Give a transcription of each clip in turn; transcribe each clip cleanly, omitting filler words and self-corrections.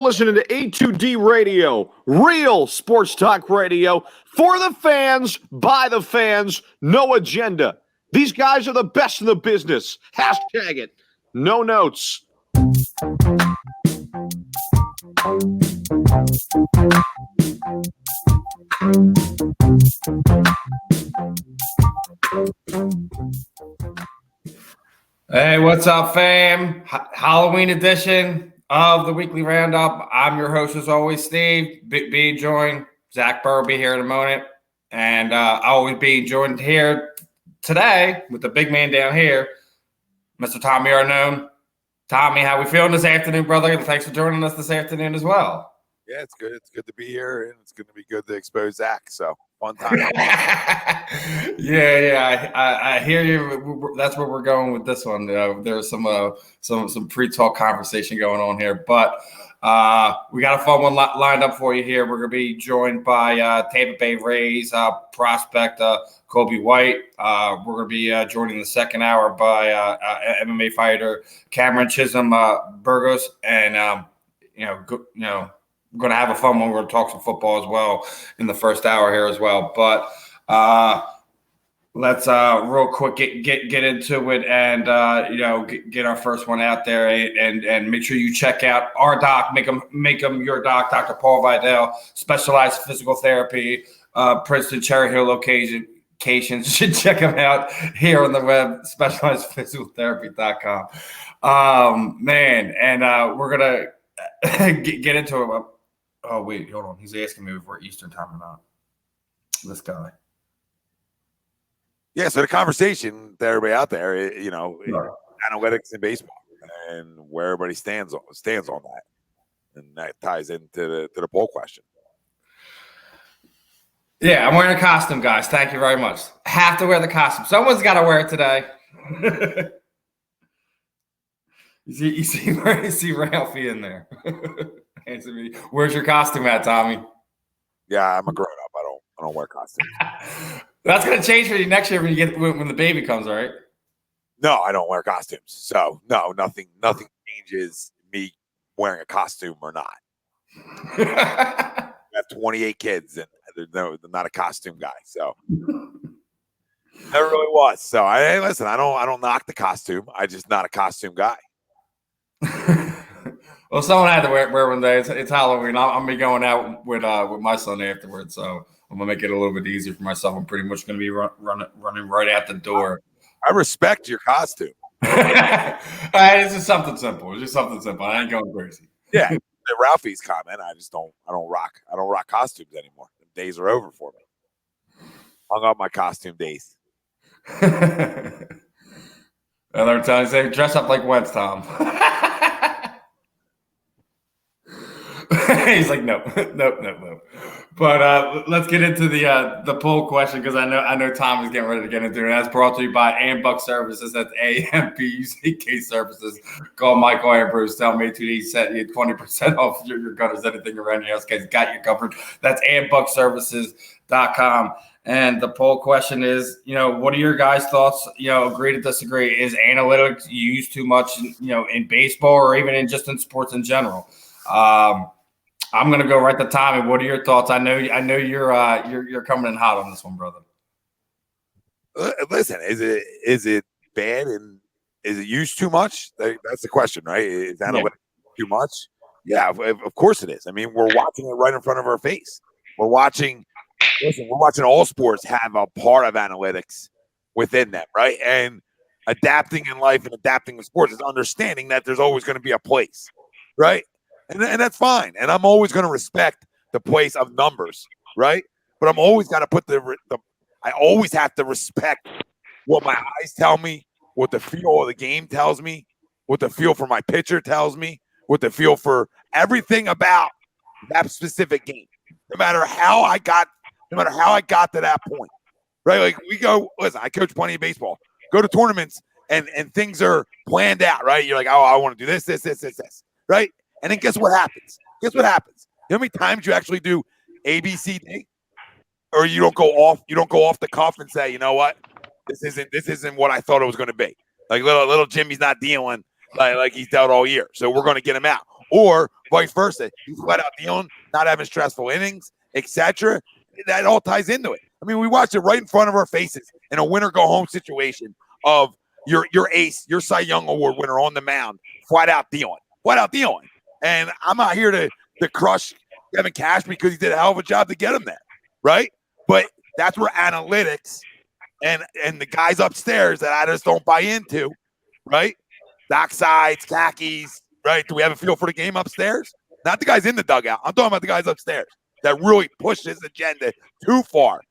listening to A2D Radio, real sports talk radio for the fans, by the fans, no agenda. These guys are the best in the business. Hashtag it. No notes. Hey, what's up, fam? Halloween edition of the Weekly Roundup. I'm your host, as always, Steve. Being joined, Zach Burr will be here in a moment. And I'll always be joined here today with the big man down here, Mr. Tommy Arnone. Tommy, how we feeling this afternoon, brother? Thanks for joining us this afternoon as well. Yeah, it's good. It's good to be here, and it's going to be good to expose Zach. So, fun time. Yeah. I hear you. That's where we're going with this one. There's some pre-talk conversation going on here, but we got a fun one lined up for you here. We're going to be joined by Tampa Bay Rays prospect Colby White. We're going to be joining the second hour by MMA fighter Cameron Chism-Brungard, and we're going to have a fun one. We're going to talk some football as well in the first hour here as well. But let's real quick get into it and get our first one out there and make sure you check out our doc. Make him your doc, Dr. Paul Vidal, specialized physical therapy, Princeton Cherry Hill location. Should check him out here on the web, specializedphysicaltherapy.com. Man, and we're gonna get into it. Oh, wait, hold on. He's asking me if we're Eastern time or not. This guy. Yeah, so the conversation to everybody out there, analytics in baseball and where everybody stands on that. And that ties into the poll question. Yeah, I'm wearing a costume, guys. Thank you very much. Have to wear the costume. Someone's got to wear it today. You see Ralphie in there. Where's your costume at, Tommy? Yeah, I'm a grown up. I don't wear costumes. That's gonna change for you next year when the baby comes, right? No, I don't wear costumes. So no, nothing changes me wearing a costume or not. I have 28 kids and they're not a costume guy. So never really was. So I don't knock the costume. I just not a costume guy. Well, someone had to wear one day. It's Halloween. I'm gonna be going out with my son afterwards, so I'm gonna make it a little bit easier for myself. I'm pretty much gonna be running right out the door. I respect your costume. It's just something simple. It's just something simple. I ain't going crazy. Yeah, Ralphie's comment. I don't rock costumes anymore. The days are over for me. Hung up my costume days. And they're telling you, say, dress up like Wentz, Tom. He's like, no. But let's get into the poll question, because I know Tom is getting ready to get into it. That's brought to you by Ambuck Services. That's AMBUCK Services. Call Michael Ambrose. Tell him A2D set you 20% off your gutters, anything around your house. Guys, got you covered. That's AmbuckServices.com. And the poll question is, what are your guys' thoughts? Agree to disagree. Is analytics used too much, in baseball or even in sports in general? I'm gonna go right to Tommy. What are your thoughts? I know you're coming in hot on this one, brother. Listen, is it bad and is it used too much? That's the question, right? Is analytics too much? Yeah, of course it is. I mean, we're watching it right in front of our face. We're watching all sports have a part of analytics within them, right? And adapting in life and adapting in sports is understanding that there's always going to be a place, right? And that's fine. And I'm always going to respect the place of numbers, right? But I'm always got to put I always have to respect what my eyes tell me, what the feel of the game tells me, what the feel for my pitcher tells me, what the feel for everything about that specific game. No matter how I got to that point, right? Like listen, I coach plenty of baseball. Go to tournaments and things are planned out, right? You're like, oh, I want to do this, right? And then guess what happens? You know how many times you actually do A, B, C, D? Or you don't go off the cuff and say, you know what? This isn't what I thought it was going to be. Like little Jimmy's not dealing like he's dealt all year. So we're going to get him out. Or vice versa. He's flat out dealing, not having stressful innings, etc. That all ties into it. I mean, we watched it right in front of our faces in a winner-go-home situation of your ace, your Cy Young Award winner on the mound, flat out dealing. And I'm not here to crush Kevin Cash because he did a hell of a job to get him there, right? But that's where analytics and the guys upstairs that I just don't buy into, right? Docksides, khakis, right? Do we have a feel for the game upstairs? Not the guys in the dugout. I'm talking about the guys upstairs that really push this agenda too far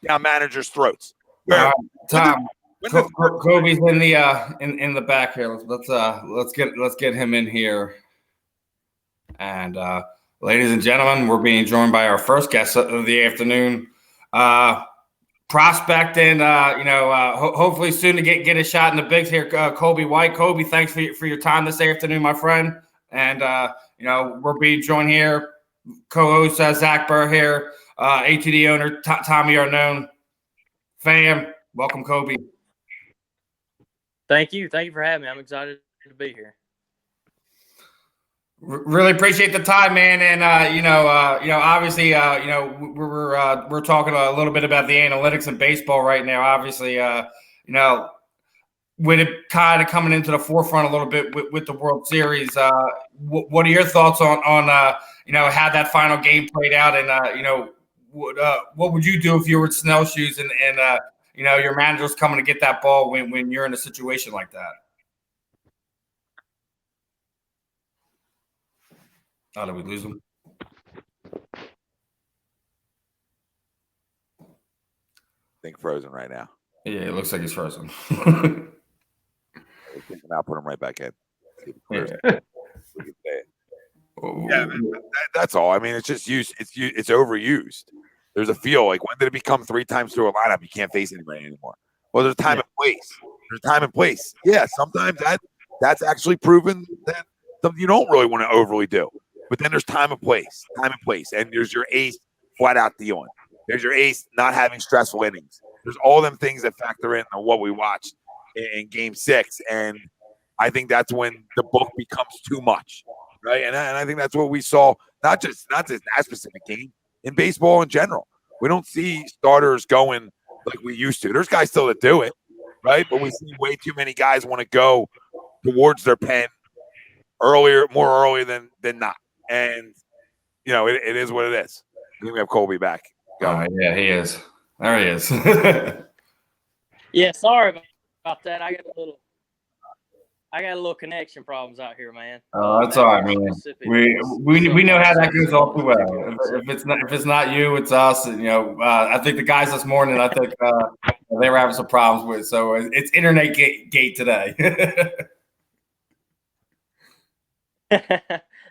down managers' throats. Tom, Kobe's in the back here. Let's get him in here. And ladies and gentlemen, we're being joined by our first guest of the afternoon. Prospecting, hopefully soon to get a shot in the bigs here. Colby White. Colby, thanks for your time this afternoon, my friend. And we're being joined here, co-host Zach Burr here, ATD owner Tommy Arnone. Fam, welcome, Colby. Thank you for having me. I'm excited to be here. Really appreciate the time, man. And obviously, we're talking a little bit about the analytics in baseball right now. Obviously, with it kind of coming into the forefront a little bit with the World Series. What are your thoughts on how that final game played out? And what would you do if you were at Snellshoes and your manager's coming to get that ball when you're in a situation like that? Oh, did we lose him? I think frozen right now. Yeah, it looks like he's frozen. I'll put him right back in. Yeah. Yeah, that's all. I mean, it's just used. It's overused. There's a feel like, when did it become 3 times through a lineup you can't face anybody anymore? Well, there's time and place. There's time and place. Yeah, sometimes that's actually proven that something you don't really want to overly do. But then there's time and place, and there's your ace flat out dealing. There's your ace not having stressful innings. There's all them things that factor in on what we watched in Game 6, and I think that's when the book becomes too much, right? And I think that's what we saw, not just that specific game, in baseball in general. We don't see starters going like we used to. There's guys still that do it, right? But we see way too many guys want to go towards their pen more early than not. And, it is what it is. I think we have Colby back. Yeah, he is. There he is. Yeah, sorry about that. I got a little connection problems out here, man. Oh, that's all right, man. We know how that goes all too well. If it's not you, it's us. And, I think the guys this morning, I think they were having some problems with. So it's internet gate today.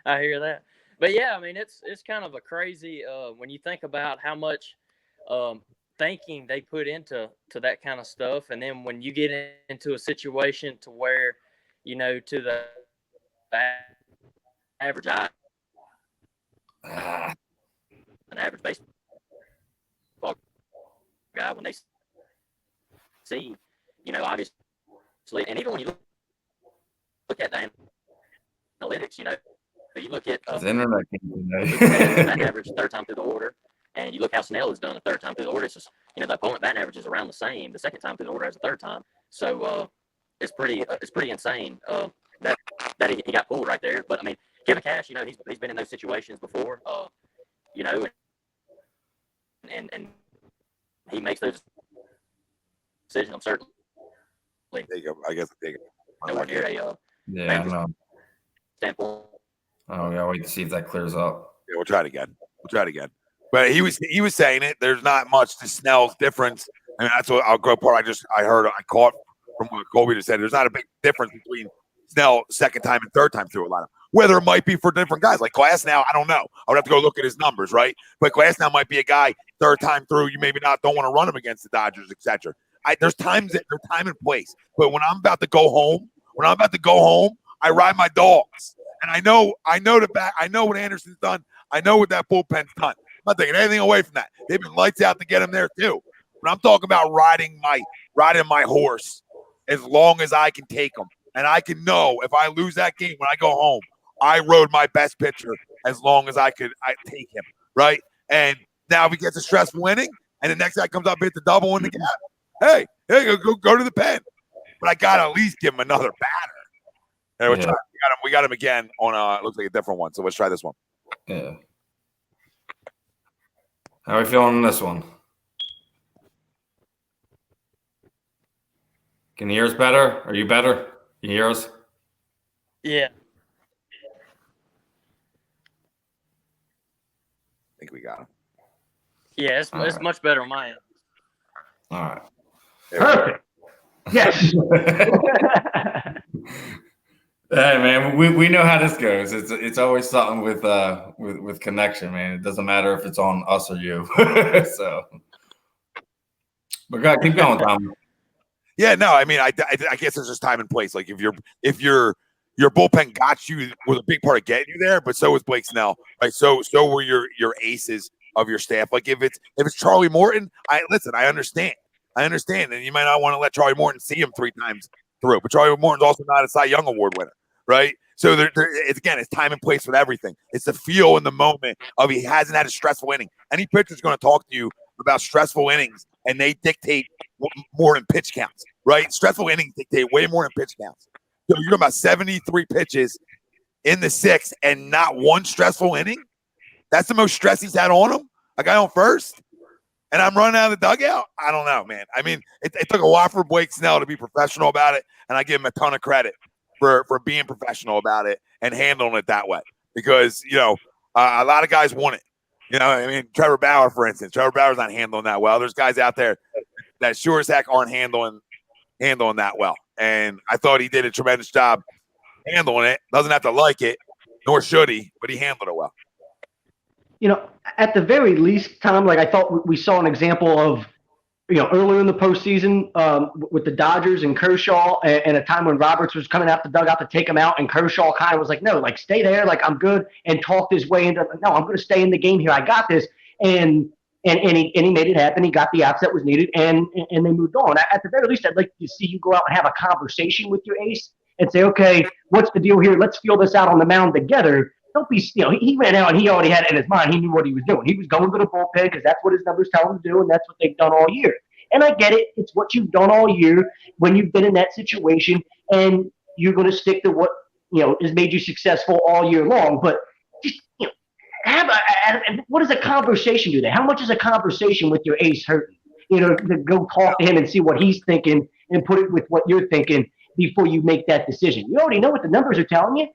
I hear that. But yeah, I mean, it's kind of a crazy when you think about how much thinking they put into that kind of stuff, and then when you get into a situation to where, to the average eye, an average baseball guy, when they see, obviously, and even when you look at the analytics, you look at batting average third time through the order, and you look how Snell has done a third time through the order. It's just, the opponent batting average is around the same the second time through the order as the third time. So it's pretty insane that he got pulled right there. But I mean, Kevin Cash, he's been in those situations before, and he makes those decisions. I'm certain. I guess I take it. Nowhere near I know. Standpoint. Oh, yeah, wait to see if that clears up. Yeah, we'll try it again. But he was saying it. There's not much to Snell's difference. I mean, that's what I'll go part. I caught from what Colby just said. There's not a big difference between Snell second time and third time through a lineup. Whether it might be for different guys, like Glass now, I don't know. I would have to go look at his numbers, right? But Glass now might be a guy third time through. You maybe don't want to run him against the Dodgers, etc. There's time and place. But when I'm about to go home, I ride my dogs. And I know what Anderson's done. I know what that bullpen's done. I'm not taking anything away from that. They've been lights out to get him there too. But I'm talking about riding my horse as long as I can take him. And I can know if I lose that game when I go home, I rode my best pitcher as long as I take him, right? And now if he gets a stressful inning and the next guy comes up, hit the double in the gap, hey, go to the pen. But I got to at least give him another batter. And we got him again on looks like a different one. So let's try this one. Yeah. How are we feeling on this one? Can you hear us better? Are you better? Can you hear us? Yeah. I think we got him. Yeah, it's much better on my end. All right. Perfect. Yes. Hey man, we know how this goes. It's always something with connection, man. It doesn't matter if it's on us or you. So, but God, keep going, Tom. Yeah, no, I mean, I guess there's just time and place. Like if your bullpen got you was a big part of getting you there, but so was Blake Snell, right? So were your aces of your staff. Like if it's Charlie Morton, I understand, and you might not want to let Charlie Morton see him 3 times through, but Charlie Morton's also not a Cy Young Award winner, right? So it's time and place with everything. It's the feel in the moment of he hasn't had a stressful inning. Any pitcher's going to talk to you about stressful innings, and they dictate more than pitch counts, right? Stressful innings dictate way more than pitch counts. So you're talking about 73 pitches in the 6th and not one stressful inning? That's the most stress he's had on him? A guy on first? And I'm running out of the dugout? I don't know, man. I mean, it took a lot for Blake Snell to be professional about it, and I give him a ton of credit for being professional about it and handling it that way. Because, a lot of guys want it. I mean, Trevor Bauer, for instance. Trevor Bauer's not handling that well. There's guys out there that sure as heck aren't handling that well. And I thought he did a tremendous job handling it. Doesn't have to like it, nor should he, but he handled it well. At the very least, Tom, like I thought we saw an example of, earlier in the postseason with the Dodgers and Kershaw, and a time when Roberts was coming out the dugout to take him out, and Kershaw kind of was like, no, like stay there, like I'm good, and talked his way into, no, I'm going to stay in the game here. I got this. And he made it happen. He got the outs that was needed, and they moved on. At the very least, I'd like to see you go out and have a conversation with your ace and say, okay, what's the deal here? Let's feel this out on the mound together. Don't be, he ran out and he already had it in his mind. He knew what he was doing. He was going to the bullpen because that's what his numbers tell him to do, and that's what they've done all year. And I get it. It's what you've done all year when you've been in that situation, and you're going to stick to what, has made you successful all year long. But just, what does a conversation do there? How much is a conversation with your ace hurting? To go talk to him and see what he's thinking and put it with what you're thinking before you make that decision. You already know what the numbers are telling you.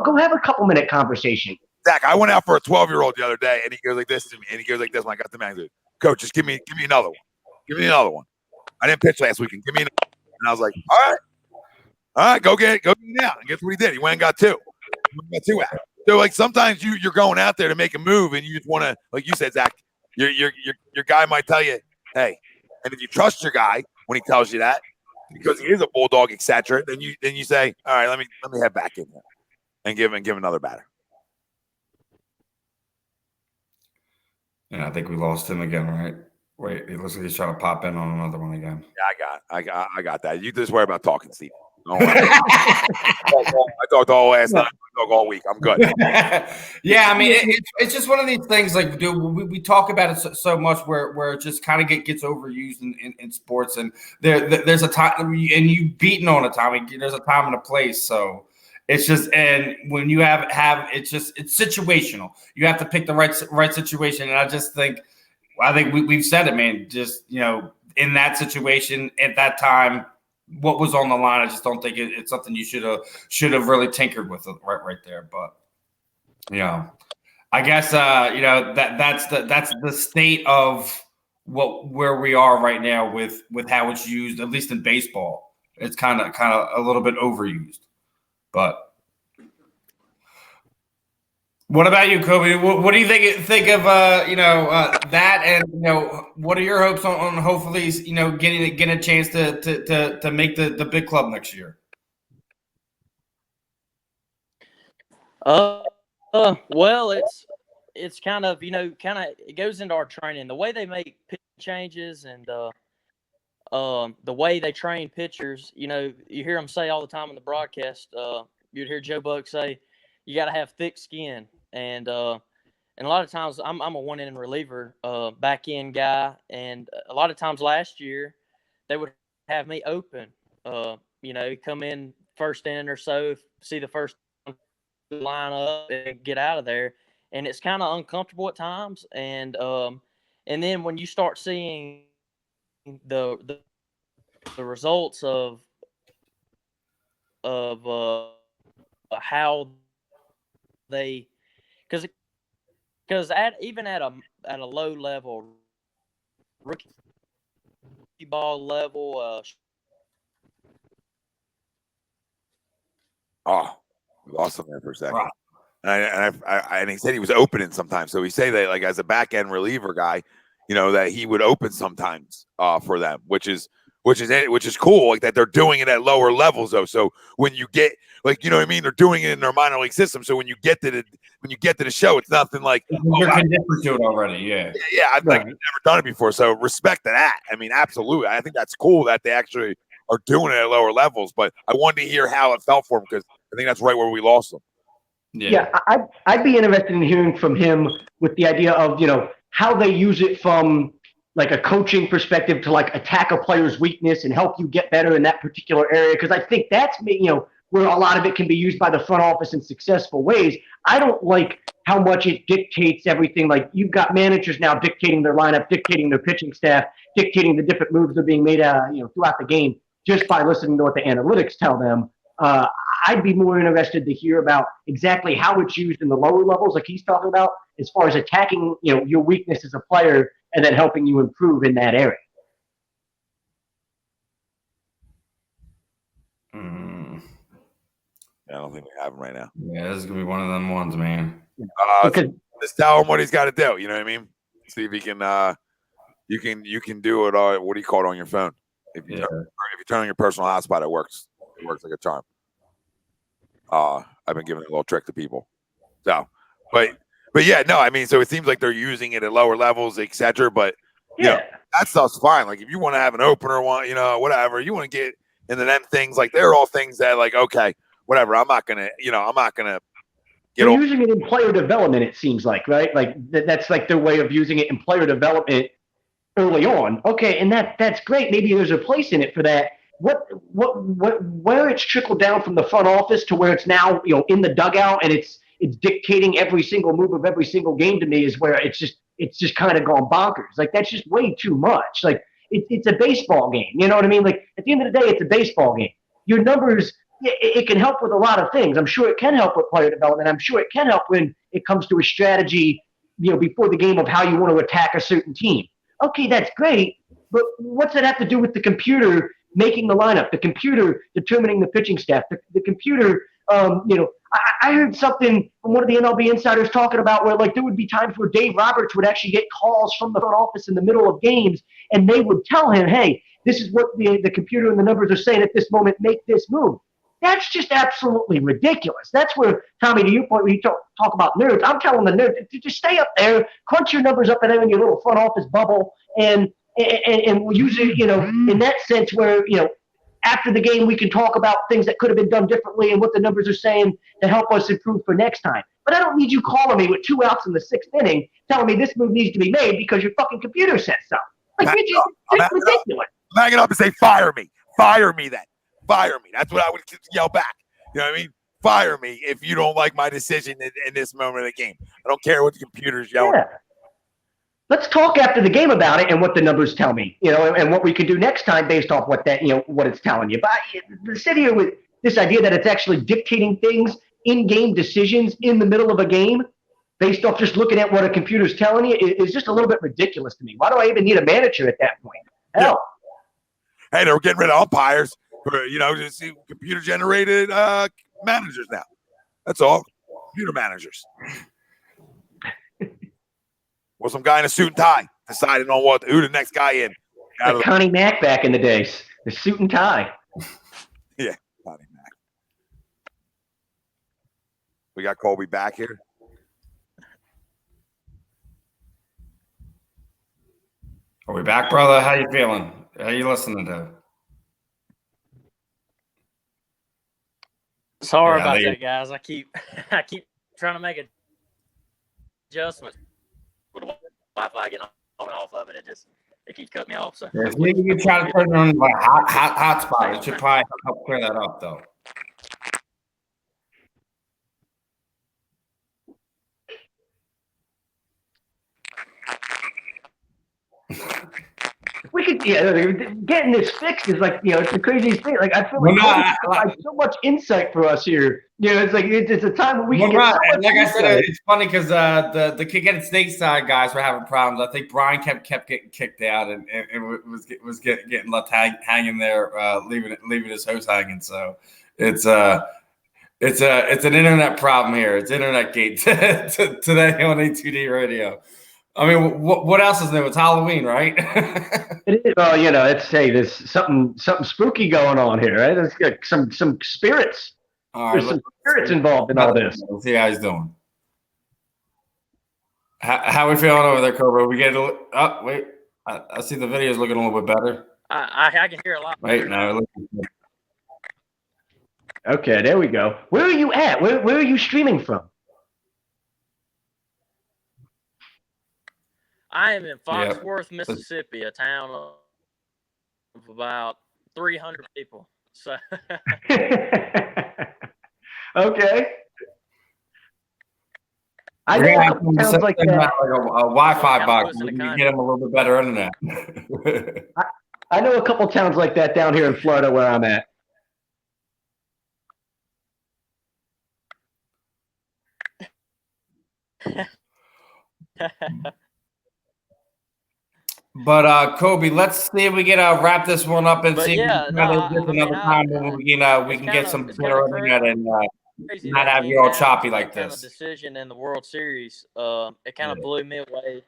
Go have a couple-minute conversation. Zach, I went out for a 12-year-old the other day, and he goes like this to me, and he goes like this when I got the man. Coach, just give me another one. Give me another one. I didn't pitch last weekend. Give me another one. And I was like, all right, go get it now. And guess what he did? He went and got 2. He got 2 out. So like sometimes you're going out there to make a move, and you just want to, like you said, Zach, your guy might tell you, hey, and if you trust your guy when he tells you that, because he is a bulldog, etc., then you say, all right, let me head back in there and give another batter. Yeah, I think we lost him again, right? Wait, it looks like he's trying to pop in on another one again. Yeah, I got that. You just worry about talking, Steve. I talked all last night. I talked all week. I'm good. Yeah, I mean, it's just one of these things. Like, dude, we talk about it so much where it just kind of gets overused in sports, and there's a time, and you beaten on a time. There's a time and a place. So it's just, and when you have it's situational. You have to pick the right situation, and I think we've said it, man. Just in that situation at that time. What was on the line? I just don't think it's something you should have really tinkered with right there. But I guess that's the state of where we are right now with how it's used, at least in baseball. It's kind of a little bit overused. But what about you, Colby? What do you think of that, and what are your hopes on hopefully getting a chance to make the big club next year? Well, it's kind of it goes into our training, the way they make pitch changes and the way they train pitchers. You hear them say all the time in the broadcast. You'd hear Joe Buck say, you got to have thick skin, and a lot of times I'm a one inning reliever, back end guy, and a lot of times last year they would have me open. Come in first inning or so, see the first line up and get out of there, and it's kind of uncomfortable at times. And then when you start seeing the results of how they, because even at a low level, rookie ball level, Oh, we lost him there for a second. Wow. And he said he was opening sometimes. So we say that like as a back end reliever guy, that he would open sometimes for them, which is cool. Like that they're doing it at lower levels though. So when you get like, you know what I mean, they're doing it in their minor league system. So when you get to the show, it's nothing like you're conditioned to it already. Yeah. I've never done it before. So respect to that. I mean, absolutely. I think that's cool that they actually are doing it at lower levels. But I wanted to hear how it felt for him because I think that's right where we lost him. Yeah, I'd be interested in hearing from him with the idea of, how they use it from like a coaching perspective to like attack a player's weakness and help you get better in that particular area. Because I think that's, where a lot of it can be used by the front office in successful ways. I don't like how much it dictates everything. Like you've got managers now dictating their lineup, dictating their pitching staff, dictating the different moves that are being made, throughout the game just by listening to what the analytics tell them. I'd be more interested to hear about exactly how it's used in the lower levels, like he's talking about, as far as attacking, your weakness as a player and then helping you improve in that area. I don't think we have him right now. Yeah, this is gonna be one of them ones, man. Just tell him what he's got to do. You know what I mean? See if he can. You can do it. What do you call it on your phone? If you turn on your personal hotspot, it works. It works like a charm. I've been giving a little trick to people. So, but yeah, no, I mean, so it seems like they're using it at lower levels, etc. But that stuff's fine. Like if you want to have an opener, whatever you want to get into them things, like they're all things that like, okay, whatever. I'm not gonna. They're using it in player development. It seems like, right? Like that's like their way of using it in player development early on. Okay, and that's great. Maybe there's a place in it for that. Where it's trickled down from the front office to where it's now, in the dugout and it's dictating every single move of every single game to me is where it's just kind of gone bonkers. Like that's just way too much. Like it's a baseball game. You know what I mean? Like at the end of the day, it's a baseball game. Your numbers, it can help with a lot of things. I'm sure it can help with player development. I'm sure it can help when it comes to a strategy, before the game of how you want to attack a certain team. Okay, that's great. But what's that have to do with the computer making the lineup, the computer determining the pitching staff, the computer, I heard something from one of the MLB insiders talking about where like there would be times where Dave Roberts would actually get calls from the front office in the middle of games and they would tell him, hey, this is what the computer and the numbers are saying at this moment, make this move. That's just absolutely ridiculous. That's where, Tommy, to your point, when you talk about nerds, I'm telling the nerds, to just stay up there, crunch your numbers up there in your little front office bubble, and use it, in that sense where, after the game we can talk about things that could have been done differently and what the numbers are saying to help us improve for next time. But I don't need you calling me with 2 outs in the 6th inning telling me this move needs to be made because your fucking computer says so. Like, it's ridiculous. I'm hanging up and say, fire me. Fire me then. Fire me. That's what I would yell back. You know what I mean? Fire me if you don't like my decision in this moment of the game. I don't care what the computer's yelling. Yeah. Let's talk after the game about it and what the numbers tell me, and what we can do next time based off what that, what it's telling you. But to sit here with this idea that it's actually dictating things, in-game decisions in the middle of a game based off just looking at what a computer's telling you is just a little bit ridiculous to me. Why do I even need a manager at that point? Hell. Hey, they're getting rid of umpires for, just computer-generated managers now. That's all. Computer managers. Well, some guy in a suit and tie deciding on who the next guy in. Like Connie Mack back in the days, the suit and tie. Yeah, Connie Mack. We got Colby back here. Are we back, brother? How you feeling? How you listening to? Sorry Yeah, about they- that, guys. I keep trying to make adjustments with the Wi-Fi getting on and off of it. It keeps cutting me off. So Yeah, you can try to turn it on like hotspot. It should probably help clear that up, though. We could, getting this fixed is like, it's the craziest thing. Like, I feel Well, like no, Kobe I- provides so much insight for us here. It's like it's a time when we Well, can get right. so And much like I said, insight. it's funny because the kick at stateside guys were having problems. I think Brian kept getting kicked out and was getting left hanging there, leaving his host hanging. So it's an internet problem here. It's internet gate today on A2D Radio. I mean, what else is new? It's Halloween, right? It is, well, there's something spooky going on here, right? There's got some spirits. All There's right, some spirits involved in all this. Let's see how he's doing. How we feeling over there, Cobra? We get oh wait, I see the video's looking a little bit better. I can hear a lot. Wait, no, it looks good. Okay, there we go. Where are you at? Where are you streaming from? I am in Foxworth, Mississippi, a town of about 300 people. So Okay. I We're know gonna a have couple to towns set like them that. up like a Wi-Fi Yeah, box. close in We the can country. get them a little bit better internet. I know a couple towns like that down here in Florida where I'm at. But Kobe, let's see if we can wrap this one up and But see yeah, if no, we I can get mean, another time when we it's can get kinda- some it's better kinda internet and crazy not that have it you all came down choppy to like that kind of this. decision in the World Series. It kind of blew me away.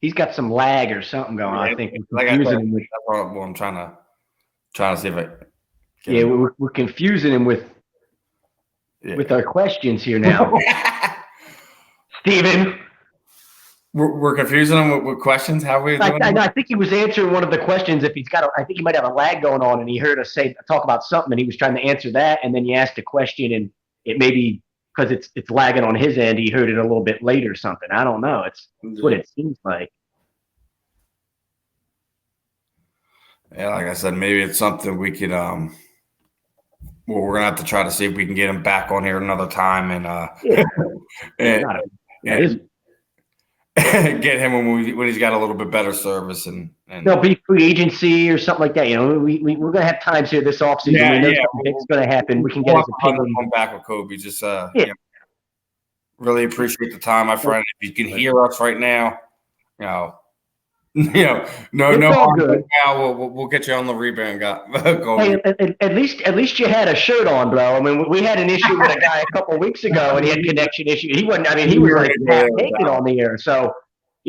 He's got some lag or something going on. Yeah, I think we're like I said, confusing him with. that's what I'm trying to see if I. Yeah, we're confusing him with our questions here now, Steven. We're confusing them with questions. How are we doing? I think he was answering one of the questions. If he's got, I think he might have a lag going on, and he heard us talk about something, and he was trying to answer that, and then you asked a question, and it may be because it's lagging on his end. He heard it a little bit late or something. I don't know. It's what it seems like. Yeah, like I said, maybe it's something we could. Well, we're gonna have to try to see if we can get him back on here another time and get him when he's got a little bit better service and there'll be free agency or something like that. We're gonna have times here this offseason. We know something's gonna happen. We can get his opinion. Come back with Kobe. Just really appreciate the time, my friend. If you can hear us right now, no harm good. now. We'll get you on the rebound, Hey, at least you had a shirt on, bro. I mean, we had an issue with a guy a couple of weeks ago, and he had connection issues. He wasn't. I mean, he was like half naked on the air. So,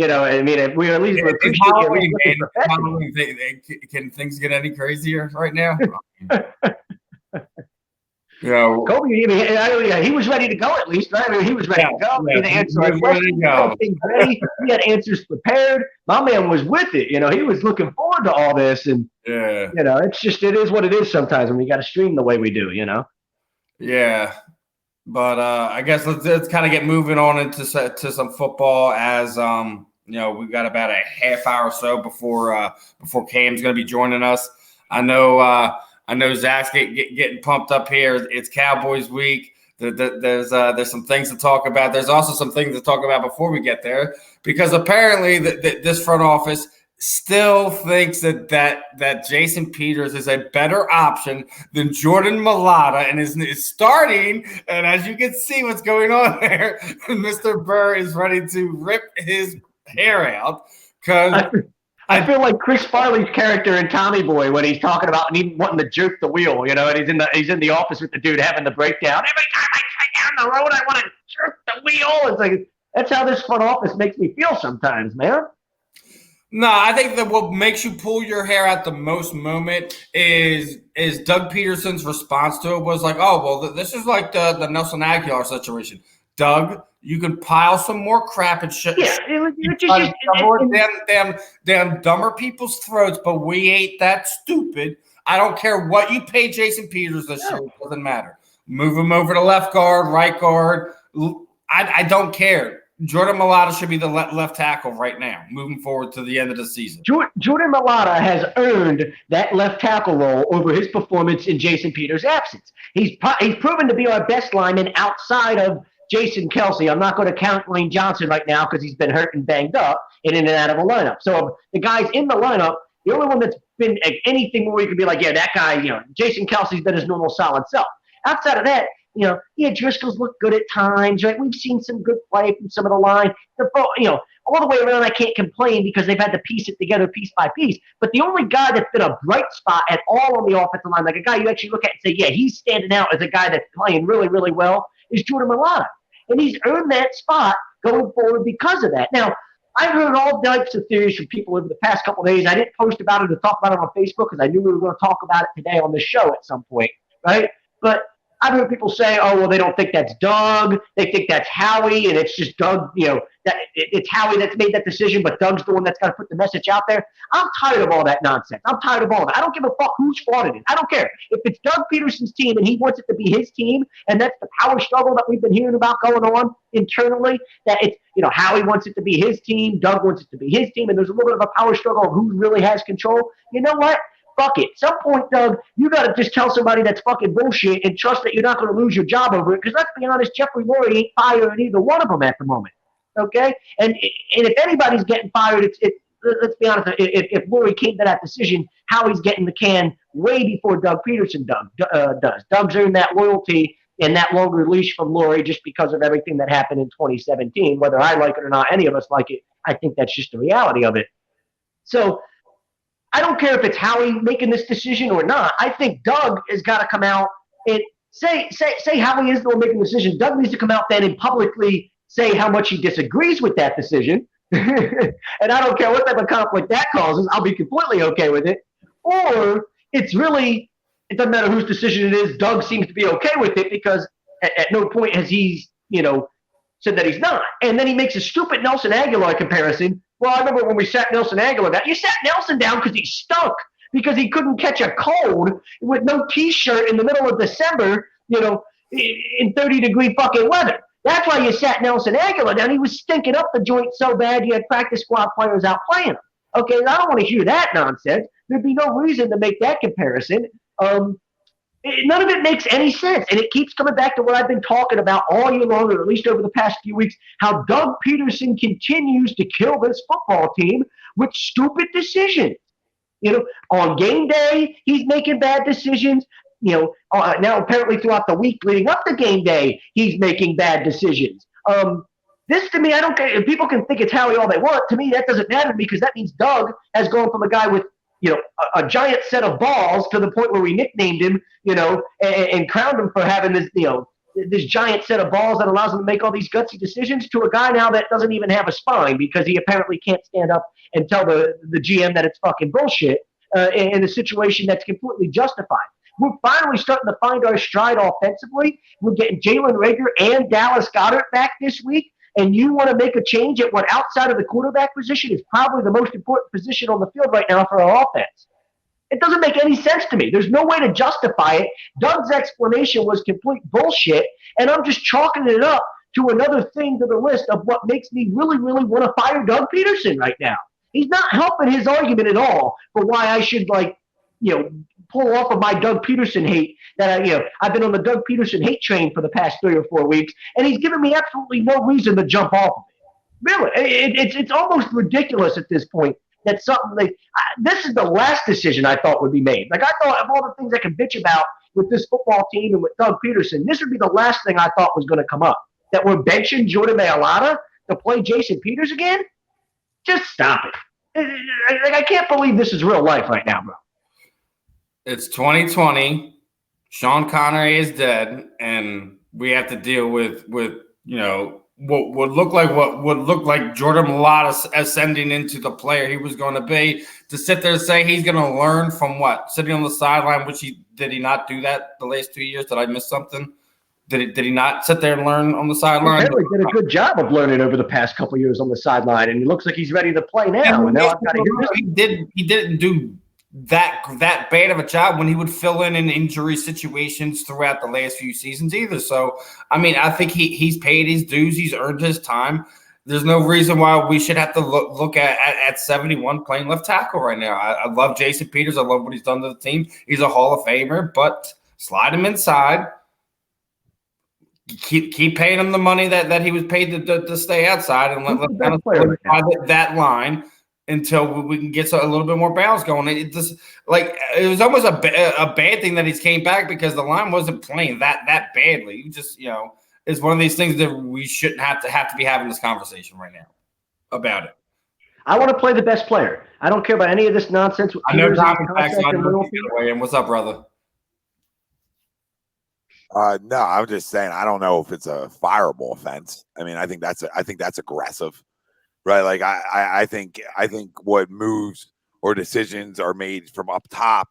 I mean, we at least appreciate you. Can things get any crazier right now? Kobe, he was ready to go at least, right? I mean, he was ready to go. He had answers ready. He had answers prepared. My man was with it. He was looking forward to all this, and it's just it is what it is sometimes when you got to stream the way we do. Yeah, but I guess let's kind of get moving on into some football as we've got about a half hour or so before Cam's going to be joining us. I know Zach's getting pumped up here. It's Cowboys week. There's some things to talk about. There's also some things to talk about before we get there, because apparently this front office still thinks that Jason Peters is a better option than Jordan Mailata and is starting. And as you can see what's going on there, Mr. Burr is ready to rip his hair out because I feel like Chris Farley's character in Tommy Boy when he's talking about wanting to jerk the wheel, and he's in the office with the dude having the breakdown. Every time I get down the road, I want to jerk the wheel. It's like that's how this front office makes me feel sometimes, man. No, I think that what makes you pull your hair at the most moment is Doug Peterson's response to it was like, oh, well, this is like the Nelson Aguilar situation. Doug, You can pile some more crap and shit. Yeah, damn dumber people's throats, but we ain't that stupid. I don't care what you pay Jason Peters this year. It doesn't matter. Move him over to left guard, right guard. I don't care. Jordan Mailata should be the left tackle right now, moving forward to the end of the season. Jordan Mailata has earned that left tackle role over his performance in Jason Peters' absence. He's proven to be our best lineman outside of Jason Kelce. I'm not going to count Lane Johnson right now because he's been hurt and banged up and in and out of a lineup. So the guys in the lineup, the only one that's been anything where you could be like, yeah, that guy, Jason Kelce's been his normal solid self. Outside of that, Driscoll's looked good at times, right? We've seen some good play from some of the line. All the way around, I can't complain because they've had to piece it together piece by piece. But the only guy that's been a bright spot at all on the offensive line, like a guy you actually look at and say, yeah, he's standing out as a guy that's playing really, really well, is Jordan Mailata. And he's earned that spot going forward because of that. Now, I've heard all types of theories from people over the past couple of days. I didn't post about it or talk about it on Facebook because I knew we were going to talk about it today on the show at some point, right? But I've heard people say, oh, well, they don't think that's Doug. They think that's Howie, and it's just Doug, that it's Howie that's made that decision, but Doug's the one that's got to put the message out there. I'm tired of all that nonsense. I'm tired of all that. I don't give a fuck whose fault it is. I don't care. If it's Doug Peterson's team and he wants it to be his team, and that's the power struggle that we've been hearing about going on internally, that it's, Howie wants it to be his team, Doug wants it to be his team, and there's a little bit of a power struggle of who really has control. You know what? Fuck it. At some point, Doug, you got to just tell somebody that's fucking bullshit and trust that you're not going to lose your job over it. Because let's be honest, Jeffrey Lurie ain't firing either one of them at the moment. Okay? And if anybody's getting fired, let's be honest, if Lurie came to that decision, Howie's getting the can way before Doug Peterson does. Doug's earned that loyalty and that longer leash from Lurie just because of everything that happened in 2017. Whether I like it or not, any of us like it, I think that's just the reality of it. So I don't care if it's Howie making this decision or not. I think Doug has got to come out and say Howie is the one making the decision. Doug needs to come out then and publicly say how much he disagrees with that decision. And I don't care what type of conflict that causes. I'll be completely okay with it. Or it doesn't matter whose decision it is. Doug seems to be okay with it because at no point has he, said that he's not. And then he makes a stupid Nelson Aguilar comparison. Well, I remember when we sat Nelson Aguilar down. You sat Nelson down because he stunk, because he couldn't catch a cold with no T-shirt in the middle of December, in 30-degree fucking weather. That's why you sat Nelson Aguilar down. He was stinking up the joint so bad you had practice squad players out playing him. Okay, I don't want to hear that nonsense. There'd be no reason to make that comparison. None of it makes any sense, and it keeps coming back to what I've been talking about all year long, or at least over the past few weeks, how Doug Peterson continues to kill this football team with stupid decisions. On game day, he's making bad decisions. Now apparently throughout the week leading up to game day, he's making bad decisions. This, to me, I don't care. People can think it's Howie all they want. To me, that doesn't matter because that means Doug has gone from a guy with a giant set of balls to the point where we nicknamed him, and crowned him for having this, this giant set of balls that allows him to make all these gutsy decisions, to a guy now that doesn't even have a spine because he apparently can't stand up and tell the GM that it's fucking bullshit in a situation that's completely justified. We're finally starting to find our stride offensively. We're getting Jalen Reagor and Dallas Goedert back this week. And you want to make a change at what outside of the quarterback position is probably the most important position on the field right now for our offense. It doesn't make any sense to me. There's no way to justify it. Doug's explanation was complete bullshit, and I'm just chalking it up to another thing to the list of what makes me really, really want to fire Doug Peterson right now. He's not helping his argument at all for why I should, pull off of my Doug Peterson hate that I've been on the Doug Peterson hate train for the past 3 or 4 weeks, and he's given me absolutely no reason to jump off of it. Really, it's almost ridiculous at this point that something this is the last decision I thought would be made. Like, I thought of all the things I could bitch about with this football team and with Doug Peterson, this would be the last thing I thought was going to come up. That we're benching Jordan Mailata to play Jason Peters again? Just stop it. I can't believe this is real life right now, bro. It's 2020. Sean Connery is dead, and we have to deal with what would look like Jordan Mailata ascending into the player he was going to be. To sit there and say he's going to learn from what? Sitting on the sideline, which did he not do that the last 2 years? Did I miss something? Did he not sit there and learn on the sideline? He did a good job of learning over the past couple of years on the sideline, and he looks like he's ready to play now. And now I've got to hear this. He didn't do that bad of a job when he would fill in injury situations throughout the last few seasons either. So, I mean, I think he's paid his dues. He's earned his time. There's no reason why we should have to look at 71 playing left tackle right now. I love Jason Peters. I love what he's done to the team. He's a Hall of Famer, but slide him inside. Keep paying him the money that he was paid to stay outside, and let's kind of solidify that line until we can get a little bit more balance going. It was almost a bad thing that he came back because the line wasn't playing that badly. You just, it's one of these things that we shouldn't have to be having this conversation right now about it. I want to play the best player. I don't care about any of this nonsense. I know and what's up, brother? No, I'm just saying I don't know if it's a fireable offense. I mean, I think that's aggressive, right? Like I think what moves or decisions are made from up top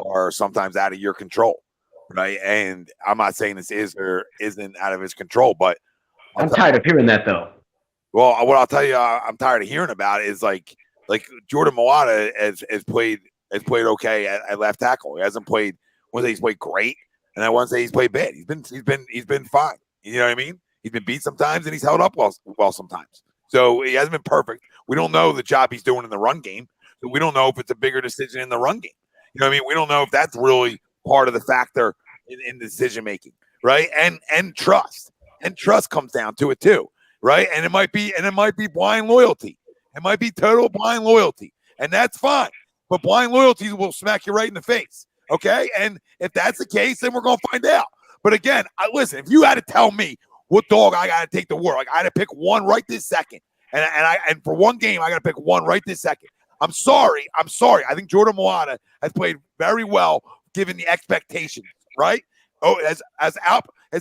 are sometimes out of your control, right? And I'm not saying this is or isn't out of his control, but I'm tired of hearing that though. Well, what I'll tell you, I'm tired of hearing about is like Jordan Mailata has played okay at left tackle. He hasn't played. He's played great. And I won't say he's played bad. He's been fine. You know what I mean? He's been beat sometimes, and he's held up well sometimes. So he hasn't been perfect. We don't know the job he's doing in the run game. So we don't know if it's a bigger decision in the run game. You know what I mean? We don't know if that's really part of the factor in decision making, right? And trust. And trust comes down to it too, right? And it might be blind loyalty. It might be total blind loyalty, and that's fine. But blind loyalty will smack you right in the face. Okay, and if that's the case, then we're gonna find out. But again, listen. If you had to tell me what dog I gotta take to war, like I had to pick one right this second, and for one game I gotta pick one right this second. I'm sorry. I think Jordan Mailata has played very well given the expectations. Right? Oh, has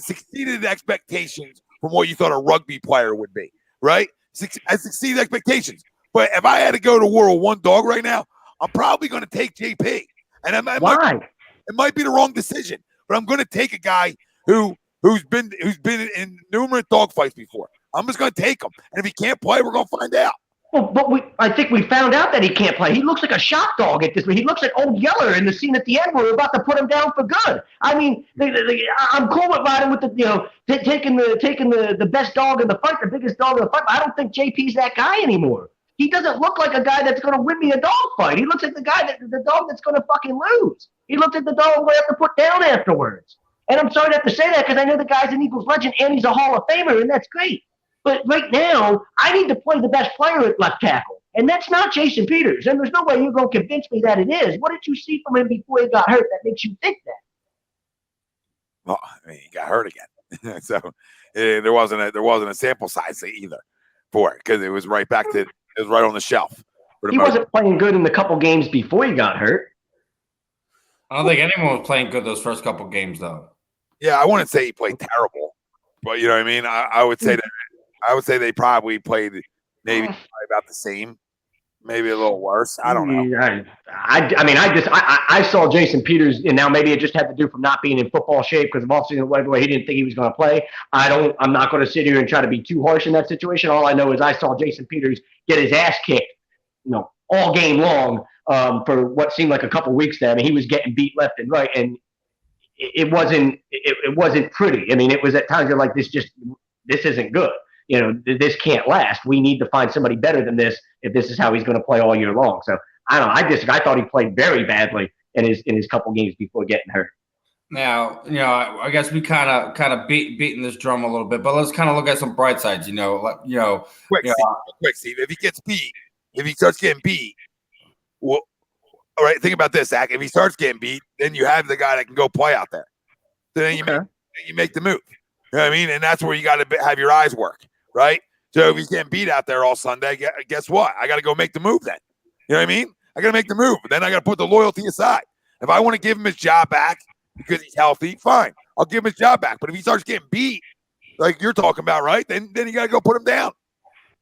succeeded the expectations from what you thought a rugby player would be. Right? Has succeeded expectations. But if I had to go to war with one dog right now, I'm probably gonna take JP. And Why? It might be the wrong decision, but I'm going to take a guy who's been in numerous dogfights before. I'm just going to take him, and if he can't play, we're going to find out. Well, but I think we found out that he can't play. He looks like a shock dog at this point. He looks like Old Yeller in the scene at the end where we're about to put him down for good. I mean, I'm cool with riding with taking the best dog in the fight, the biggest dog in the fight. But I don't think JP's that guy anymore. He doesn't look like a guy that's going to win me a dog fight. He looks like the dog that's going to fucking lose. He looks like the dog we have to put down afterwards. And I'm sorry to have to say that because I know the guy's an Eagles legend and he's a Hall of Famer, and that's great. But right now, I need to play the best player at left tackle. And that's not Jason Peters. And there's no way you're going to convince me that it is. What did you see from him before he got hurt that makes you think that? Well, I mean, he got hurt again. So there wasn't a sample size either for it because it was right back to – it was right on the shelf. He wasn't playing good in the couple games before he got hurt. I don't think anyone was playing good those first couple games, though. Yeah, I wouldn't say he played terrible, but you know what I mean. I would say they probably played maybe about the same, maybe a little worse. I don't know. I saw Jason Peters, and now maybe it just had to do from not being in football shape because of offseason, whatever. He didn't think he was going to play. I'm not going to sit here and try to be too harsh in that situation. All I know is I saw Jason Peters get his ass kicked, all game long for what seemed like a couple weeks there. I mean, he was getting beat left and right, and it wasn't pretty. I mean, it was at times you're like, this isn't good. This can't last. We need to find somebody better than this if this is how he's going to play all year long. So I don't know. I thought he played very badly in his couple games before getting hurt. Now, I guess we kind of beating this drum a little bit, but let's kind of look at some bright sides. Quick, Steve. If he gets beat, if he starts getting beat, well, all right. Think about this, Zach. If he starts getting beat, then you have the guy that can go play out there. Then you make the move. You know what I mean? And that's where you got to have your eyes work, right? So if he's getting beat out there all Sunday, guess what? I got to go make the move then. You know what I mean? I got to make the move. Then I got to put the loyalty aside. If I want to give him his job back because he's healthy, fine. I'll give him his job back. But if he starts getting beat, like you're talking about, right? Then you got to go put him down.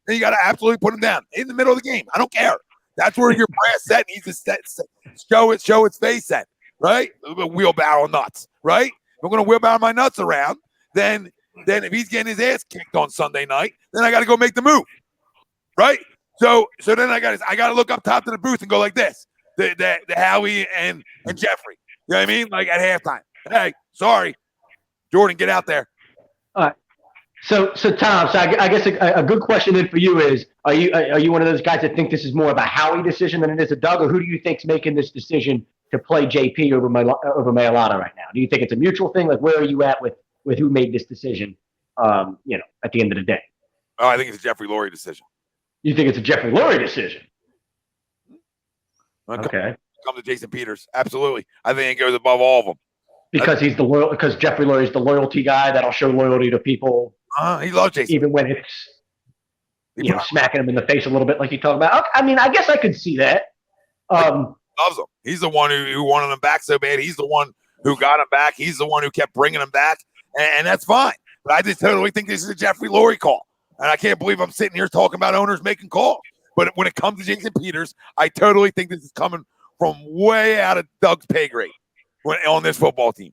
Then you got to absolutely put him down in the middle of the game. I don't care. That's where your brass set needs to show its face at, right? Wheelbarrow nuts, right? If I'm going to wheelbarrow my nuts around, then if he's getting his ass kicked on Sunday night, then I got to go make the move, right? So then I got to look up top to the booth and go like this, the Howie and Jeffrey. You know what I mean? Like at halftime. Hey, sorry, Jordan, get out there. All right. So Tom, I guess a good question then for you is: Are you one of those guys that think this is more of a Howie decision than it is a Doug, or who do you think's making this decision to play JP over Mailata right now? Do you think it's a mutual thing? Like, where are you at with who made this decision? At the end of the day. Oh, I think it's a Jeffrey Lurie decision. You think it's a Jeffrey Lurie decision? Okay. Come to Jason Peters, absolutely. I think it goes above all of them because because Jeffrey Lurie is the loyalty guy that'll show loyalty to people. He loves Jason, even when it's smacking him in the face a little bit, like you talk about. I mean, I guess I could see that. Loves him. He's the one who wanted him back so bad. He's the one who got him back. He's the one who kept bringing him back, and that's fine. But I just totally think this is a Jeffrey Lurie call, and I can't believe I'm sitting here talking about owners making calls. But when it comes to Jason Peters, I totally think this is coming from way out of Doug's pay grade on this football team.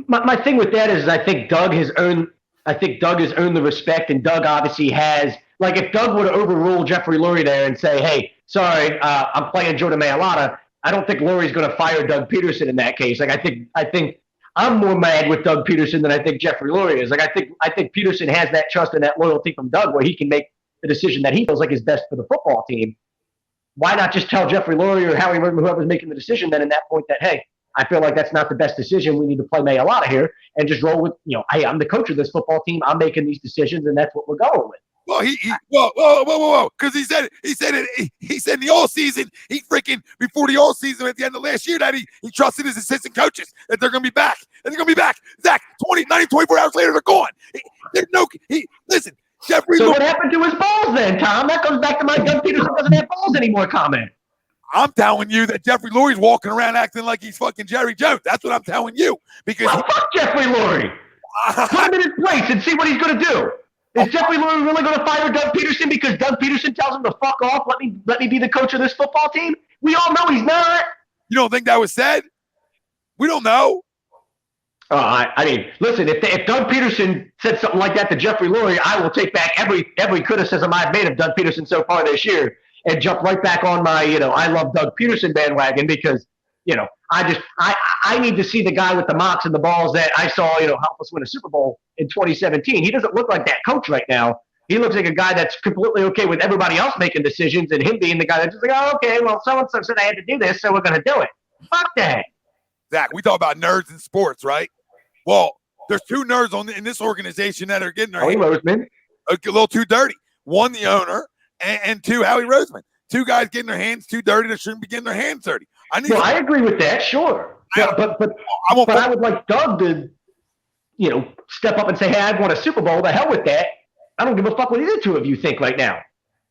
My thing with that is I think Doug has earned the respect, and Doug obviously has. Like, if Doug were to overrule Jeffrey Lurie there and say, "Hey, sorry, I'm playing Jordan Mailata," I don't think Lurie's going to fire Doug Peterson in that case. Like, I think I'm more mad with Doug Peterson than I think Jeffrey Lurie is. Like, I think Peterson has that trust and that loyalty from Doug where he can make the decision that he feels like is best for the football team. Why not just tell Jeffrey Lurie or Howie Roseman, whoever's making the decision, then in that point that, hey, I feel like that's not the best decision. We need to play Mailata here and just roll with, hey, I'm the coach of this football team. I'm making these decisions, and that's what we're going with. Well, whoa, because he said in the all season, he freaking before the all season at the end of last year that he trusted his assistant coaches that they're going to be back. And they're going to be back. Zach, 24 hours later, they're gone. Listen, Jeffrey. So what happened to his balls then, Tom? That goes back to my Doug Peterson doesn't have balls anymore comment. I'm telling you that Jeffrey Lurie's walking around acting like he's fucking Jerry Jones. That's what I'm telling you. Because fuck Jeffrey Lurie. Put him in his place and see what he's going to do. Is Jeffrey Lurie really going to fire Doug Peterson because Doug Peterson tells him to fuck off? Let me be the coach of this football team. We all know he's not. You don't think that was said? We don't know. I mean, listen. If Doug Peterson said something like that to Jeffrey Lurie, I will take back every criticism I've made of Doug Peterson so far this year and jump right back on my I love Doug Peterson bandwagon because I need to see the guy with the mocks and the balls that I saw help us win a Super Bowl in 2017. He doesn't look like that coach right now. He looks like a guy that's completely okay with everybody else making decisions and him being the guy that's just like, oh, okay, well, so-and-so said I had to do this, so we're going to do it. Fuck that. Zach, we talk about nerds in sports, right? Well, there's two nerds in this organization that are getting their hands a little too dirty. One, the owner, and two, Howie Roseman. Two guys getting their hands too dirty that shouldn't be getting their hands dirty. I agree with that, sure. But I would like Doug to, step up and say, hey, I've won a Super Bowl. The hell with that. I don't give a fuck what either two of you think right now.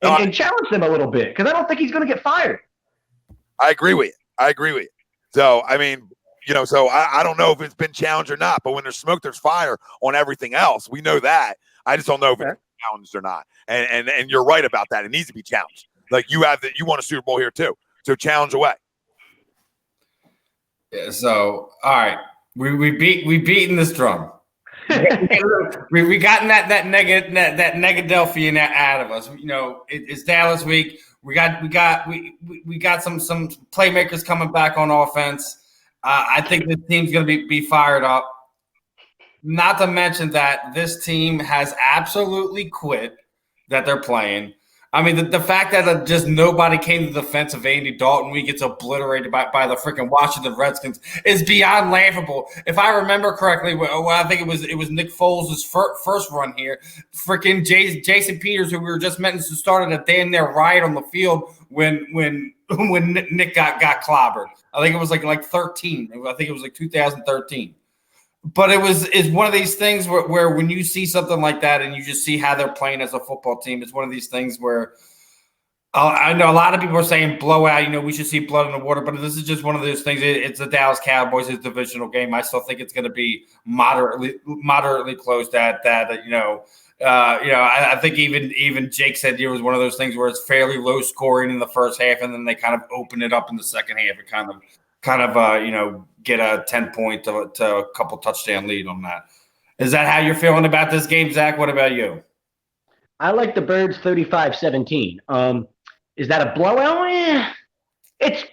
And challenge them a little bit because I don't think he's going to get fired. I agree with you. So, I mean, I don't know if it's been challenged or not, but when there's smoke, there's fire on everything else. We know that. I just don't know if it's challenged or not. And you're right about that. It needs to be challenged. Like you won a Super Bowl here too. So challenge away. Yeah, so all right. We beaten this drum. we gotten that Negadelphian out of us. It's Dallas week. We got some playmakers coming back on offense. I think this team's going to be fired up. Not to mention that this team has absolutely quit that they're playing. I mean, the fact that just nobody came to the defense of Andy Dalton, we gets obliterated by the freaking Washington Redskins is beyond laughable. If I remember correctly, I think it was Nick Foles' first run here. Freaking Jason Peters, who we were just mentioning, started a damn near riot on the field when Nick got clobbered. I think it was like 13. I think it was like 2013. But it's one of these things where when you see something like that and you just see how they're playing as a football team, it's one of these things where I know a lot of people are saying blowout, we should see blood in the water, but this is just one of those things. It's the Dallas Cowboys, it's a divisional game. I still think it's going to be moderately close at that. I think even Jake said it was one of those things where it's fairly low scoring in the first half, and then they kind of open it up in the second half. It kind of get a 10-point to a couple touchdown lead on that. Is that how you're feeling about this game, Zach? What about you? I like the Birds 35-17. Is that a blowout? It's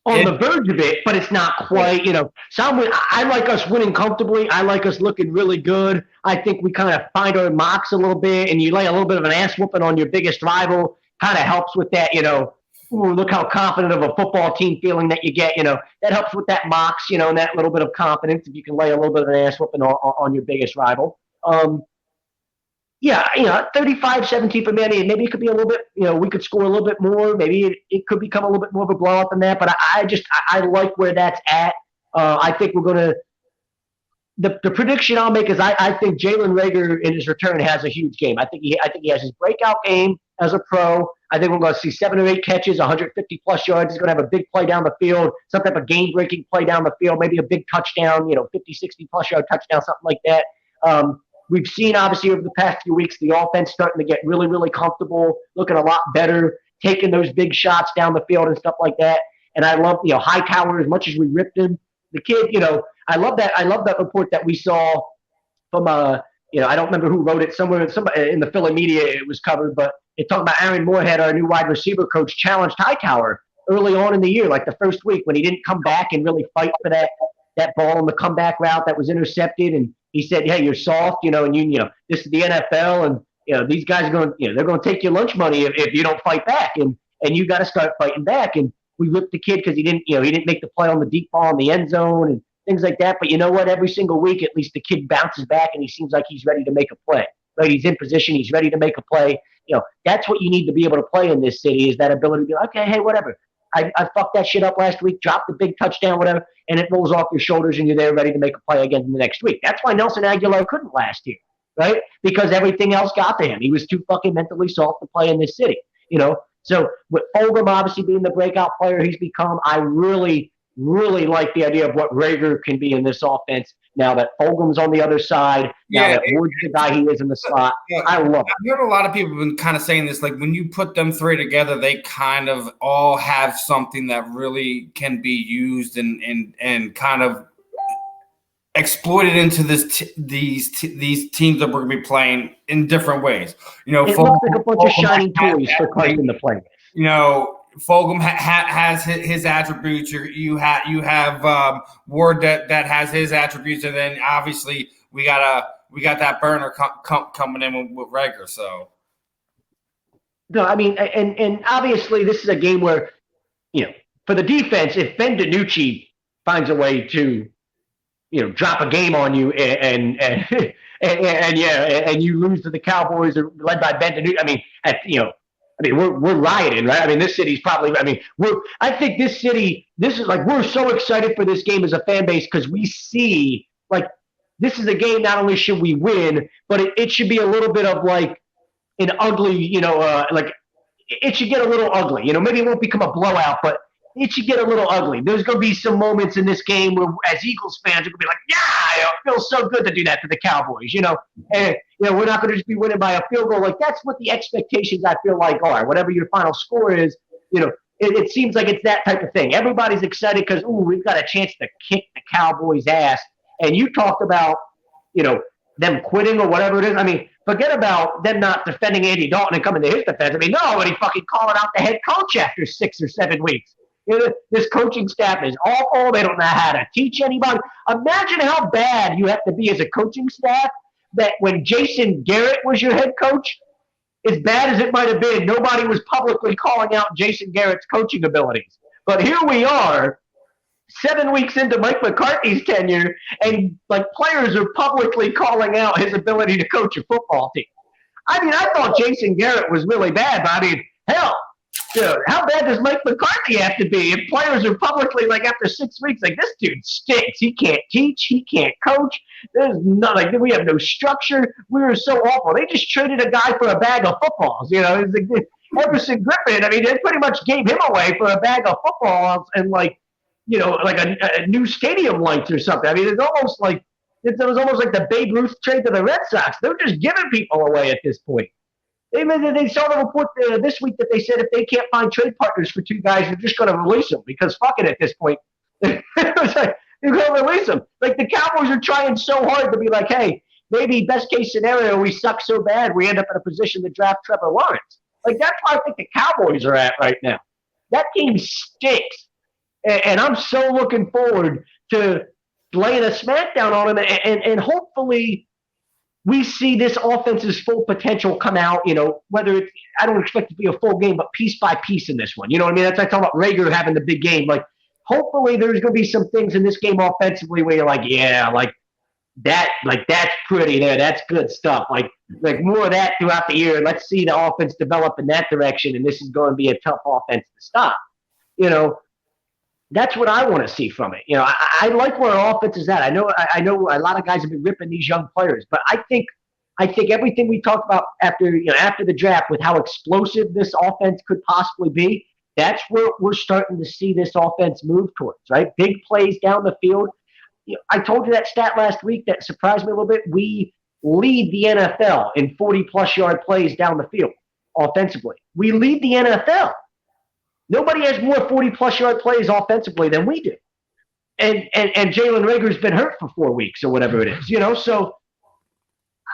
on the verge of it, but it's not quite, So I like us winning comfortably. I like us looking really good. I think we kind of find our marks a little bit, and you lay a little bit of an ass whooping on your biggest rival. Kind of helps with that, ooh, look how confident of a football team feeling that you get, that helps with that mox, and that little bit of confidence if you can lay a little bit of an ass whooping on your biggest rival. Yeah, 35-17 for Manny, and maybe it could be a little bit, we could score a little bit more. Maybe it could become a little bit more of a blowout than that, but I like where that's at. I think we're going to the prediction I'll make is I think Jalen Reagor in his return has a huge game. I think he has his breakout game as a pro. I think we're going to see 7 or 8 catches, 150 plus yards. He's going to have a big play down the field, some type of game-breaking play down the field, maybe a big touchdown, 50, 60 plus yard touchdown, something like that. We've seen, obviously, over the past few weeks, the offense starting to get really, really comfortable, looking a lot better, taking those big shots down the field and stuff like that. And I love, Hightower, as much as we ripped him. The kid, I love that report that we saw from, I don't remember who wrote it, somewhere in the Philly media it was covered, but it talked about Aaron Moorhead, our new wide receiver coach, challenged Hightower early on in the year, like the first week when he didn't come back and really fight for that ball on the comeback route that was intercepted. And he said, hey, you're soft, and this is the NFL, and, these guys are going, they're going to take your lunch money if you don't fight back. And you got to start fighting back. And we ripped the kid because he didn't make the play on the deep ball in the end zone and things like that. But you know what? Every single week, at least the kid bounces back and he seems like he's ready to make a play. Right? He's in position. He's ready to make a play. That's what you need to be able to play in this city, is that ability to be like, okay, hey, whatever. I fucked that shit up last week, dropped the big touchdown, whatever, and it rolls off your shoulders and you're there ready to make a play again the next week. That's why Nelson Aguilar couldn't last year, right? Because everything else got to him. He was too fucking mentally soft to play in this city, So with Fulgham obviously being the breakout player he's become, I really, really like the idea of what Reagor can be in this offense now that Fulgham's on the other side, now that Ward's the guy he is in the slot. I love it. I've heard a lot of people have been kind of saying this, like when you put them three together, they kind of all have something that really can be used and kind of exploited into these teams that we're going to be playing in different ways. It looks like a bunch of shining toys for Clayton to play with. Fulgham has his attributes. You have Ward that has his attributes, and then obviously we got that burner coming in with Reagor. So no, I mean, and obviously this is a game where for the defense, if Ben DiNucci finds a way to drop a game on you and you lose to the Cowboys led by Ben DiNucci, we're rioting, right? This city's probably, I think this city, we're so excited for this game as a fan base because we see, this is a game not only should we win, but it should be a little bit of an ugly, it should get a little ugly. Maybe it won't become a blowout, but it should get a little ugly. There's going to be some moments in this game where, as Eagles fans, we're going to be like, yeah, it feels so good to do that to the Cowboys, And, we're not going to just be winning by a field goal. That's what the expectations, I feel like, are. Whatever your final score is, it seems like it's that type of thing. Everybody's excited because, we've got a chance to kick the Cowboys' ass. And you talked about, them quitting or whatever it is. Forget about them not defending Andy Dalton and coming to his defense. Nobody fucking calling out the head coach after 6 or 7 weeks. This coaching staff is awful. They don't know how to teach anybody. Imagine how bad you have to be as a coaching staff that when Jason Garrett was your head coach, as bad as it might have been, nobody was publicly calling out Jason Garrett's coaching abilities. But here we are, 7 weeks into Mike McCarthy's tenure, and players are publicly calling out his ability to coach a football team. I thought Jason Garrett was really bad, but hell, how bad does Mike McCarthy have to be if players are publicly after 6 weeks this dude stinks? He can't teach. He can't coach. There's we have no structure. We were so awful. They just traded a guy for a bag of footballs. Everson Griffin. They pretty much gave him away for a bag of footballs and a new stadium lights or something. It's almost it was almost like the Babe Ruth trade to the Red Sox. They're just giving people away at this point. They saw the report this week that they said if they can't find trade partners for 2 guys, they're just going to release them because fuck it at this point. It was they're going to release them. The Cowboys are trying so hard to be hey, maybe best case scenario, we suck so bad we end up in a position to draft Trevor Lawrence. Like, that's where I think the Cowboys are at right now. That team stinks. And I'm so looking forward to laying a smackdown on them. And hopefully we see this offense's full potential come out, whether it's, I don't expect it to be a full game, but piece by piece in this one. You know what I mean? That's like talking about Rager having the big game. Like, hopefully there's going to be some things in this game offensively where you're like, yeah, that's pretty there. That's good stuff. Like more of that throughout the year. Let's see the offense develop in that direction, and this is going to be a tough offense to stop. That's what I want to see from it. I like where our offense is at. I know a lot of guys have been ripping these young players, but I think everything we talked about after the draft with how explosive this offense could possibly be, that's where we're starting to see this offense move towards, right? Big plays down the field. I told you that stat last week that surprised me a little bit. We lead the NFL in 40-plus yard plays down the field offensively. We lead the NFL. Nobody has more 40-plus yard plays offensively than we do. And Jalen Rager's been hurt for 4 weeks or whatever it is, So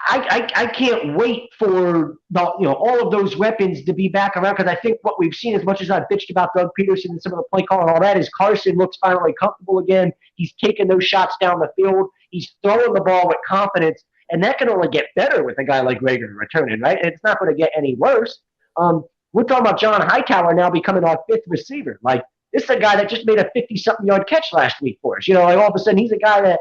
I can't wait for all of those weapons to be back around, because I think what we've seen, as much as I've bitched about Doug Peterson and some of the play calling and all that, is Carson looks finally comfortable again. He's taking those shots down the field. He's throwing the ball with confidence, and that can only get better with a guy like Rager returning, right? It's not going to get any worse. We're talking about John Hightower now becoming our fifth receiver. Like, this is a guy that just made a 50-something yard catch last week for us. All of a sudden he's a guy that,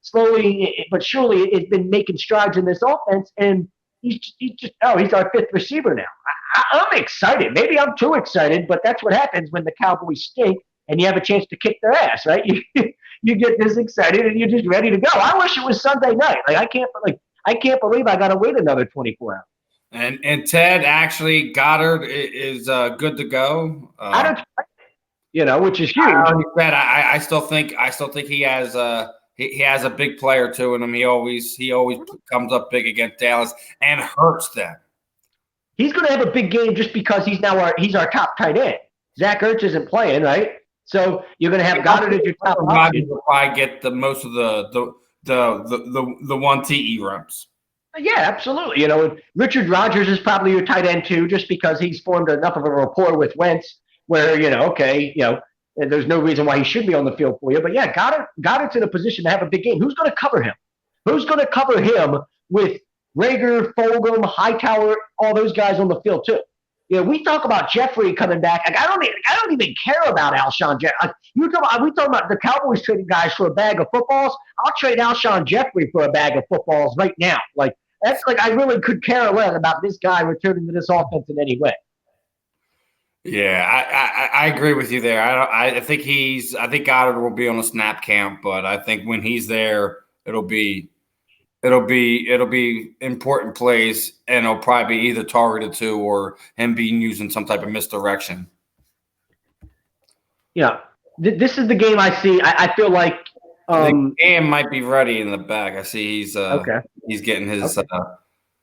slowly but surely has been making strides in this offense, and he's our fifth receiver now. I'm excited. Maybe I'm too excited, but that's what happens when the Cowboys stink and you have a chance to kick their ass, right? You get this excited and you're just ready to go. I wish it was Sunday night. I can't believe I got to wait another 24 hours. And Ted, actually, Goddard is good to go. Which is huge. I still think he has a big player too in him. He always comes up big against Dallas and hurts them. He's going to have a big game just because he's our top tight end. Zach Ertz isn't playing, right? So you're going to have Goddard as your top option. Will probably get the most of the one TE reps. Yeah, absolutely. Richard Rodgers is probably your tight end too, just because he's formed enough of a rapport with Wentz where, there's no reason why he should be on the field for you. But yeah, Goddard's in a position to have a big game. Who's going to cover him? Who's going to cover him with Rager, Fulgham, Hightower, all those guys on the field too? We talk about Jeffrey coming back. Like, I don't even care about Alshon Jeffrey. We talking about the Cowboys trading guys for a bag of footballs. I'll trade Alshon Jeffrey for a bag of footballs right now. Like, that's like, I really could care less about this guy returning to this offense in any way. Yeah, I agree with you there. I think Goddard will be on a snap count, but I think when he's there, it'll be important plays, and it'll probably be either targeted to or him being used in some type of misdirection. Yeah, this is the game I see. I feel like the game might be ready in the back. I see he's okay. He's getting his. Okay.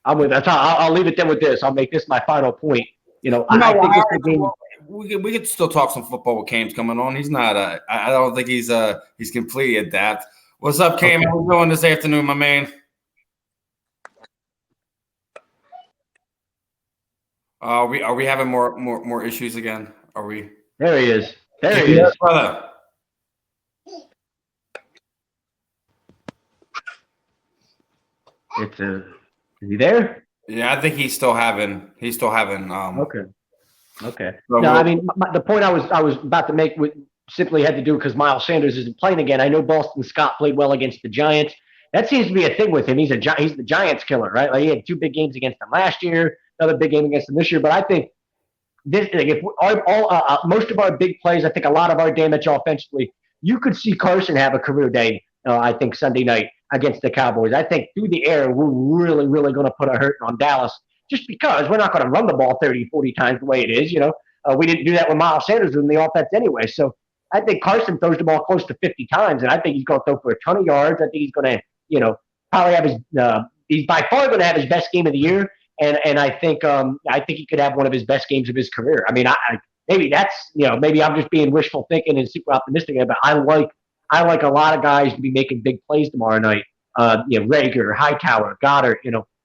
I'm with that. I'll leave it then with this. I'll make this my final point. I think it's the game. We could still talk some football with Came's coming on. He's not. I don't think he's completely adept. What's up, Cam? How you doing this afternoon, my man? Are we having more issues again? Are we? There he is. There he is, brother. Is he there? Yeah, I think he's still having. Okay. No, I mean, the point I was about to make simply had to do because Miles Sanders isn't playing again. I know Boston Scott played well against the Giants. That seems to be a thing with him. He's the Giants killer, right? Like, he had 2 big games against them last year, another big game against them this year. But I think most of our big plays, I think a lot of our damage offensively, you could see Carson have a career day. I think Sunday night against the Cowboys. I think through the air, we're really, really going to put a hurting on Dallas just because we're not going to run the ball 30, 40 times the way it is. We didn't do that with Miles Sanders in the offense anyway. So I think Carson throws the ball close to 50 times, and I think he's going to throw for a ton of yards. I think he's going to, probably have he's by far going to have his best game of the year. And I think he could have one of his best games of his career. I mean, maybe that's, maybe I'm just being wishful thinking and super optimistic, but I like a lot of guys to be making big plays tomorrow night Rager, Hightower, Goddard.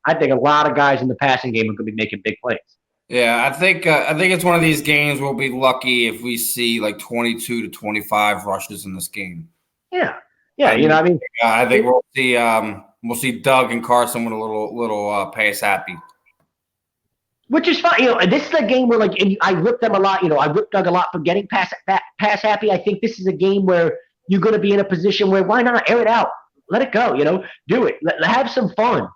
I think a lot of guys in the passing game are going to be making big plays. Yeah, I think it's one of these games we'll be lucky if we see like 22 to 25 rushes in this game. Yeah. I think we'll see Doug and Carson with a little pass happy. Which is fine. And this is a game where, and I rip them a lot. I rip Doug a lot for getting pass happy. I think this is a game where you're going to be in a position where why not air it out? Let it go. Do it. Have some fun.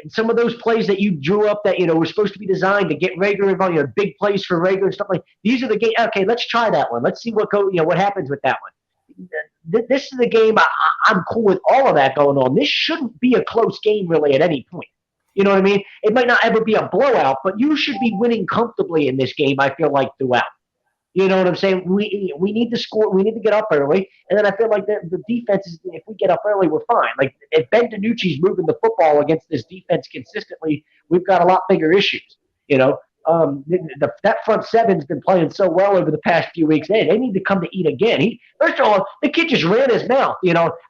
Some of those plays that you drew up that were supposed to be designed to get Rager involved. Big plays for Rager and stuff like. These are the game. Okay, let's try that one. Let's see what happens with that one. This is the game. I'm cool with all of that going on. This shouldn't be a close game really at any point. You know what I mean? It might not ever be a blowout, but you should be winning comfortably in this game, I feel like, throughout. You know what I'm saying? We need to score. We need to get up early. And then I feel like the defense is, if we get up early, we're fine. Like, if Ben DiNucci's moving the football against this defense consistently, we've got a lot bigger issues. That front seven's been playing so well over the past few weeks. They need to come to eat again. First of all, the kid just ran his mouth.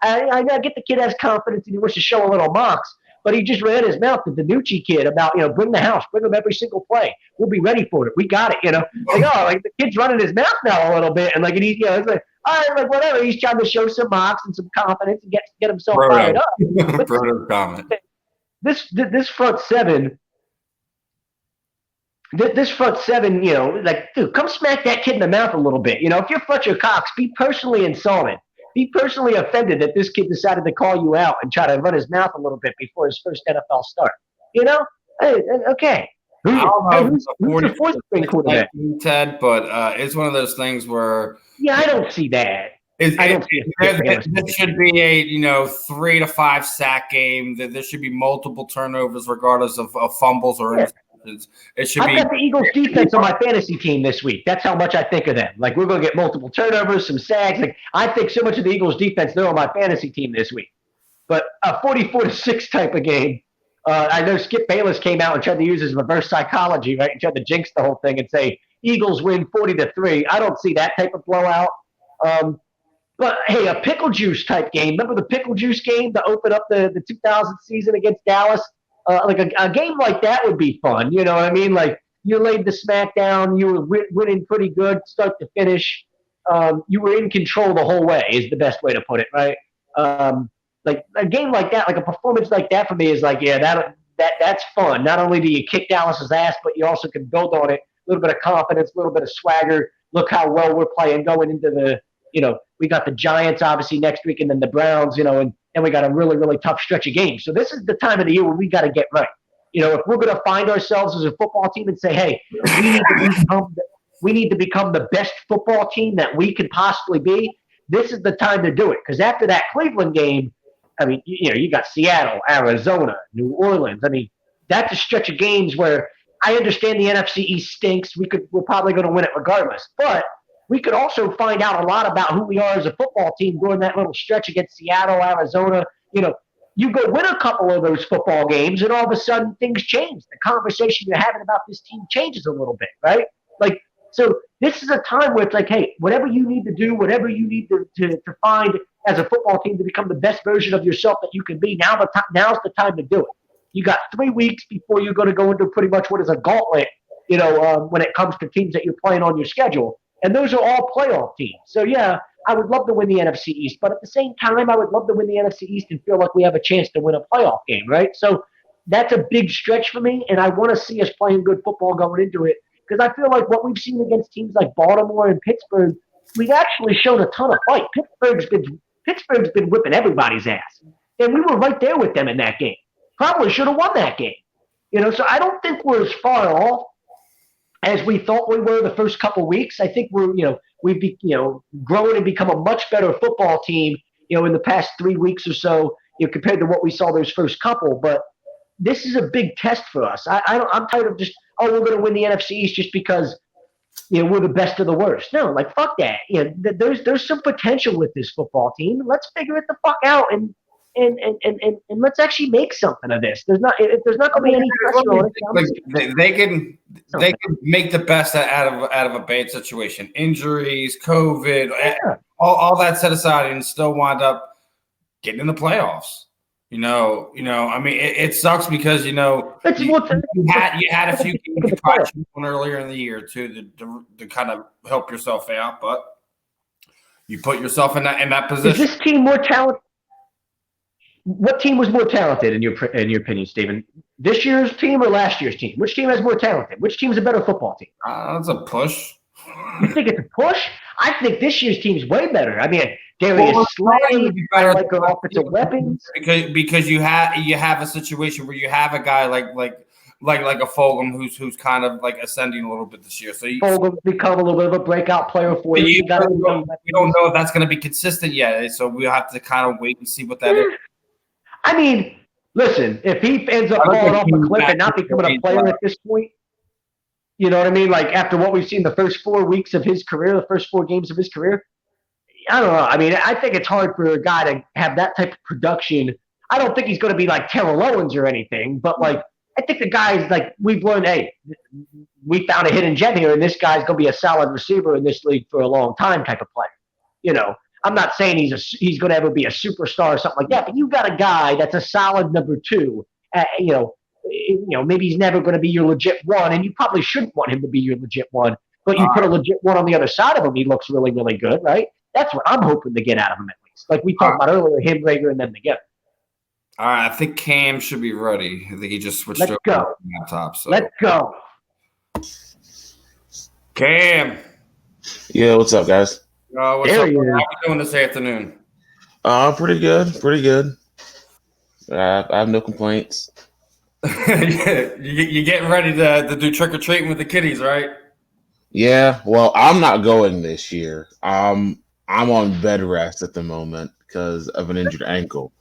I get the kid has confidence and he wants to show a little mox. But he just ran his mouth to the DiNucci kid about, bring the house, bring him every single play. We'll be ready for it. We got it, the kid's running his mouth now a little bit. And it's like, all right, like whatever. He's trying to show some mox and some confidence and get himself fired up. Proto comment. This front seven, dude, come smack that kid in the mouth a little bit. If you're Fletcher Cox, be personally insulted. Be personally offended that this kid decided to call you out and try to run his mouth a little bit before his first NFL start. Hey, okay. Who's the fourth string quarterback? Ted, but it's one of those things where I don't see that. I don't see it. This should be a 3 to 5 sack game. There should be multiple turnovers regardless of fumbles or interceptions. I've got the Eagles defense on my fantasy team this week. That's how much I think of them. Like, we're going to get multiple turnovers, some sacks. Like, I think so much of the Eagles defense, they're on my fantasy team this week. But a 44-6 type of game. I know Skip Bayless came out and tried to use his reverse psychology, right? And tried to jinx the whole thing and say Eagles win 40-3. I don't see that type of blowout. But hey, a pickle juice type game. Remember the pickle juice game to open up the 2000 season against Dallas? Like a game like that would be fun. You know what I mean? Like, you laid the smack down. You were winning pretty good start to finish. You were in control the whole way is the best way to put it, right? Like a game like that, like a performance like that for me is like, that's fun. Not only do you kick Dallas's ass, but you also can build on it. A little bit of confidence, a little bit of swagger. Look how well we're playing going into the, we got the Giants obviously next week and then the Browns, and we got a really, really tough stretch of games. So this is the time of the year where we got to get right. If we're going to find ourselves as a football team and say, hey, we need to become the best football team that we could possibly be, this is the time to do it. Because after that Cleveland game, I mean, you got Seattle, Arizona, New Orleans. I mean, that's a stretch of games where I understand the NFC East stinks. We're probably going to win it regardless. But we could also find out a lot about who we are as a football team during that little stretch against Seattle, Arizona. You go win a couple of those football games, and all of a sudden things change. The conversation you're having about this team changes a little bit, right? Like, so this is a time where it's like, hey, whatever you need to do, whatever you need to find as a football team to become the best version of yourself that you can be, now's the time to do it. You got 3 weeks before you're going to go into pretty much what is a gauntlet, when it comes to teams that you're playing on your schedule. And those are all playoff teams. So, yeah, I would love to win the NFC East. But at the same time, I would love to win the NFC East and feel like we have a chance to win a playoff game, right? So that's a big stretch for me, and I want to see us playing good football going into it because I feel like what we've seen against teams like Baltimore and Pittsburgh, we've actually shown a ton of fight. Pittsburgh's been whipping everybody's ass. And we were right there with them in that game. Probably should have won that game. So I don't think we're as far off as we thought we were the first couple weeks. I think we've grown and become a much better football team, in the past 3 weeks or so, compared to what we saw those first couple. But this is a big test for us. I'm tired of just, we're going to win the NFC East just because, we're the best of the worst. No, like, fuck that. There's some potential with this football team. Let's figure it the fuck out and let's actually make something of this. There's not going to be any pressure on it. They can make the best out of a bad situation. Injuries, COVID, all that set aside, and still wind up getting in the playoffs. I mean, it sucks because you had a few games you probably should have won earlier in the year too to kind of help yourself out, but you put yourself in that position. Is this team more talented? What team was more talented in your opinion, Stephen? This year's team or last year's team? Which team has more talented? Which team's a better football team? That's a push. You think it's a push? I think this year's team's way better. I mean, Darius Slay, I like their offensive weapons. Because you have a situation where you have a guy like a Fulgham who's kind of like ascending a little bit this year. So Fulgham's become a little bit of a breakout player for you. We don't know if that's going to be consistent yet. So we have to kind of wait and see what that is. I mean, listen, if he ends up falling off a cliff and not becoming a player at this point, you know what I mean? Like after what we've seen the first 4 weeks of his career, the first 4 games of his career, I don't know. I mean, I think it's hard for a guy to have that type of production. I don't think he's going to be like Terrell Owens or anything, but like I think the guy's like we've learned, hey, we found a hidden gem here, and this guy's going to be a solid receiver in this league for a long time type of player. I'm not saying he's going to ever be a superstar or something like that, but you got a guy that's a solid number 2. Maybe he's never going to be your legit 1, and you probably shouldn't want him to be your legit 1. But you put a legit 1 on the other side of him, he looks really, really good, right? That's what I'm hoping to get out of him at least. Like we talked about earlier, him, Rager, and them together. All right, I think Cam should be ready. I think he just switched over to the laptop. So. Let's go. Cam. Yeah, what's up, guys? What's up? How you doing this afternoon? Pretty good. I have no complaints. You getting ready to do trick or treating with the kiddies, right? Yeah. Well, I'm not going this year. I'm on bed rest at the moment because of an injured ankle,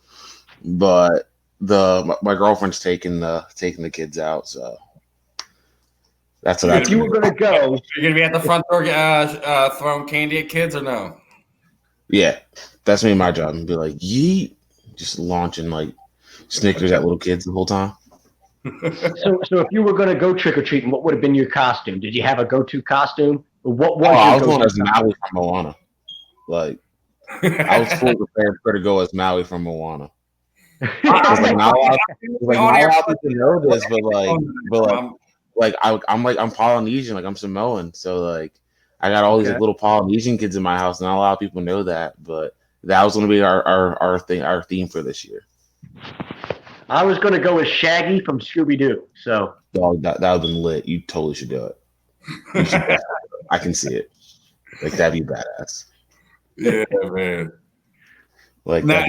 but my girlfriend's taking the kids out, so that's what. If you were going to go, you're gonna be at the front door throwing candy at kids, or no? Yeah, that's me. My job, and be like, yeet, just launching like Snickers at little kids the whole time. So if you were going to go trick or treating, what would have been your costume? Did you have a go-to costume? What was I was going as Maui from Moana. Like I was fully prepared to go as Maui from Moana. Not a lot of people know this, but I'm Polynesian, like I'm Samoan, so like I got all these little Polynesian kids in my house. Not a lot of people know that, but that was going to be our theme for this year. I was going to go with Shaggy from Scooby-Doo. So that would have been lit. You totally should do it. I can see it. Like that'd be badass. Yeah, man. Like now,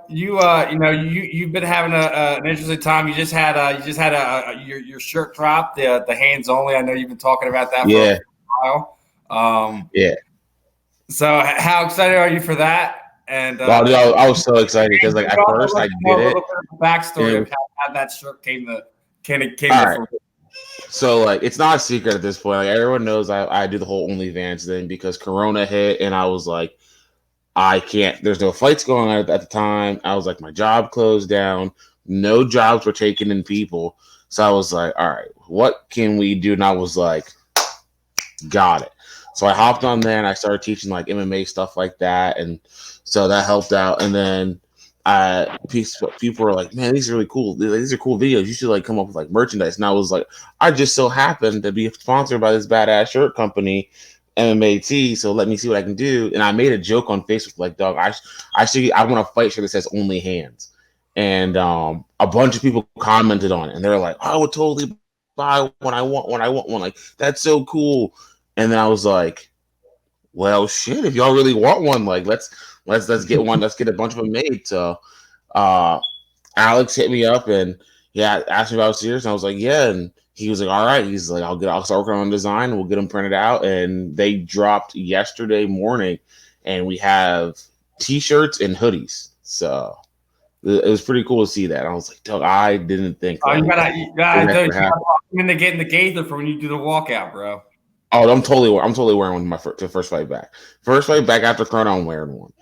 you've been having an interesting time. You just had your shirt drop, the hands only. I know you've been talking about that for a while. Yeah. So how excited are you for that? And I was so excited because like at first I did it. A little bit of the backstory of how that shirt came to. Right. So like it's not a secret at this point. Like everyone knows I do the whole OnlyFans thing because Corona hit and I was like, I can't. There's no flights going on at the time. I was like, my job closed down. No jobs were taking in people. So I was like, all right, what can we do? And I was like, got it. So I hopped on there and I started teaching like MMA stuff like that, and so that helped out. And then people were like, "Man, these are really cool. These are cool videos. You should like come up with like merchandise." And I was like, "I just so happened to be sponsored by this badass shirt company, MMA. So let me see what I can do." And I made a joke on Facebook like, "Dog, I want a fight shirt that says only hands." And a bunch of people commented on it, and they're like, "I would totally buy one. I want one. Like that's so cool." And then I was like, well, shit, if y'all really want one, like let's get one. Let's get a bunch of them made. So Alex hit me up and asked me if I was serious. And I was like, yeah. And he was like, all right. He's like, I'll start working on design. We'll get them printed out. And they dropped yesterday morning, and we have t-shirts and hoodies. So it was pretty cool to see that. I was like, Doug, I didn't think. You gotta get in the gator for when you do the walkout, bro. Oh, I'm totally wearing one to first fight back. First fight back after Corona, I'm wearing one.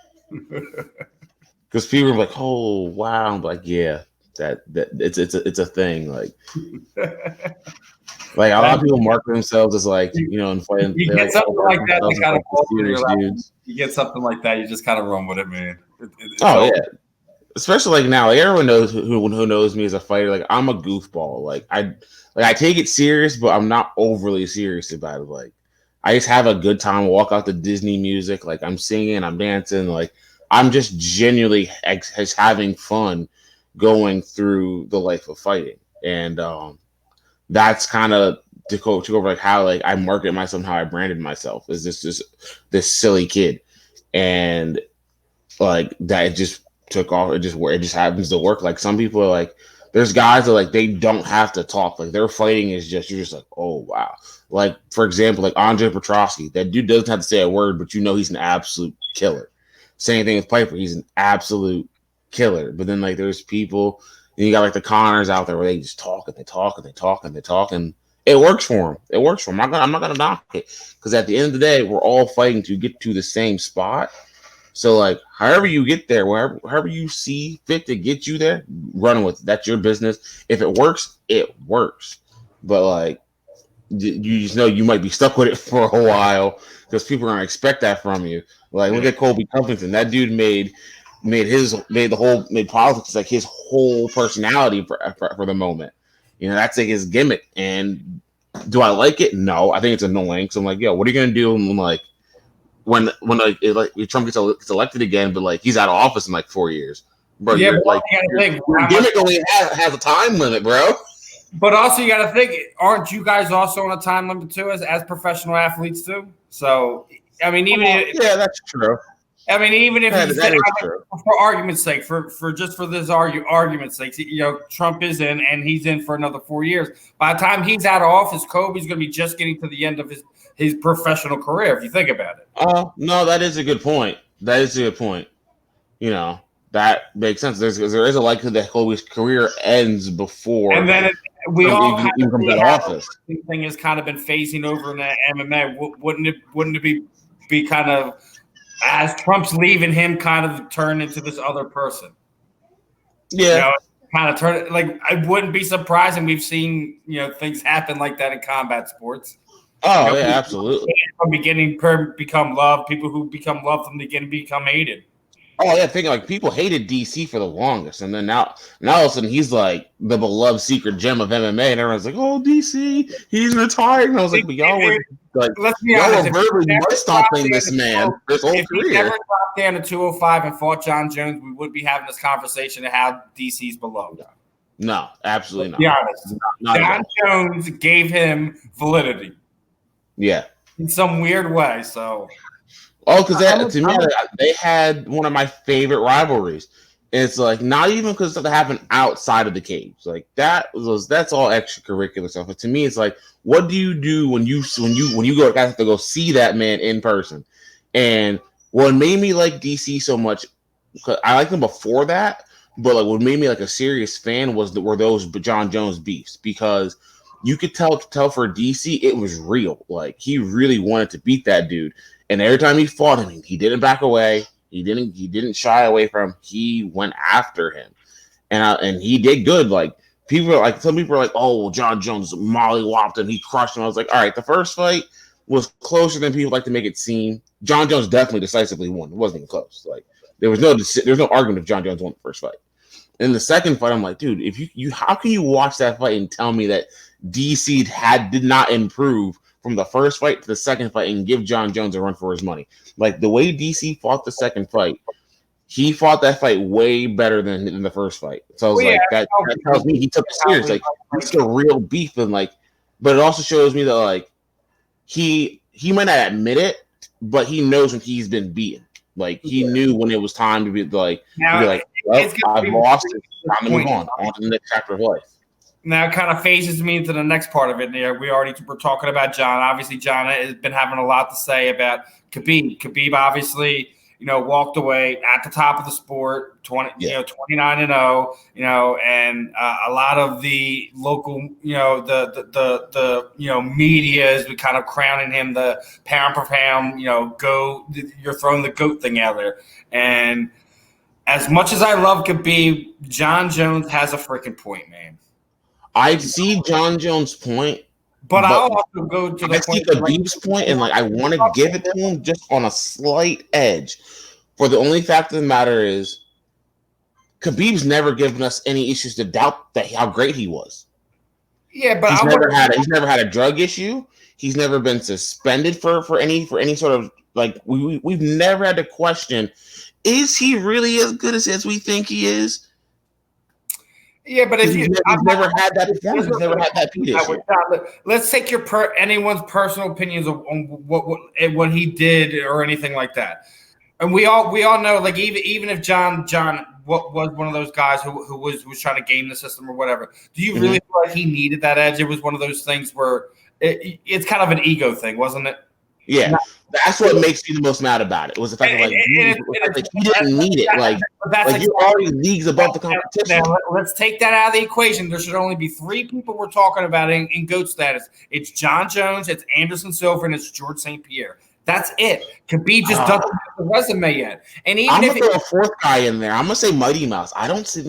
Because people are like, "Oh, wow!" I'm like, "Yeah, that it's a thing." Like, like a lot of people market themselves as like and fighting. You get something like that, dudes. You get something like that, you just kind of run with it, man. Yeah, especially like now, like everyone knows who knows me as a fighter. Like I'm a goofball. Like I take it serious, but I'm not overly serious about it. Like I just have a good time. Walk out to Disney music. Like I'm singing, I'm dancing. Like I'm just genuinely having fun going through the life of fighting, and that's kind of to go over like how like I market myself, how I branded myself is this silly kid, and like that it just took off. It just happens to work. Like some people are like, there's guys that like they don't have to talk. Like their fighting is just you're just like, oh wow. Like for example, like Andre Petrosky, that dude doesn't have to say a word, but you know he's an absolute killer. Same thing with Piper, he's an absolute killer. But then like there's people, and you got like the Connors out there where they just talk and they talk and they talk and they talk, and it works for them. It works for them. I'm not gonna knock it because at the end of the day, we're all fighting to get to the same spot. So like, however you get there, however you see fit to get you there, run with it. That's your business. If it works, it works. But like, you just know you might be stuck with it for a while because people are gonna expect that from you. Like, look at Colby Covington. That dude made politics like his whole personality for the moment. You know, that's like his gimmick. And do I like it? No, I think it's annoying. So I'm like, yo, what are you gonna do when Trump gets elected again, but like he's out of office in like 4 years, bro? Yeah, but like your gimmick only has a time limit, bro. But also, you got to think: aren't you guys also on a time limit too, as professional athletes too? So, I mean, yeah, that's true. I mean, even if true. For argument's sake, for this argument's sake, you know, Trump is in and he's in for another 4 years. By the time he's out of office, Kobe's going to be just getting to the end of his professional career. If you think about it. No, that is a good point. You know, that makes sense. There is a likelihood that Kobe's career ends before, and then we all even comes out of office. Thing has kind of been phasing over in the MMA. Wouldn't it be kind of as Trump's leaving him, kind of turn into this other person? Yeah, you know, kind of turn like I wouldn't be surprised, and we've seen things happen like that in combat sports. Oh yeah, absolutely. From beginning become loved, people who become loved from the beginning become hated. Oh yeah, thinking like people hated DC for the longest, and then now all of a sudden he's like the beloved secret gem of MMA, and everyone's like, "Oh, DC, he's retired." And I was like, "But y'all were like, y'all were verbally mud stomping this man his whole career. If he never dropped down to 205 and fought John Jones, we would be having this conversation of how DC's beloved. No, absolutely not. Be honest, John Jones gave him validity. Yeah, in some weird way. So. Oh, because to me, they had one of my favorite rivalries. It's like not even because something happened outside of the cage. Like that's all extracurricular stuff. But to me, it's like, what do you do when you go have to go see that man in person? And what made me like DC so much, because I liked him before that, but like what made me like a serious fan were those John Jones beefs, because you could tell for DC it was real. Like he really wanted to beat that dude. And every time he fought him, he didn't back away. He didn't shy away from him. He went after him, and he did good. Like some people are like, "Oh, well, John Jones mollywopped him. He crushed him." I was like, "All right, the first fight was closer than people like to make it seem. John Jones definitely decisively won. It wasn't even close. Like there was no argument if John Jones won the first fight. In the second fight, I'm like, dude, if you how can you watch that fight and tell me that DC did not improve from the first fight to the second fight and give John Jones a run for his money? Like the way DC fought the second fight, he fought that fight way better than in the first fight. So I was that tells me he took it serious. Like it's a real beef, and like, but it also shows me that like he might not admit it, but he knows when he's been beaten. Like he knew when it was time to be like, well, I've lost it. Time to move on to the next chapter of life. Now it kind of phases me into the next part of it. We're talking about John. Obviously, John has been having a lot to say about Khabib. Khabib obviously, walked away at the top of the sport, 29-0. And a lot of the local, the media is kind of crowning him the pound for pound. You're throwing the GOAT thing out there. And as much as I love Khabib, John Jones has a freaking point, man. I see John Jones' point, but I'll also go to the Khabib's point, and like I want to give it to him just on a slight edge. For the only fact of the matter is, Khabib's never given us any issues to doubt that how great he was. Yeah, but he's never had a drug issue. He's never been suspended for any sort of like we've never had to question, is he really as good as we think he is? Yeah, but if he's never had that performance, he's never had that issue. Let's take anyone's personal opinions on what he did or anything like that. And we all know, like even if John was one of those guys who was trying to game the system or whatever, do you really feel like he needed that edge? It was one of those things where it's kind of an ego thing, wasn't it? Yeah, that's what makes me the most mad about it. Was the fact that he didn't need it. Like you're already leagues above the competition. Now, let's take that out of the equation. There should only be 3 people we're talking about in GOAT status. It's John Jones, it's Anderson Silva, and it's George St. Pierre. That's it. Khabib just doesn't have the resume yet. And even I'm gonna throw a 4th guy in there. I'm gonna say Mighty Mouse. I don't see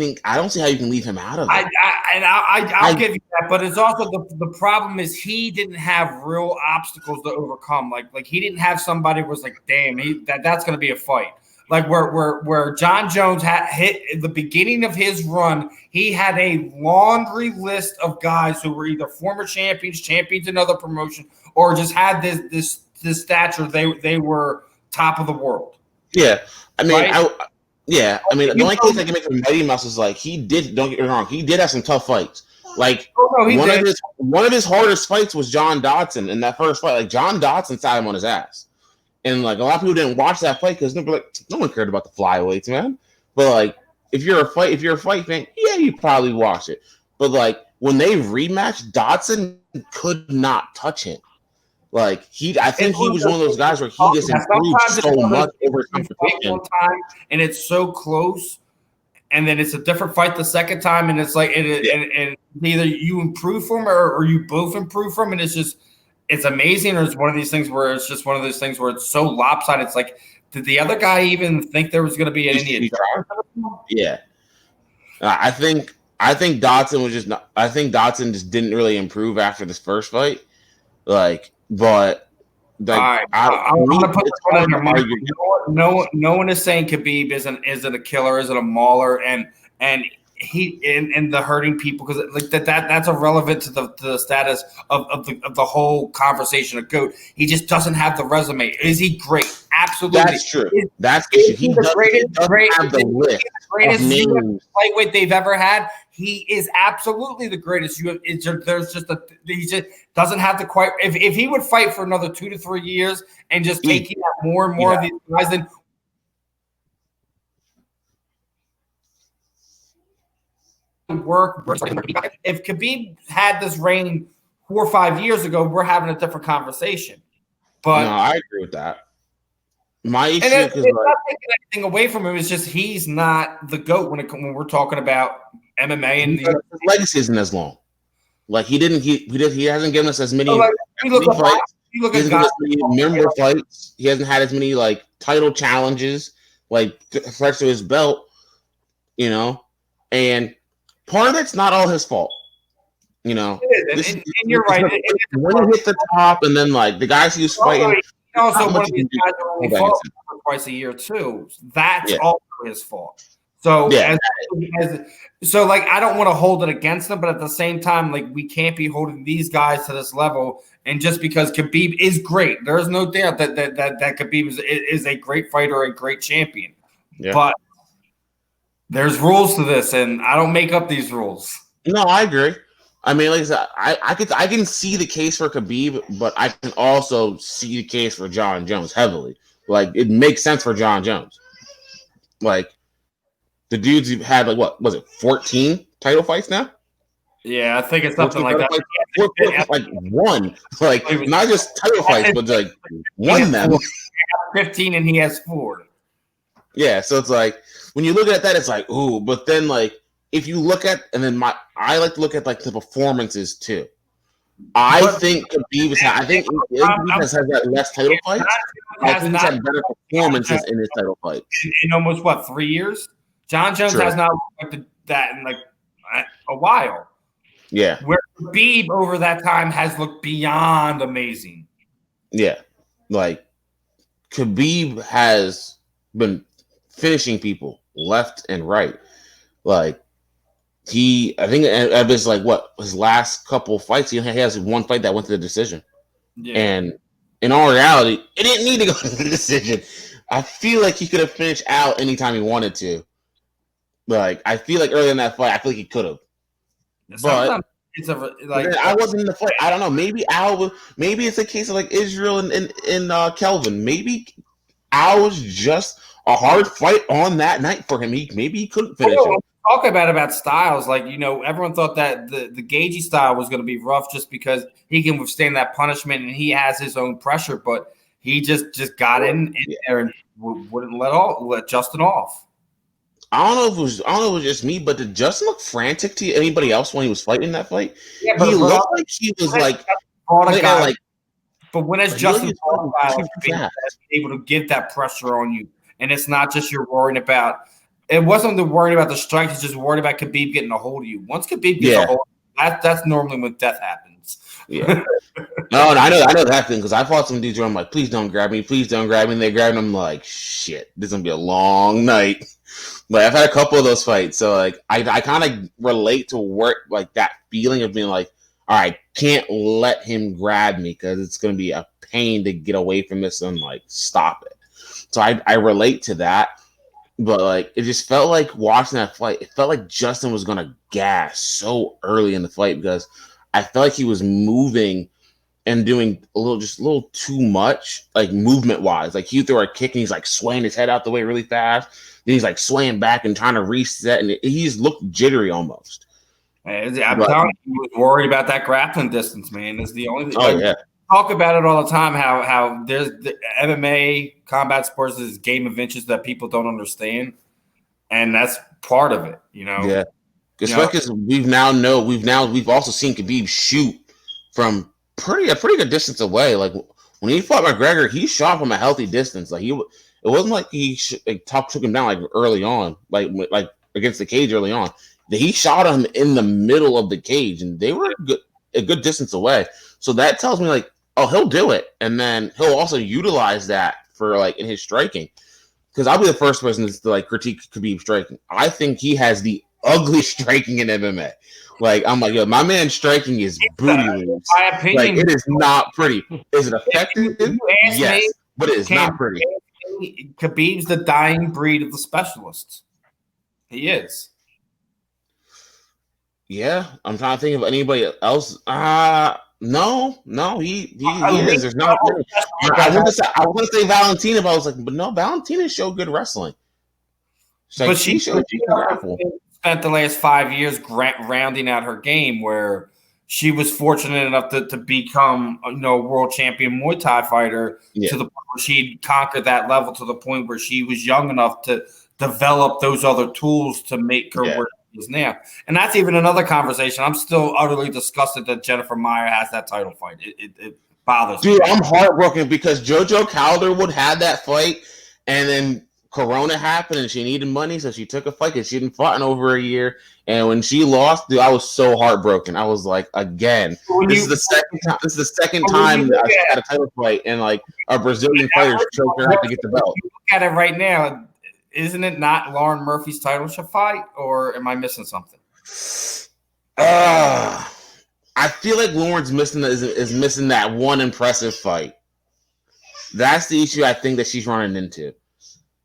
how you can leave him out of it. I'll give you that, but it's also the problem is he didn't have real obstacles to overcome. Like he didn't have somebody who was like, damn, that's gonna be a fight. Like where John Jones had hit at the beginning of his run, he had a laundry list of guys who were either former champions in other promotion, or just had this stature. They were top of the world. Yeah, I mean, right? The only case I can make for Mighty Mouse is like he did. Don't get me wrong, he did have some tough fights. Like one of his hardest fights was John Dodson in that first fight. Like John Dodson sat him on his ass, and like a lot of people didn't watch that fight because no one cared about the flyweights, man. But like if you're a fight fan, yeah, you probably watch it. But like when they rematched, Dodson could not touch him. Like I think he was one of those guys where he just improved so much over competition. And it's so close, and then it's a different fight the second time, and it's like and either you improve from or you both improve from, and it's amazing, or it's one of these things where it's just one of those things where it's so lopsided. It's like, did the other guy even think there was going to be any adjustment? Yeah, I think Dodson was just not. I think Dodson just didn't really improve after this first fight, like. But like, I want to put this one in your mind. No one is saying Khabib isn't a killer, isn't a mauler, and the hurting people, because like that's irrelevant to the status of the whole conversation of GOAT. He just doesn't have the resume. Is he great? Absolutely, that's true. That's the issue. He doesn't have the list greatest of names. Lightweight they've ever had. He is absolutely the greatest. He just doesn't have the quite. If he would fight for another 2 to 3 years and just taking out more and more of these guys, then work. If Khabib had this reign 4 or 5 years ago, we're having a different conversation. But no, I agree with that. My issue is it's not taking anything away from him. It's just he's not the GOAT when we're talking about MMA, and his legacy isn't as long. Like he hasn't given us as many fights. He hasn't given us many memorable fights. He hasn't had as many like title challenges, like threats to his belt. And part of that's not all his fault. And you're right. When he hit the top, and then like the guys he was fighting. Also, one of these guys are only fought twice a year too. That's also his fault. So, so like, I don't want to hold it against them, but at the same time, like, we can't be holding these guys to this level. And just because Khabib is great, there is no doubt that Khabib is a great fighter, a great champion. Yeah. But there's rules to this, and I don't make up these rules. No, I agree. I mean, like I said, I can see the case for Khabib, but I can also see the case for John Jones heavily. Like, it makes sense for John Jones. Like, the dude's had, like, what was it, 14 title fights now? Yeah, I think it's something like that. Like one, like not just title fights, but like won them. 15 and he has 4. Yeah, so it's like when you look at that, it's like ooh. But then like if you look at I like to look at like the performances too. I think Khabib has had less title fights. I think he's had better performances in his title fights. In almost 3 years, John Jones has not looked like that in like a while. Yeah. Where Khabib over that time has looked beyond amazing. Yeah. Like Khabib has been finishing people left and right. Like I think it was like his last couple fights. He has one fight that went to the decision, and in all reality, it didn't need to go to the decision. I feel like he could have finished out anytime he wanted to. Like I feel like early in that fight, I feel like he could have. But I wasn't in the fight. I don't know. Maybe maybe it's a case of like Israel and Kelvin. Maybe Al was just a hard fight on that night for him. Maybe he couldn't finish it. Talk about styles. Like, everyone thought that the Gagey style was going to be rough just because he can withstand that punishment and he has his own pressure. But he just got in there and wouldn't let Justin off. I don't know if it was just me, but did Justin look frantic to anybody else when he was fighting that fight? Yeah, but he looked like he was like. But when it's Justin able to give that pressure on you, and it's not just you're worrying about. It wasn't the worrying about the strikes; it's just worried about Khabib getting a hold of you. Once Khabib gets a hold, that's normally when death happens. Yeah. No, I know that thing because I fought some dudes where I'm like, please don't grab me, please don't grab me. And they grabbed him. I'm like, shit, this is gonna be a long night. But I've had a couple of those fights, so like I kind of relate to work like that feeling of being like, all right, can't let him grab me because it's gonna be a pain to get away from this and like stop it. So I relate to that, but like it just felt like watching that fight. It felt like Justin was gonna gas so early in the fight because I felt like he was moving and doing a little too much, like movement wise. Like he threw a kick and he's like swaying his head out the way really fast. Then he's like swaying back and trying to reset, and he's looked jittery almost. I'm telling you, he was worried about that grappling distance, man. Is the only thing. Oh yeah. Talk about it all the time. How there's the MMA combat sports is a game of inches that people don't understand, and that's part of it. Yeah. Because we've also seen Khabib shoot from a pretty good distance away. Like when he fought McGregor, he shot from a healthy distance. Like it wasn't like he took him down like early on, like against the cage early on. He shot him in the middle of the cage, and they were a good distance away. So that tells me like, oh, he'll do it, and then he'll also utilize that for like in his striking. Because I'll be the first person to like critique Khabib striking. I think he has the ugly striking in MMA. Like I'm like, yo, my man's striking is booty loose. My opinion, like it is not pretty. Is it effective? Yes, but it is not pretty. Khabib's the dying breed of the specialists. He is. Yeah, I'm trying to think of anybody else. No, he is. There's not. I was gonna say Valentina, but I was like, but no, Valentina showed good wrestling. But she showed spent the last 5 years rounding out her game, where she was fortunate enough to become a world champion Muay Thai fighter to the point where she conquered that level to the point where she was young enough to develop those other tools to make her where she is now. And that's even another conversation. I'm still utterly disgusted that Jennifer Meyer has that title fight. It bothers me. Dude, I'm heartbroken because JoJo Calderwood had that fight, and then Corona happened and she needed money, so she took a fight because she hadn't fought in over a year. And when she lost, dude, I was so heartbroken. I was like, again, this is the second time that I had a title fight, and like a Brazilian fighter choked her out to get the belt. Look at it right now. Isn't it not Lauren Murphy's title fight, or am I missing something? I feel like Lauren's is missing that one impressive fight. That's the issue I think that she's running into.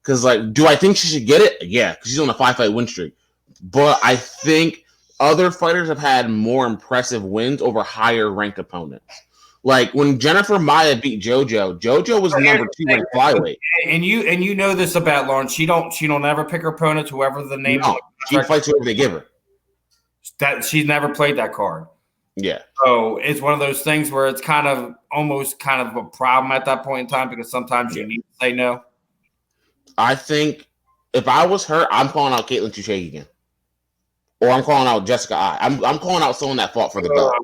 Because, like, do I think she should get it? Yeah, because she's on a 5-fight win streak. But I think other fighters have had more impressive wins over higher-ranked opponents. Like, when Jennifer Maia beat JoJo was number 2 in flyweight. And you know this about Lauren. She don't ever pick her opponents, whoever the name is. She fights whoever they give her. That she's never played that card. Yeah. So it's one of those things where it's almost a problem at that point in time, because sometimes you need to say no. I think if I was her, I'm calling out Caitlin Chuchagi again. Or I'm calling out Jessica Eye. I'm calling out someone that fought for the belt.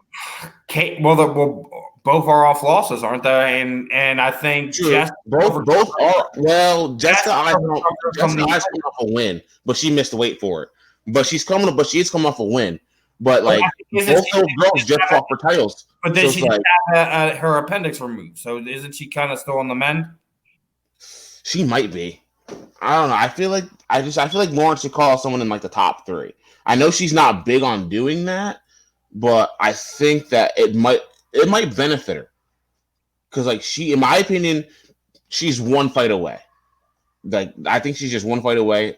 Both are off losses, aren't they? And I think both are. Well, Jessica Eye's coming off a win, but she missed the weight for it. But she is coming off a win. But like both those girls just fought for titles. But then she had her appendix removed. So isn't she kind of still on the mend? She might be. I don't know. I feel like Lauren should call someone in like the top 3. I know she's not big on doing that, but I think that it might benefit her because like in my opinion, she's one fight away. Like I think she's just one fight away.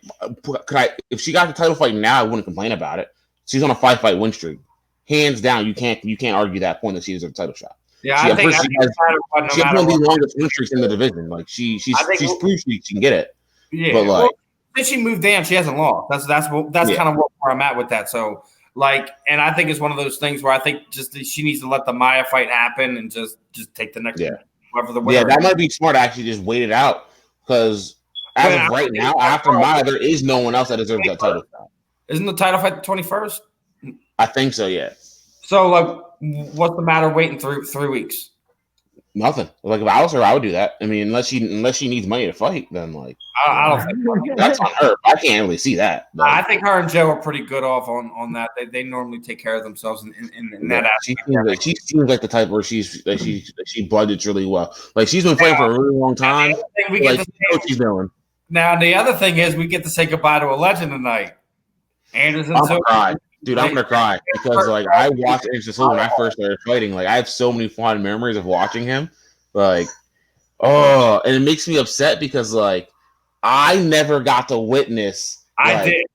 If she got the title fight now, I wouldn't complain about it. She's on a 5-fight win streak, hands down. You can't argue that point that she deserves a title shot. Yeah, I think she has one of the longest win streaks in the division. Like she's proved she can get it. Yeah, but like since she moved down, she hasn't lost. That's kind of where I'm at with that. So like, and I think it's one of those things where I think just she needs to let the Maya fight happen and just take the next whoever the winner. Yeah, that might be smart. Actually, just wait it out because as of right now, after Maya, there is no one else that deserves that title shot. Isn't the title fight the 21st? I think so. Yeah. So like, what's the matter waiting 3 weeks? Nothing. Like if I was her, I would do that. I mean, unless she needs money to fight, then like I don't think that's on her. I can't really see that. But I think her and Joe are pretty good off on that. They normally take care of themselves in that aspect. She seems like the type where she budgets really well. Like she's been fighting for a really long time. We get to what she's doing. Now the other thing is we get to say goodbye to a legend tonight. Anderson I'm Silva. gonna cry. Dude, I'm gonna cry because like I watched Anderson Silva when I first started fighting. Like I have so many fond memories of watching him. Like, and it makes me upset because like I never got to witness. I did.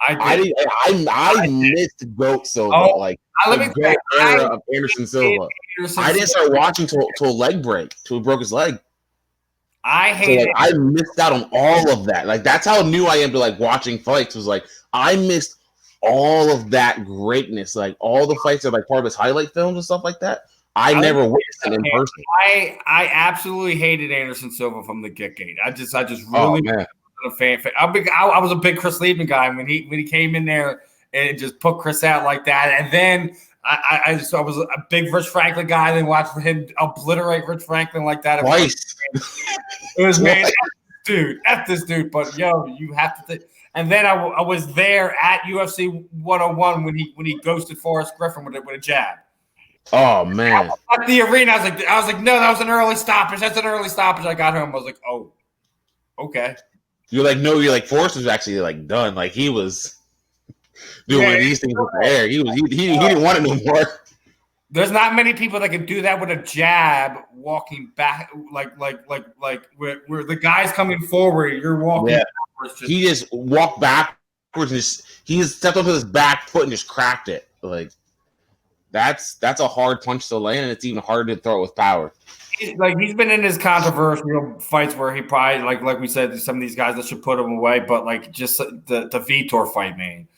I missed GOAT Silva. The GOAT era of Anderson Silva. I didn't start watching till a leg break, till he broke his leg. I missed out on all of that. Like that's how new I am to like watching fights. Was like I missed all of that greatness. Like all the fights are like part of his highlight films and stuff like that. I never witnessed it in person. I absolutely hated Anderson Silva from the get-go. I just really wasn't a fan. I was a big Chris Liebman guy when he came in there and just put Chris out like that. And then I was a big Rich Franklin guy. Then watched him obliterate Rich Franklin like that. Twice. It was man, F this dude. But yo, you have to. And then I was there at UFC 101 when he ghosted Forrest Griffin with a jab. Oh man! At the arena, I was like, no, that was an early stoppage. That's an early stoppage. I got home. I was like, oh, okay. You're like Forrest was actually like done. Like he was doing these things with the air. He didn't want it no more. There's not many people that can do that with a jab, walking back like where the guy's coming forward, you're walking backwards. He just walked backwards and he just stepped up to his back foot and just cracked it. Like that's a hard punch to land, and it's even harder to throw it with power. He's been in his controversial fights where he probably like we said, some of these guys that should put him away, but like just the Vitor fight, man.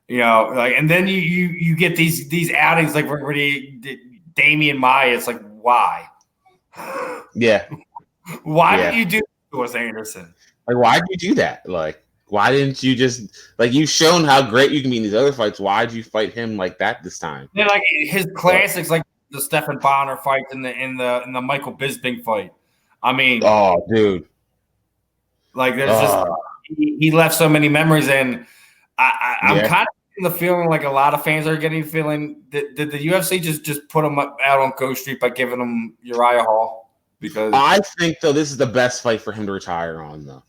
You know, like, and then you get these outings like where Damian Maia. It's like, why? Yeah. Why did you do this to us, Anderson? Like, why did you do that? Like, why didn't you just like you've shown how great you can be in these other fights? Why did you fight him like that this time? Yeah, like his classics, like the Stephan Bonner fight and the Michael Bisping fight. I mean, oh, dude, like there's just he left so many memories, and I'm kind of getting the feeling like a lot of fans are getting the feeling that did the UFC just put him out on Ghost Street by giving him Uriah Hall? Because I think though this is the best fight for him to retire on though.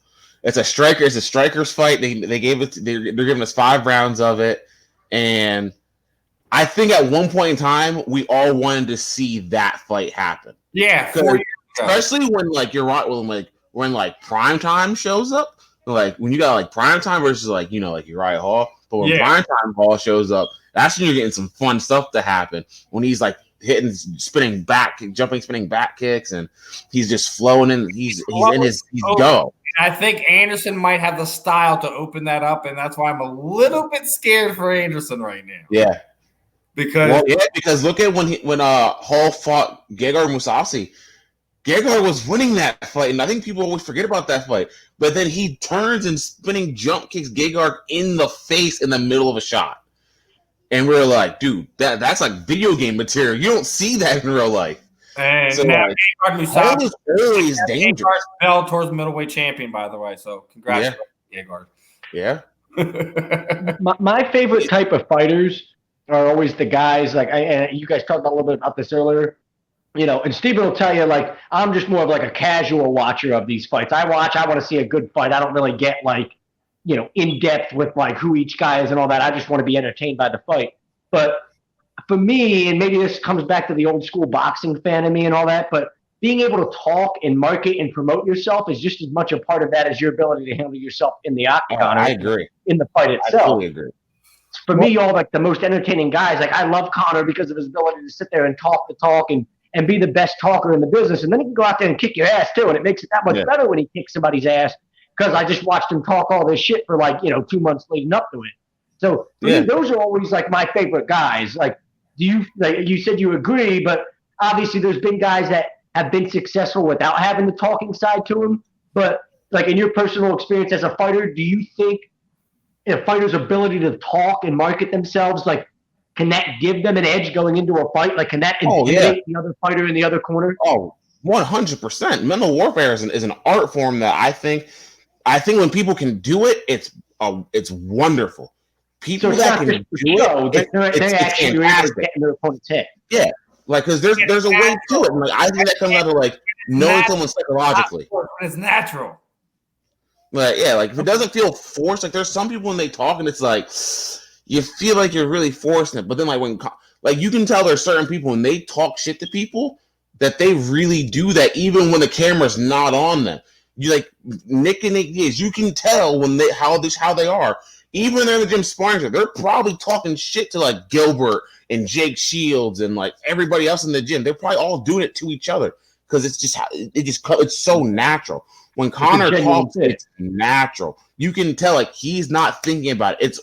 It's a striker's fight. They gave it. They're giving us 5 rounds of it, and I think at one point in time we all wanted to see that fight happen. Yeah, 4 years ago. Especially when like you're right when like prime time shows up. Like when you got like prime time versus like like Uriah Hall, but when prime time Hall shows up, that's when you're getting some fun stuff to happen. When he's like hitting, spinning back kicks, and he's just flowing in. He's go. I think Anderson might have the style to open that up, and that's why I'm a little bit scared for Anderson right now. Yeah, because look at when Hall fought Gegard Mousasi. Gegard was winning that fight, and I think people always forget about that fight. But then he turns and spinning jump kicks Gegard in the face in the middle of a shot. And we're like, dude, that's like video game material. You don't see that in real life. And so now Gegard Mousasi is dangerous. Bellator's middleweight champion, by the way. So congratulations, Gegard. Yeah. my favorite type of fighters are always the guys and you guys talked a little bit about this earlier. And Steven will tell you, like, I'm just more of like a casual watcher of these fights. I want to see a good fight. I don't really get like, in depth with like who each guy is and all that. I just want to be entertained by the fight. But for me, and maybe this comes back to the old school boxing fan in me and all that, but being able to talk and market and promote yourself is just as much a part of that as your ability to handle yourself in the octagon. I agree. In the fight itself. I totally agree. For me, all like the most entertaining guys, like I love Conor because of his ability to sit there and talk the talk and be the best talker in the business. And then he can go out there and kick your ass too. And it makes it that much better when he kicks somebody's ass because I just watched him talk all this shit for like, 2 months leading up to it. So for me, those are always like my favorite guys. Like, you said you agree, but obviously there's been guys that have been successful without having the talking side to them. But like in your personal experience as a fighter, do you think a fighter's ability to talk and market themselves, like, can that give them an edge going into a fight? Like, can that intimidate the other fighter in the other corner? Oh, 100%. Mental warfare is an art form that I think when people can do it, it's wonderful. People that can do it, they're actually getting their opponent's head. Yeah, like because there's a way to it. And like I think that comes out of like knowing someone psychologically. It's natural. Like like if it doesn't feel forced, like there's some people when they talk and it's like you feel like you're really forcing it, but then like you can tell there's certain people when they talk shit to people that they really do that even when the camera's not on them. You like Nick and Nick Diaz, you can tell when how they are. Even when they're in the gym sparring, they're probably talking shit to like Gilbert and Jake Shields and like everybody else in the gym. They're probably all doing it to each other because it's so natural. When Conor talks, it's natural. You can tell like he's not thinking about it.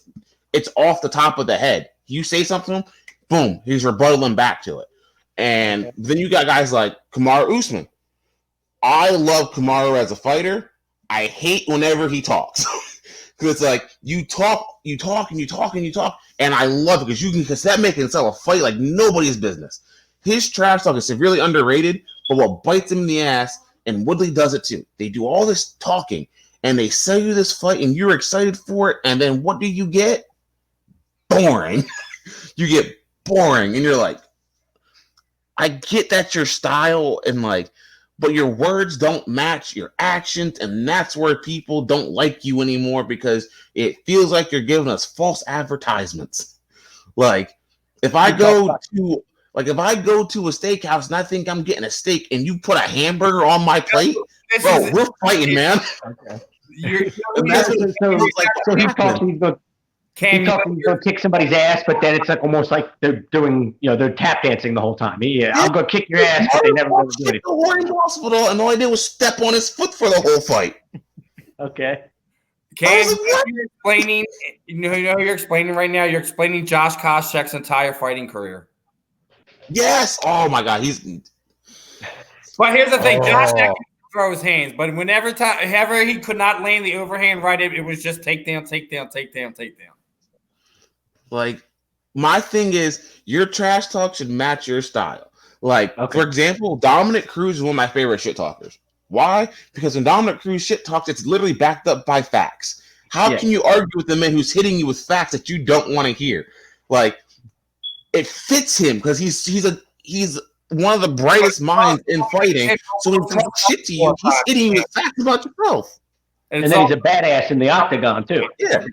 It's off the top of the head. You say something, boom, he's rebuttaling back to it. And then you got guys like Kamaru Usman. I love Kamaru as a fighter. I hate whenever he talks. Because it's like you talk, and I love it because that makes it sell a fight like nobody's business. His trash talk is severely underrated, but what bites him in the ass, and Woodley does it too. They do all this talking, and they sell you this fight, and you're excited for it, and then what do you get? Boring. You get boring, and you're like, I get that's your style, and like, but your words don't match your actions, and that's where people don't like you anymore because it feels like you're giving us false advertisements. Like if I go to a steakhouse and I think I'm getting a steak, and you put a hamburger on my plate, we're fighting, man. Okay. He's talking, he's going to kick somebody's ass, but then it's like almost like they're doing, they're tap dancing the whole time. Yeah, I'll go kick your ass, but they never really do it. The Warren Hospital, and all I did was step on his foot for the whole fight. Okay. You're explaining, you're explaining right now. You're explaining Josh Koscheck's entire fighting career. Yes. Oh my God, But here's the thing: Josh Koscheck can throw his hands, but whenever he could not land the overhand right, it was just takedown. Like, my thing is, your trash talk should match your style. Like, for example, Dominic Cruz is one of my favorite shit talkers. Why? Because when Dominic Cruz shit talks, it's literally backed up by facts. How can you argue with the man who's hitting you with facts that you don't want to hear? Like, it fits him because he's one of the brightest minds in fighting. So when he talks shit to you, he's hitting you with facts about yourself. And then he's a badass in the octagon too. Yeah.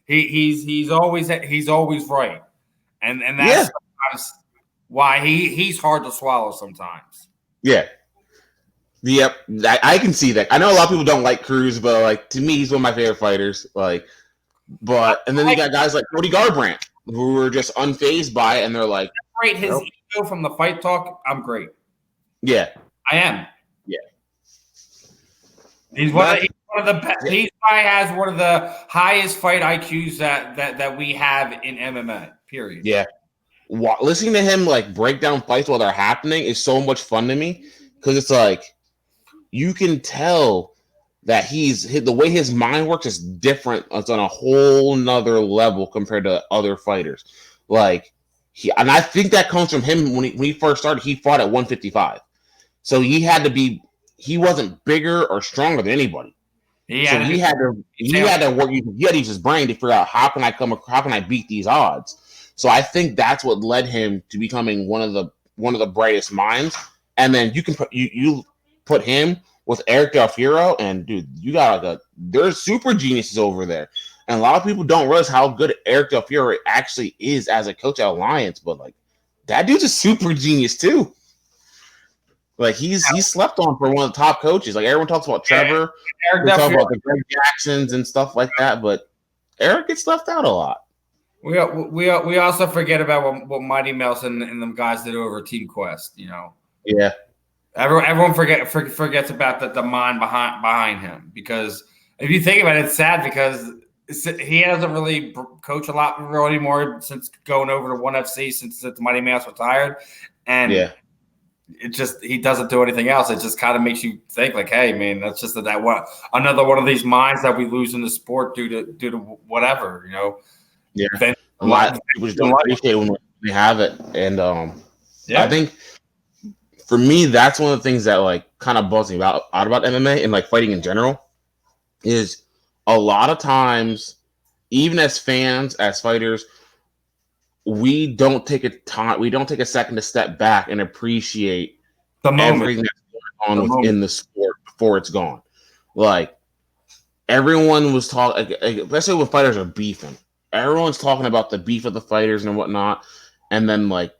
He's always right, and that's sometimes why he's hard to swallow sometimes. Yeah, yep, I can see that. I know a lot of people don't like Cruz, but like to me, he's one of my favorite fighters. Like, and then you got guys like Cody Garbrandt who are just unfazed by it, and they're like, "Great, his ego from the fight talk. I'm great. Yeah, I am. Yeah, he's one of the best. He probably has one of the highest fight IQs that we have in MMA. Period. Yeah. Listening to him like break down fights while they're happening is so much fun to me because it's like you can tell that the way his mind works is different. It's on a whole nother level compared to other fighters. Like and I think that comes from him when he first started. He fought at 155, so he wasn't bigger or stronger than anybody. He had to work. He had to use his brain to figure out how can I beat these odds. So I think that's what led him to becoming one of the brightest minds. and then you can you put him with Eric Del Fiero, and dude, you got like there's super geniuses over there. And a lot of people don't realize how good Eric Del Fiero actually is as a coach at Alliance, but like that dude's a super genius too. Like he's slept on for one of the top coaches. Like everyone talks about Trevor, Eric they Del talk Fiero. about the Greg Jacksons and stuff like that, but Eric gets left out a lot. We also forget about what Mighty Mouse and them guys did over Team Quest. You know, Yeah, everyone forgets about the mind behind him, because if you think about it, it's sad because he hasn't really coached a lot anymore since going over to One FC since the Mighty Mouse retired, and yeah. it just he doesn't do anything else. It just kind of makes you think like, hey, man, that's just another one of these minds that we lose in the sport due to whatever, you know. Yeah, Then, a lot of people just don't appreciate it when they have it, and I think for me that's one of the things that like kind of bugs me out about MMA and like fighting in general is a lot of times, even as fans, as fighters, we don't take a second to step back and appreciate the moment. everything that's going on within the sport before it's gone. Like everyone was talking, let's say when fighters are beefing. Everyone's talking about the beef of the fighters and whatnot, and then like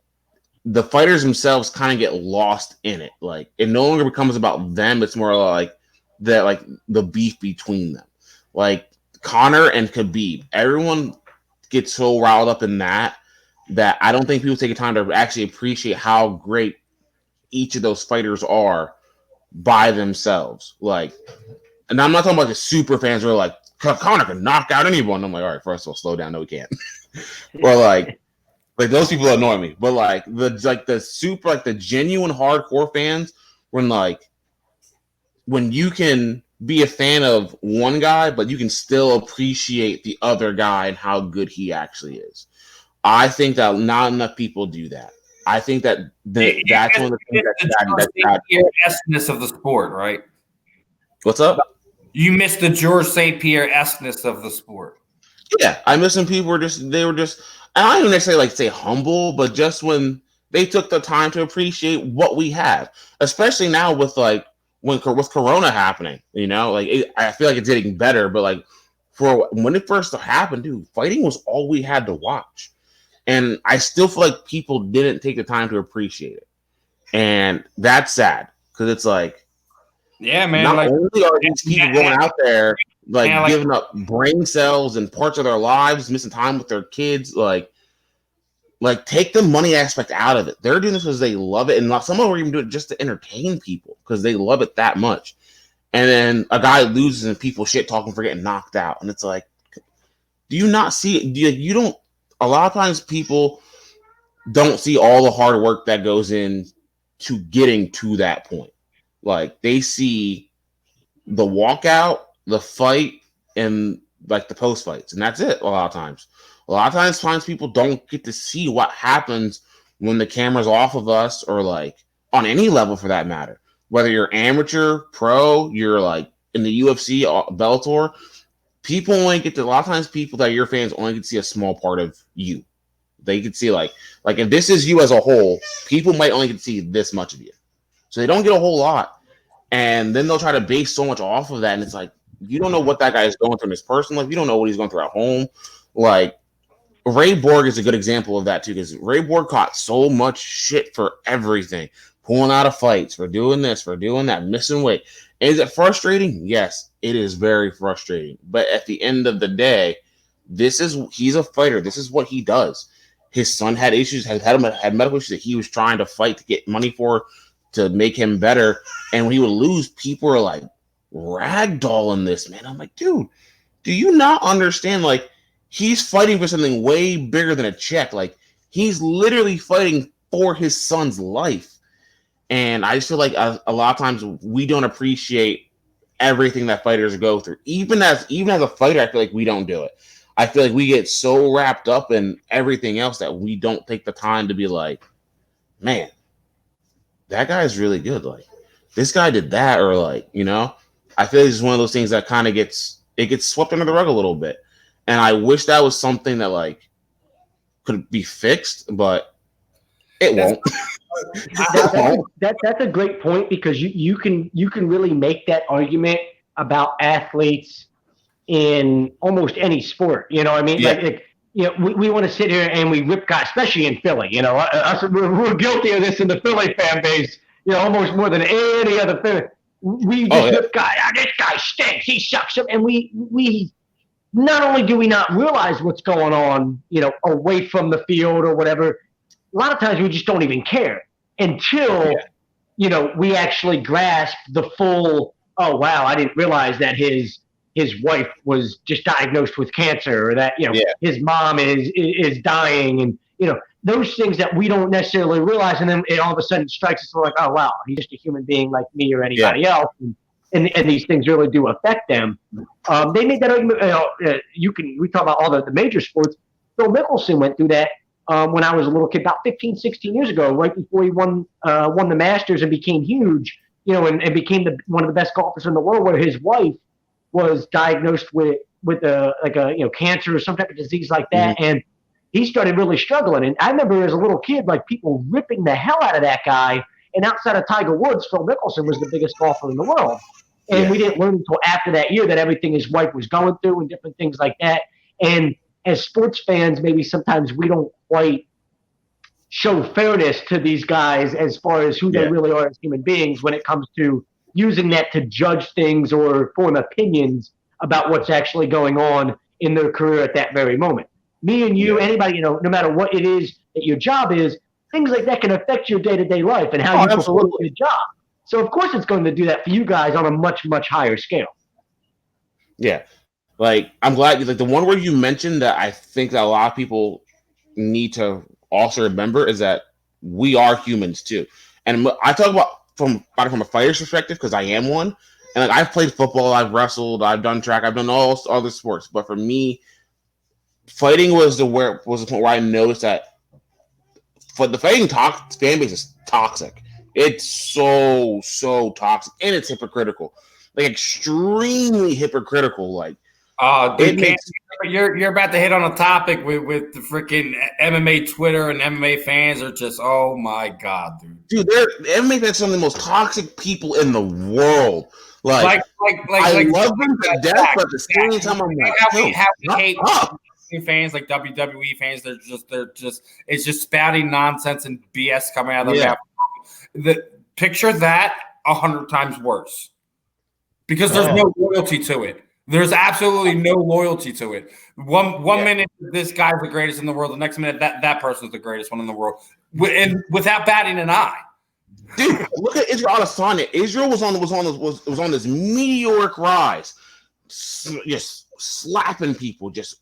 the fighters themselves kind of get lost in it. Like it no longer becomes about them; it's more like the beef between them. Like Conor and Khabib, everyone gets so riled up in that I don't think people take the time to actually appreciate how great each of those fighters are by themselves. Like, and I'm not talking about the super fans who are like, Conor can knock out anyone. I'm like, all right, first of all, slow down. No, he can't. Or like those people annoy me. But like the genuine hardcore fans, when you can be a fan of one guy, but you can still appreciate the other guy and how good he actually is. I think that not enough people do that. I think that's one of the things the essence of the sport, right? What's up? You missed the George St. Pierre-esque-ness of the sport. Yeah, I miss when people were just, and I don't necessarily say humble, but just when they took the time to appreciate what we have, especially now with with Corona happening, you know, I feel like it's getting better, but like for when it first happened, dude, fighting was all we had to watch. And I still feel like people didn't take the time to appreciate it. And that's sad because it's like, yeah, man. Not only are these people going out there giving up brain cells and parts of their lives, missing time with their kids, like take the money aspect out of it. They're doing this because they love it, and some of them are even doing it just to entertain people because they love it that much. And then a guy loses and people shit talking for getting knocked out, and it's like, do you not see it? You don't. A lot of times people don't see all the hard work that goes in to getting to that point. Like they see the walkout, the fight, and like the post fights, and that's it. A lot of times people don't get to see what happens when the camera's off of us, or like on any level for that matter. Whether you're amateur, pro, you're like in the UFC, Bellator, people only get to. A lot of times, people that are your fans only get to see a small part of you. They can see like if this is you as a whole, people might only get to see this much of you. So they don't get a whole lot. And then they'll try to base so much off of that. And it's like, you don't know what that guy is going through in his personal life. You don't know what he's going through at home. Like, Ray Borg is a good example of that, too, because Ray Borg caught so much shit for everything. Pulling out of fights, for doing this, for doing that, missing weight. Is it frustrating? Yes, it is very frustrating. But at the end of the day, he's a fighter. This is what he does. His son had issues, had medical issues that he was trying to fight to get money for, to make him better. And when he would lose, people were like ragdolling this, man. I'm like, dude, do you not understand? Like, he's fighting for something way bigger than a check. Like, he's literally fighting for his son's life. And I just feel like a lot of times we don't appreciate everything that fighters go through. Even as a fighter, I feel like we don't do it. I feel like we get so wrapped up in everything else that we don't take the time to be like, man, that guy's really good. Like, this guy did that, or like, you know, I feel like it's one of those things that kind of gets swept under the rug a little bit. And I wish that was something that like could be fixed, but It won't. That's a great point because you can really make that argument about athletes in almost any sport. You know what I mean? Yeah. Like we want to sit here and we rip guys, especially in Philly. You know, we're guilty of this in the Philly fan base. You know, almost more than any other fan. We just rip guys. This guy stinks. He sucks. And we not only do we not realize what's going on, you know, away from the field or whatever. A lot of times we just don't even care until, you know, we actually grasp the full, oh, wow, I didn't realize that his wife was just diagnosed with cancer or that, you know, his mom is dying and, you know, those things that we don't necessarily realize. And then it all of a sudden strikes us like, oh, wow, he's just a human being like me or anybody else. And these things really do affect them. They made that argument, we talk about all the major sports. Phil Mickelson went through that. When I was a little kid, about 15, 16 years ago, right before he won the Masters and became huge, you know, and became one of the best golfers in the world, where his wife was diagnosed with cancer or some type of disease like that, and he started really struggling. And I remember as a little kid, like people ripping the hell out of that guy. And outside of Tiger Woods, Phil Mickelson was the biggest golfer in the world. And we didn't learn until after that year that everything his wife was going through and different things like that. And as sports fans, maybe sometimes we don't quite show fairness to these guys as far as who they really are as human beings when it comes to using that to judge things or form opinions about what's actually going on in their career at that very moment. Me and you, anybody, you know, no matter what it is that your job is, things like that can affect your day-to-day life and how you perform your job. So, of course, it's going to do that for you guys on a much, much higher scale. Yeah. Like, I'm glad, like, the one word you mentioned that I think that a lot of people need to also remember is that we are humans too. And I talk about from a fighter's perspective because I am one. And like, I've played football, I've wrestled, I've done track, I've done all other sports. But for me, fighting was the point where I noticed that for the fighting fan base is toxic. It's so toxic, and it's hypocritical, like extremely hypocritical. Like, dude, you're about to hit on a topic with the freaking MMA Twitter and MMA fans are just, oh my god, dude. MMA fans are some of the most toxic people in the world. Like I love them to death, but at the same time, I'm like, how we hate fans, like WWE fans. They're just it's just spouting nonsense and BS coming out of their mouth. Picture that 100 times worse because there's no loyalty to it. There's absolutely no loyalty to it. One minute this guy's the greatest in the world, the next minute that person's the greatest one in the world, and without batting an eye. Dude, look at Israel Adesanya. Israel was on this meteoric rise, just slapping people, just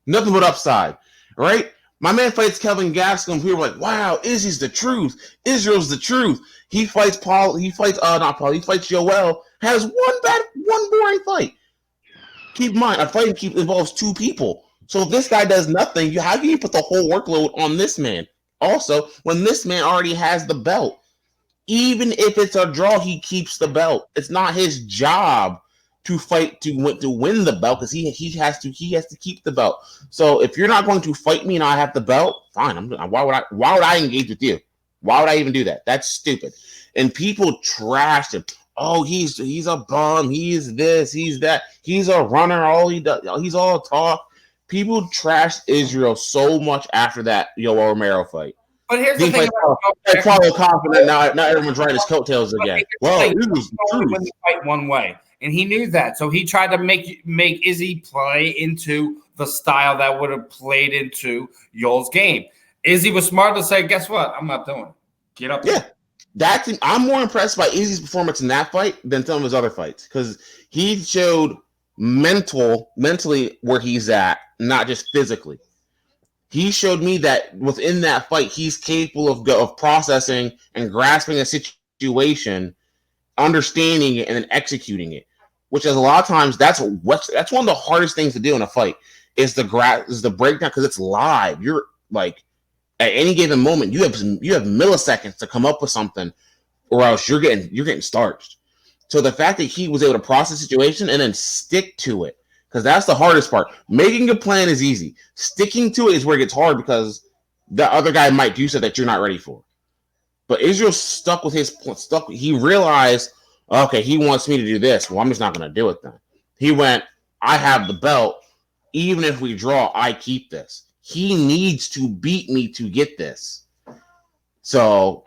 nothing but upside, right? My man fights Kelvin Gastelum. People are like, "Wow, Izzy's the truth. Israel's the truth." He fights Paul. He fights He fights Joel. Has one boring fight. Keep in mind, a fight involves two people. So if this guy does nothing, how can you put the whole workload on this man? Also, when this man already has the belt, even if it's a draw, he keeps the belt. It's not his job to fight to win the belt because he has to keep the belt. So if you're not going to fight me and I have the belt, fine. Why would I engage with you? Why would I even do that? That's stupid. And people trash him. Oh, he's a bum. He's this. He's that. He's a runner. All he does. He's all talk. People trashed Israel so much after that Yoel Romero fight. But here's the thing: follow confident. Now everyone's riding his coattails again. Well, it was when the fight one way, and he knew that, so he tried to make Izzy play into the style that would have played into Yoel's game. Izzy was smart to say, "Guess what? I'm not doing it. Get up." Yeah. I'm more impressed by Izzy's performance in that fight than some of his other fights because he showed mentally where he's at, not just physically. He showed me that within that fight, he's capable of processing and grasping a situation, understanding it, and then executing it. Which is a lot of times that's one of the hardest things to do in a fight is the breakdown because it's live. You're like. At any given moment, you have milliseconds to come up with something, or else you're getting starched. So the fact that he was able to process the situation and then stick to it, because that's the hardest part. Making a plan is easy. Sticking to it is where it gets hard because the other guy might do something that you're not ready for. But Israel stuck with his stuck. He realized, okay, he wants me to do this. Well, I'm just not going to do it then. He went, I have the belt. Even if we draw, I keep this. He needs to beat me to get this. So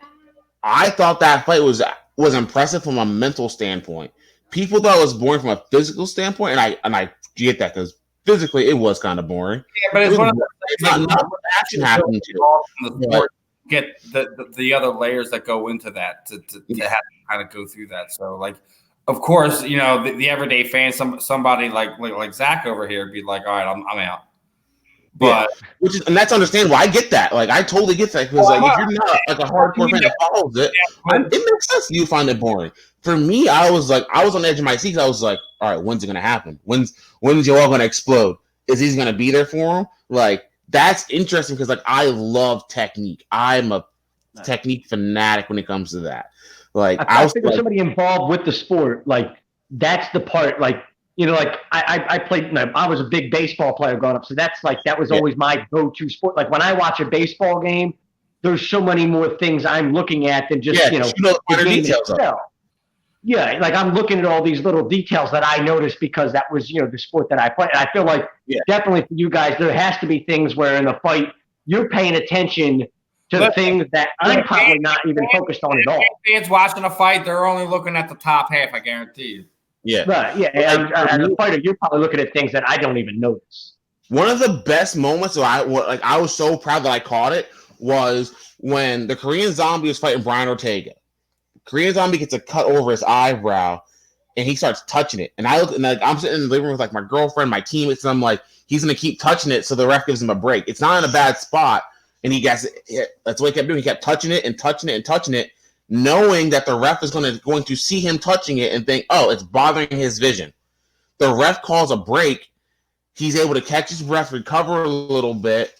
I thought that fight was impressive from a mental standpoint. People thought it was boring from a physical standpoint, and I get that because physically it was kind of boring. Yeah, but it's one of the not action happening to get the other layers that go into that to have to kind of go through that. So like, of course, you know, the everyday fan, somebody like Zach over here would be like, all right, I'm out. But and that's understandable. I get that. Like I totally get that because like if you're not like a hardcore fan that follows it, it makes sense you find it boring. For me, I was on the edge of my seat. I was like, all right, when's it gonna happen? When's Joel gonna explode? Is he gonna be there for him? Like that's interesting because like I love technique. I'm a technique fanatic when it comes to that. Like I think with somebody involved with the sport, like that's the part. Like you know, like I played. I was a big baseball player growing up, so that was always my go-to sport. Like when I watch a baseball game, there's so many more things I'm looking at than just the game itself. Yeah, like I'm looking at all these little details that I noticed because that was the sport that I played. And I feel like definitely for you guys, there has to be things where in a fight you're paying attention to the things that I'm probably not even focused on at all. Fans watching a fight, they're only looking at the top half. I guarantee you. Yeah. Right. Yeah. And as a fighter, you're probably looking at things that I don't even notice. One of the best moments I was so proud that I caught it was when the Korean Zombie was fighting Brian Ortega. Korean Zombie gets a cut over his eyebrow, and he starts touching it. And I'm sitting in the living room with like my girlfriend, my teammates, and I'm like, he's gonna keep touching it, so the ref gives him a break. It's not in a bad spot, and he gets it. That's what he kept doing. He kept touching it and touching it and touching it, knowing that the ref is going to see him touching it and think, oh, it's bothering his vision. The ref calls a break. He's able to catch his breath, recover a little bit.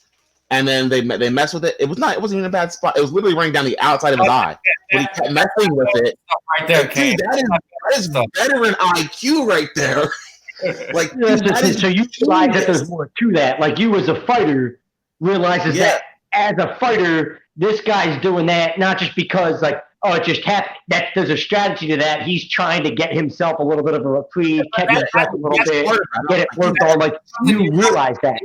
And then they mess with it. It wasn't even a bad spot. It was literally running down the outside of his eye. But he kept messing with it. Right there, dude, that is veteran IQ right there. Like, so you realize that there's more to that. Like you as a fighter realizes that as a fighter, this guy's doing that not just because like, oh, it just happened. There's a strategy to that. He's trying to get himself a little bit of a reprieve, catch his breath a little bit, get it worked on. Like you realize that.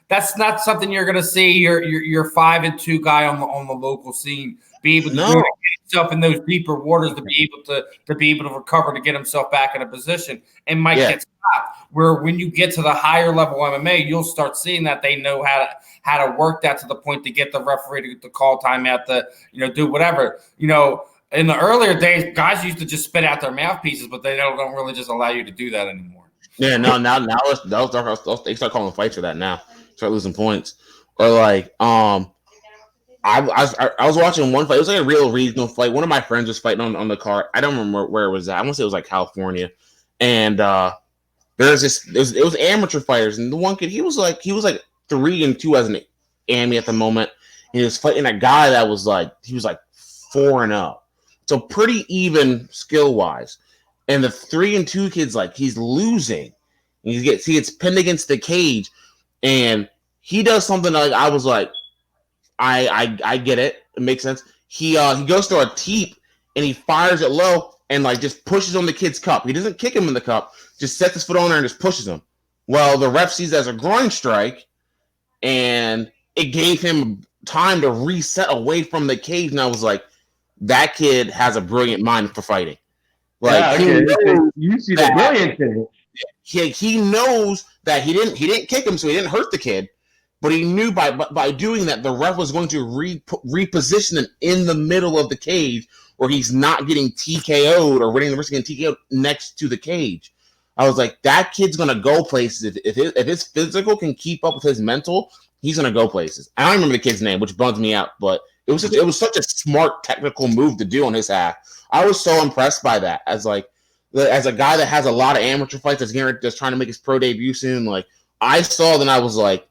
That's not something you're going to see your 5-2 guy on the local scene be able to get himself in those deeper waters to be able to recover to get himself back in a position and might get stopped. Where when you get to the higher level MMA, you'll start seeing that they know how to work that to the point to get the referee to call timeout, to do whatever. In the earlier days, guys used to just spit out their mouthpieces, but they don't really just allow you to do that anymore. Yeah, no, now they start calling fights for that now. Start losing points. Or like, I was watching one fight. It was like a real regional fight. One of my friends was fighting on the card. I don't remember where it was at. I want to say it was like California. And there's this. It was amateur fighters, and the one kid he was like 3-2 as an AMI at the moment. And he was fighting a guy that was like 4-0, so pretty even skill wise. And the 3-2 kid's like he's losing. And he gets pinned against the cage, and he does something like I was like, I get it. It makes sense. He goes through a teep and he fires it low and like just pushes on the kid's cup. He doesn't kick him in the cup, just sets his foot on there and just pushes him. Well, the ref sees it as a groin strike, and it gave him time to reset away from the cage. And I was like, that kid has a brilliant mind for fighting. Like you see the brilliance in it. He knows that he didn't kick him, so he didn't hurt the kid. But he knew by doing that, the ref was going to reposition him in the middle of the cage where he's not getting TKO'd or running the risk of getting TKO'd next to the cage. I was like, that kid's going to go places. If his physical can keep up with his mental, he's going to go places. I don't remember the kid's name, which bums me out, but it was such a smart technical move to do on his half. I was so impressed by that as a guy that has a lot of amateur fights that's trying to make his pro debut soon. Like I saw, then I was like,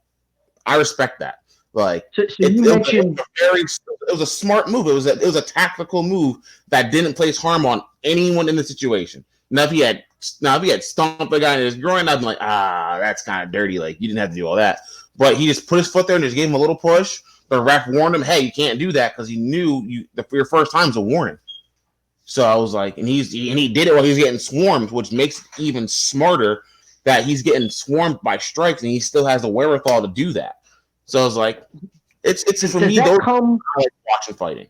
I respect that. Like it was a smart move. It was a tactical move that didn't place harm on anyone in the situation. Now if he had stomped the guy in his groin, I'd be like, that's kind of dirty. Like you didn't have to do all that. But he just put his foot there and just gave him a little push. the ref warned him, hey, you can't do that, because he knew your first time's a warning. So I was like, and he did it while he was getting swarmed, which makes it even smarter that he's getting swarmed by strikes and he still has the wherewithal to do that. So I was like, it's for me, those I like watching fighting.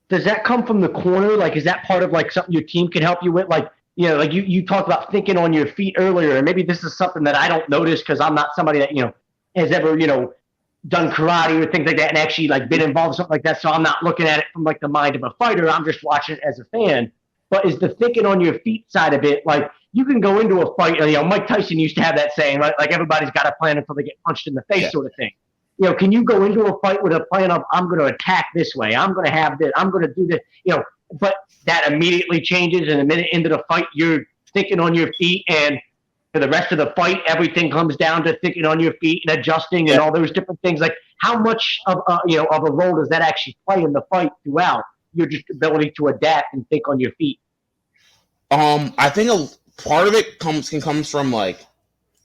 Does that come from the corner? Like, is that part of like something your team can help you with? Like, like you talked about thinking on your feet earlier, and maybe this is something that I don't notice because I'm not somebody that, has ever, done karate or things like that and actually like been involved in something like that. So I'm not looking at it from like the mind of a fighter. I'm just watching it as a fan. But is the thinking on your feet side of it, like you can go into a fight, Mike Tyson used to have that saying, right? Like everybody's got a plan until they get punched in the face sort of thing. Can you go into a fight with a plan of, I'm going to attack this way, I'm going to have this, I'm going to do this, but that immediately changes, and a minute into the fight, you're thinking on your feet, and for the rest of the fight, everything comes down to thinking on your feet and adjusting and all those different things. Like, how much of of a role does that actually play in the fight throughout your just ability to adapt and think on your feet? I think a part of it comes from like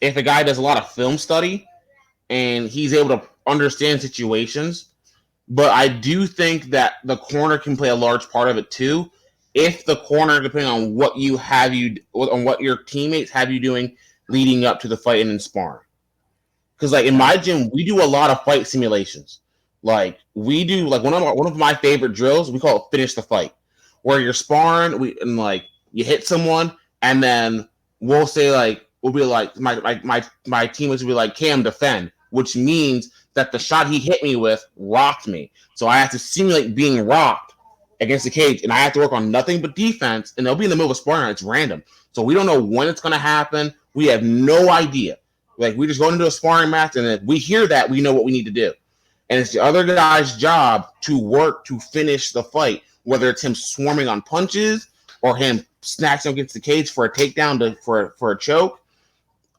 if a guy does a lot of film study and he's able to understand situations. But I do think that the corner can play a large part of it too. If the corner, depending on what your teammates have you doing leading up to the fight and in sparring. Because like in my gym, we do a lot of fight simulations. Like we do like one of my favorite drills, we call it finish the fight, where you're sparring, and like you hit someone, and then we'll be like my teammates will be like, Cam, defend, which means that the shot he hit me with rocked me. So I have to simulate being rocked against the cage, and I have to work on nothing but defense, and they'll be in the middle of sparring. It's random. So we don't know when it's going to happen. We have no idea. Like, we just go into a sparring match, and if we hear that, we know what we need to do. And it's the other guy's job to work to finish the fight, whether it's him swarming on punches or him snatching against the cage for a takedown for a choke.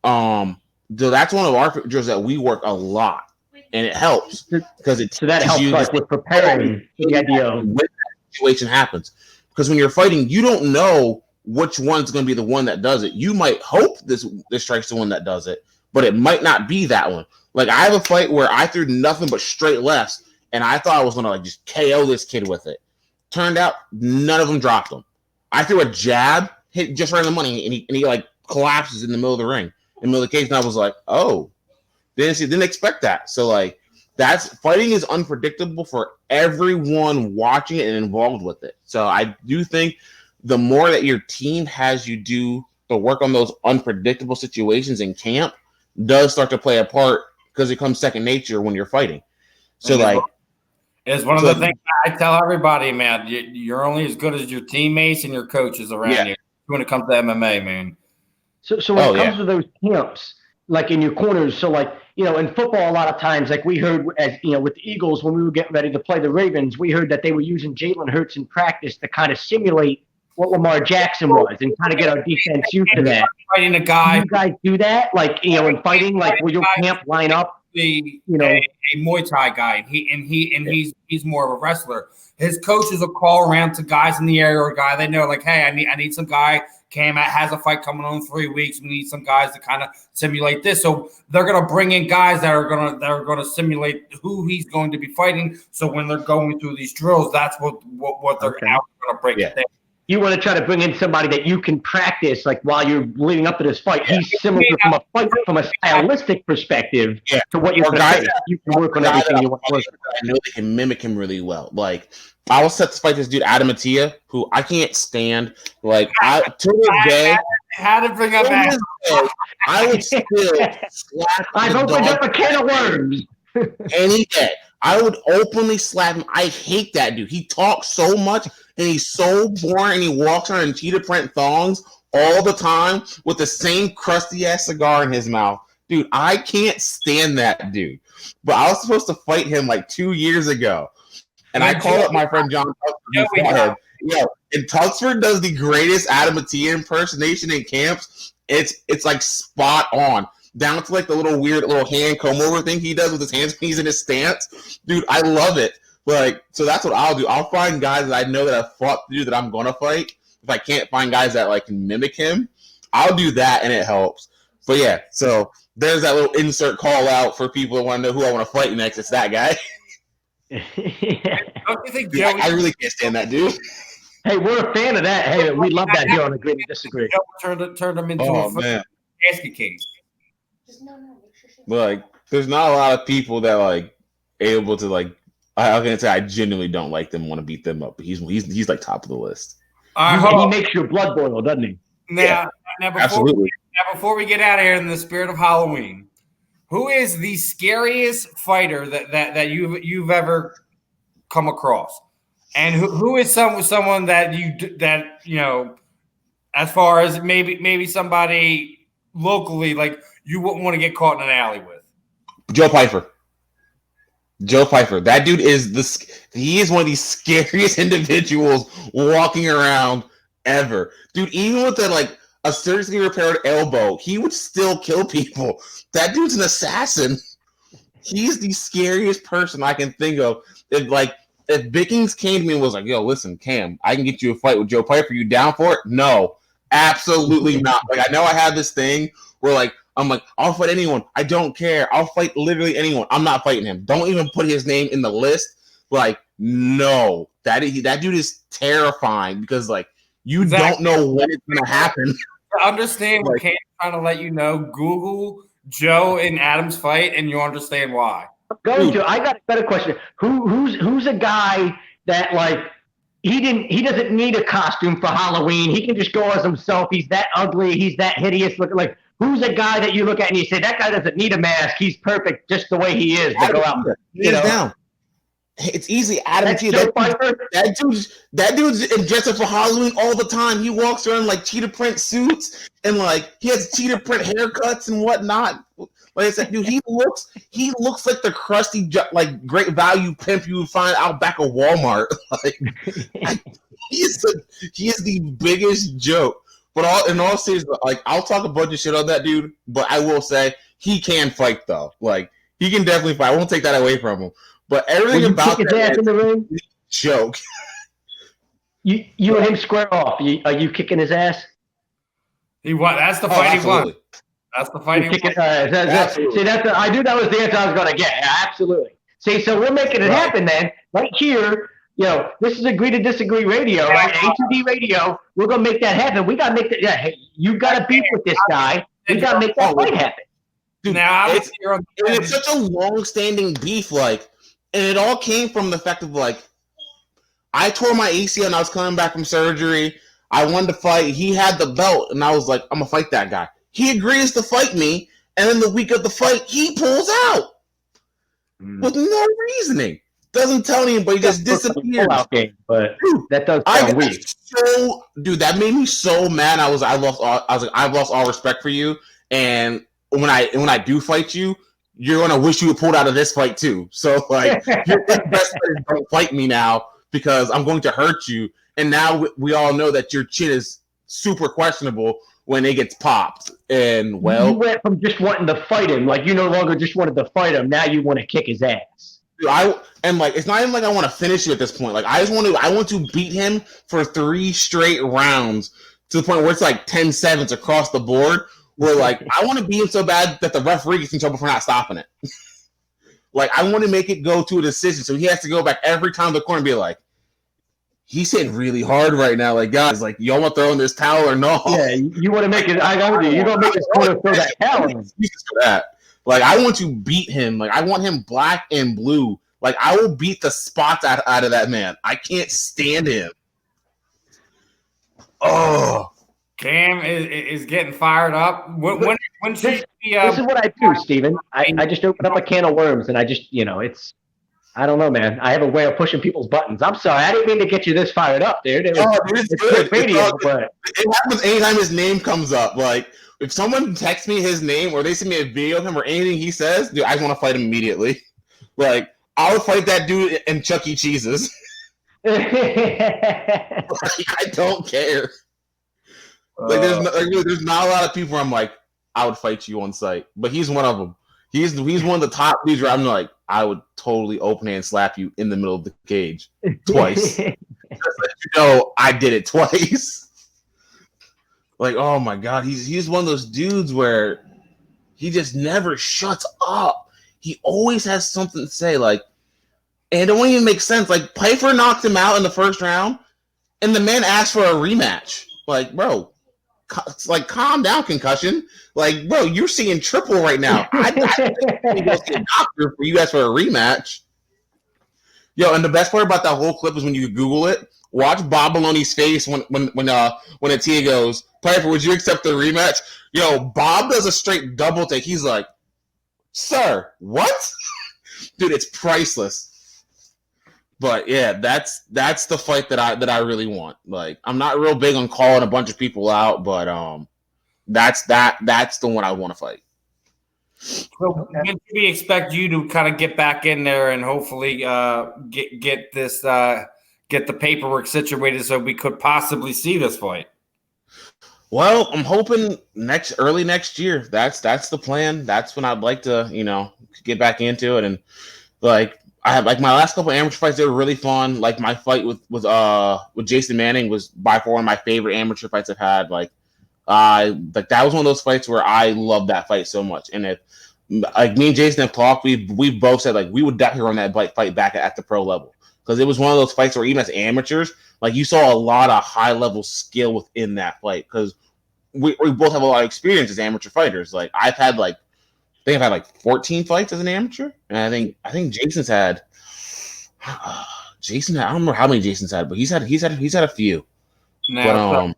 So that's one of our drills that we work a lot, and it helps because it helps like with preparing the idea of when that situation happens. Because when you're fighting, you don't know which one's going to be the one that does it. You might hope this strike's the one that does it, but it might not be that one. Like, I have a fight where I threw nothing but straight lefts, and I thought I was going to like just KO this kid with it. Turned out none of them dropped him. I threw a jab, hit just right in the money, and he like collapses in the middle of the ring, in the middle of the cage, and I was like, oh, didn't expect that. So like, fighting is unpredictable for everyone watching it and involved with it. So I do think the more that your team has you do the work on those unpredictable situations in camp does start to play a part, because it comes second nature when you're fighting. So like, it's one of the things I tell everybody, man. You're only as good as your teammates and your coaches around you when it comes to MMA, man. So when it comes to those camps, like in your corners, so like, in football, a lot of times, like we heard with the Eagles, when we were getting ready to play the Ravens, we heard that they were using Jalen Hurts in practice to kind of simulate what Lamar Jackson was and kind of get our defense used to that. Fighting a guy. Do you guys do that? Like, in fighting, like will your camp line up? A Muay Thai guy, he's more of a wrestler. His coaches will call around to guys in the area or a guy they know, like, hey, I need some guy. Cam has a fight coming on in 3 weeks. We need some guys to kind of simulate this. So they're gonna bring in guys that are gonna simulate who he's going to be fighting. So when they're going through these drills, that's what they're gonna break it down. You want to try to bring in somebody that you can practice, like while you're leading up to this fight. He's similar from a stylistic perspective to what you're going to. You can work on everything you want to work on. I know they can mimic him really well. Like, I was set to fight this dude, Adam Mattia, who I can't stand. Like, to this day, how to bring up that? I would still slap. I've opened up a can of worms. Any day. I would openly slap him. I hate that dude. He talks so much, and he's so boring, and he walks around in cheetah print thongs all the time with the same crusty-ass cigar in his mouth. Dude, I can't stand that dude. But I was supposed to fight him like 2 years ago, and I called up my friend John Tuxford. And Tuxford does the greatest Adam Mattia impersonation in camps. It's like spot on. Down to like the weird little hand comb over thing he does with his hands when he's in his stance. Dude, I love it. Like, so that's what I'll do. I'll find guys that I know that I've fought the dude that I'm gonna fight. If I can't find guys that like can mimic him, I'll do that, and it helps. But yeah, so there's that little insert call out for people that want to know who I want to fight next. It's that guy. Don't you think Dude, Joey? I really can't stand that dude. Hey, we're a fan of that. Hey, we love that here on Agree to Disagree. Turned him into Oh a man, basket case. like there's not a lot of people that like able to like. I can say I genuinely don't like them, want to beat them up, but he's like top of the list. He makes your blood boil, doesn't he? Now, Absolutely. before we get out of here in the spirit of Halloween, who is the scariest fighter that you've ever come across, and who is someone that you know, as far as maybe somebody locally like you wouldn't want to get caught in an alley with? Joe Pfeiffer. That dude he is one of the scariest individuals walking around ever. Dude, even with a surgically repaired elbow, he would still kill people. That dude's an assassin. He's the scariest person I can think of. If Bickings came to me and was like, yo, listen, Cam, I can get you a fight with Joe Pfeiffer. You down for it? No, absolutely not. Like, I know I have this thing where I'm like, I'll fight anyone. I don't care. I'll fight literally anyone. I'm not fighting him. Don't even put his name in the list. Like, no. That dude is terrifying because, you don't know when it's going to happen. I understand what Cam's trying to let you know. Google Joe and Adam's fight, and you understand why. I got a better question. Who's a guy that, he doesn't need a costume for Halloween. He can just go as himself. He's that ugly. He's that hideous looking. Who's a guy that you look at and you say, that guy doesn't need a mask. He's perfect just the way he is to go out. Down. It's easy. Adam T. That dude's dressed up for Halloween all the time. He walks around like cheetah print suits and he has cheetah print haircuts and whatnot. Like I said, dude, he looks like the crusty, great value pimp you would find out back of Walmart. He is the biggest joke. But in all seriousness, I'll talk a bunch of shit on that dude, but I will say he can fight though. He can definitely fight. I won't take that away from him. But everything about that in the ring? Joke. You and him square off. Are you kicking his ass? He won. That's the fight he won. That's the fight he won. I knew that was the answer I was going to get. Yeah, absolutely. See, so we're making it happen then. Right here, this is Agree to Disagree Radio, right? A2D Radio. We're going to make that happen. We got to make that. Yeah, hey, you got to beef with this guy. We got to make that fight happen. Dude, now it's such a long-standing beef, and it all came from the fact of I tore my ACL and I was coming back from surgery. I wanted to fight. He had the belt, and I was like, I'm gonna fight that guy. He agrees to fight me, and then the week of the fight, he pulls out with no reasosoning. Doesn't tell anybody, just disappears. But that does sound weird. Dude, that made me so mad. I've lost all respect for you, and when I do fight you, you're gonna wish you had pulled out of this fight too. So your best friend don't fight me now because I'm going to hurt you. And now we all know that your chin is super questionable when it gets popped. And you went from just wanting to fight him, you no longer just wanted to fight him. Now you want to kick his ass. Dude, it's not even I want to finish you at this point. I want to beat him for 3 straight rounds to the point where it's 10-7 across the board. Where I want to beat him so bad that the referee gets in trouble for not stopping it. I want to make it go to a decision, so he has to go back every time to the corner and be like, he's hitting really hard right now. Guys, y'all want to throw in this towel or no? Yeah, you want to make it. I got you. You don't make this corner throw that towel in. For that. I want to beat him. I want him black and blue. I will beat the spots out of that man. I can't stand him. Oh. Cam is getting fired up. This is what I do, Steven. I just open up a can of worms, and I just, it's, I don't know, man. I have a way of pushing people's buttons. I'm sorry. I didn't mean to get you this fired up, dude. It's good radio, but it happens anytime his name comes up. If someone texts me his name or they send me a video of him or anything he says, dude, I just want to fight him immediately. I'll fight that dude in Chuck E. Cheese's. I don't care. There's not a lot of people where I'm I would fight you on sight, but he's one of them. He's one of the top dudes where I'm I would totally open hand slap you in the middle of the cage twice. Just I did it twice. Oh my god, he's one of those dudes where he just never shuts up. He always has something to say. And it don't even make sense. Like, Piper knocked him out in the first round, and the man asked for a rematch. Like, bro, calm down, concussion. Like, bro, you're seeing triple right now. I think go see a doctor for you guys for a rematch. Yo, and the best part about that whole clip is when you Google it, watch Bob Maloney's face when Atia goes, Piper, would you accept the rematch? Yo, Bob does a straight double take. He's like, sir, what? Dude, it's priceless. But yeah, that's the fight that I really want. Like, I'm not real big on calling a bunch of people out, but that's the one I want to fight. So when do we expect you to kind of get back in there and hopefully get the paperwork situated so we could possibly see this fight? Well, I'm hoping early next year. That's the plan. That's when I'd like to, get back into it. And like, I have like my last couple of amateur fights, they were really fun. Like my fight with Jason Manning was by far one of my favorite amateur fights I've had. Like that was one of those fights where I loved that fight so much. And if like me and Jason have talked, we both said like we would definitely run that fight back at the pro level, because it was one of those fights where even as amateurs, like you saw a lot of high level skill within that fight, because we both have a lot of experience as amateur fighters. Like I've had like 14 fights as an amateur, and I think Jason's had I don't remember how many Jason's had, but he's had a few. Now,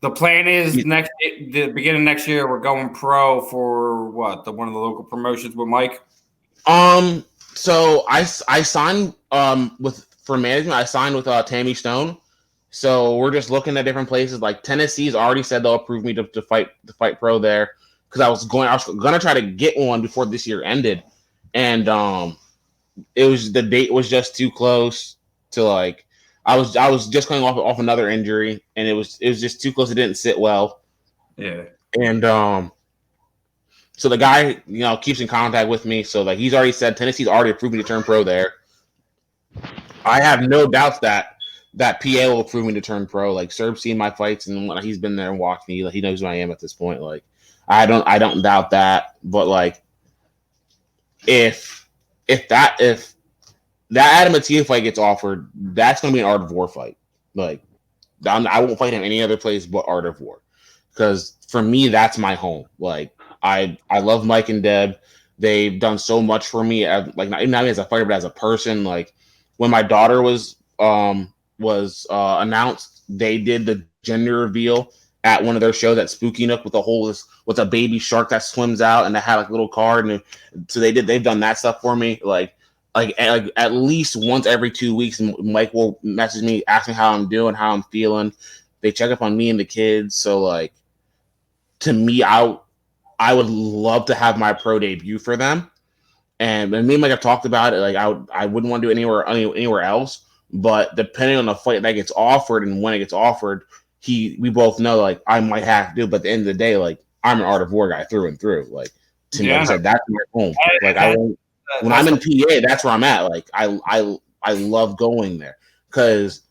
the plan is the beginning of next year we're going pro for what? One of the local promotions with Mike. So I signed for management. I signed with Tammy Stone. So we're just looking at different places. Like Tennessee's already said they'll approve me to fight pro there, because I was gonna try to get one before this year ended, and the date was just too close to like. I was just coming off another injury, and it was just too close. It didn't sit well. Yeah. And so the guy keeps in contact with me. So like he's already said Tennessee's already approved me to turn pro there. I have no doubts that PA will approve me to turn pro. Like Serb's seen my fights and he's been there and watched me. Like he knows who I am at this point. Like I don't doubt that. But like if that Adam Mattia fight gets offered, that's going to be an Art of War fight. Like, I won't fight him any other place but Art of War, because for me, that's my home. Like, I love Mike and Deb. They've done so much for me, not only as a fighter but as a person. Like, when my daughter was announced, they did the gender reveal at one of their shows at Spooky Nook with a baby shark that swims out, and they had like a little card, and so they've done that stuff for me. Like at least once every 2 weeks, Mike will message me, ask me how I'm doing, how I'm feeling. They check up on me and the kids. So like, to me, I would love to have my pro debut for them. And me and Mike have talked about it. Like I wouldn't want to do it anywhere else. But depending on the fight that gets offered and when it gets offered, we both know like I might have to do. But at the end of the day, like I'm an Art of War guy through and through. Like to me, like I said, that's my home. Like when I'm in PA, that's where I'm at. Like I love going there, because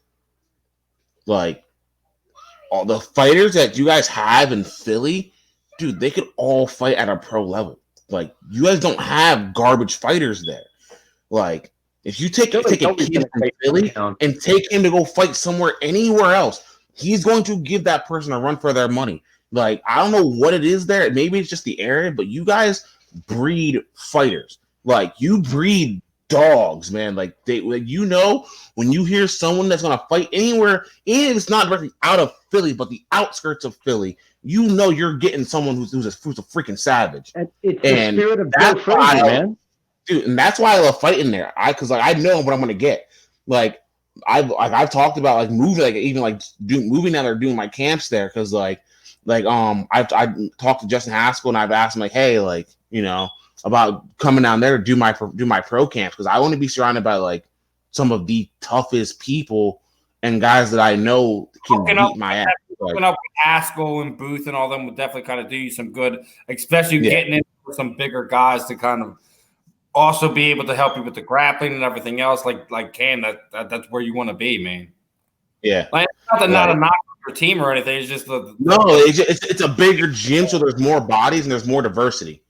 like all the fighters that you guys have in Philly, dude, they could all fight at a pro level. Like you guys don't have garbage fighters there. Like if you take a kid from Philly and take him to go fight anywhere else, he's going to give that person a run for their money. Like I don't know what it is there. Maybe it's just the area, but you guys breed fighters. Like you breed dogs, man. Like when you hear someone that's gonna fight anywhere, and it's not directly out of Philly, but the outskirts of Philly, you're getting someone who's a freaking savage. It's the spirit of Joe Frazier, man. Dude, and that's why I love fighting there. Because I know what I'm gonna get. Like I've talked about like moving, like even like moving now. They're doing my camps there, because I talked to Justin Haskell and I've asked him like, hey, like about coming down there to do my pro camps, because I want to be surrounded by like some of the toughest people and guys that I know can beat my ass. Hooking up with Haskell and Booth and all them would definitely kind of do you some good, especially getting into some bigger guys to kind of also be able to help you with the grappling and everything else. Like Cam, that's where you want to be, man. Yeah, like not a knock on your team or anything. It's just it's a bigger gym, so there's more bodies and there's more diversity.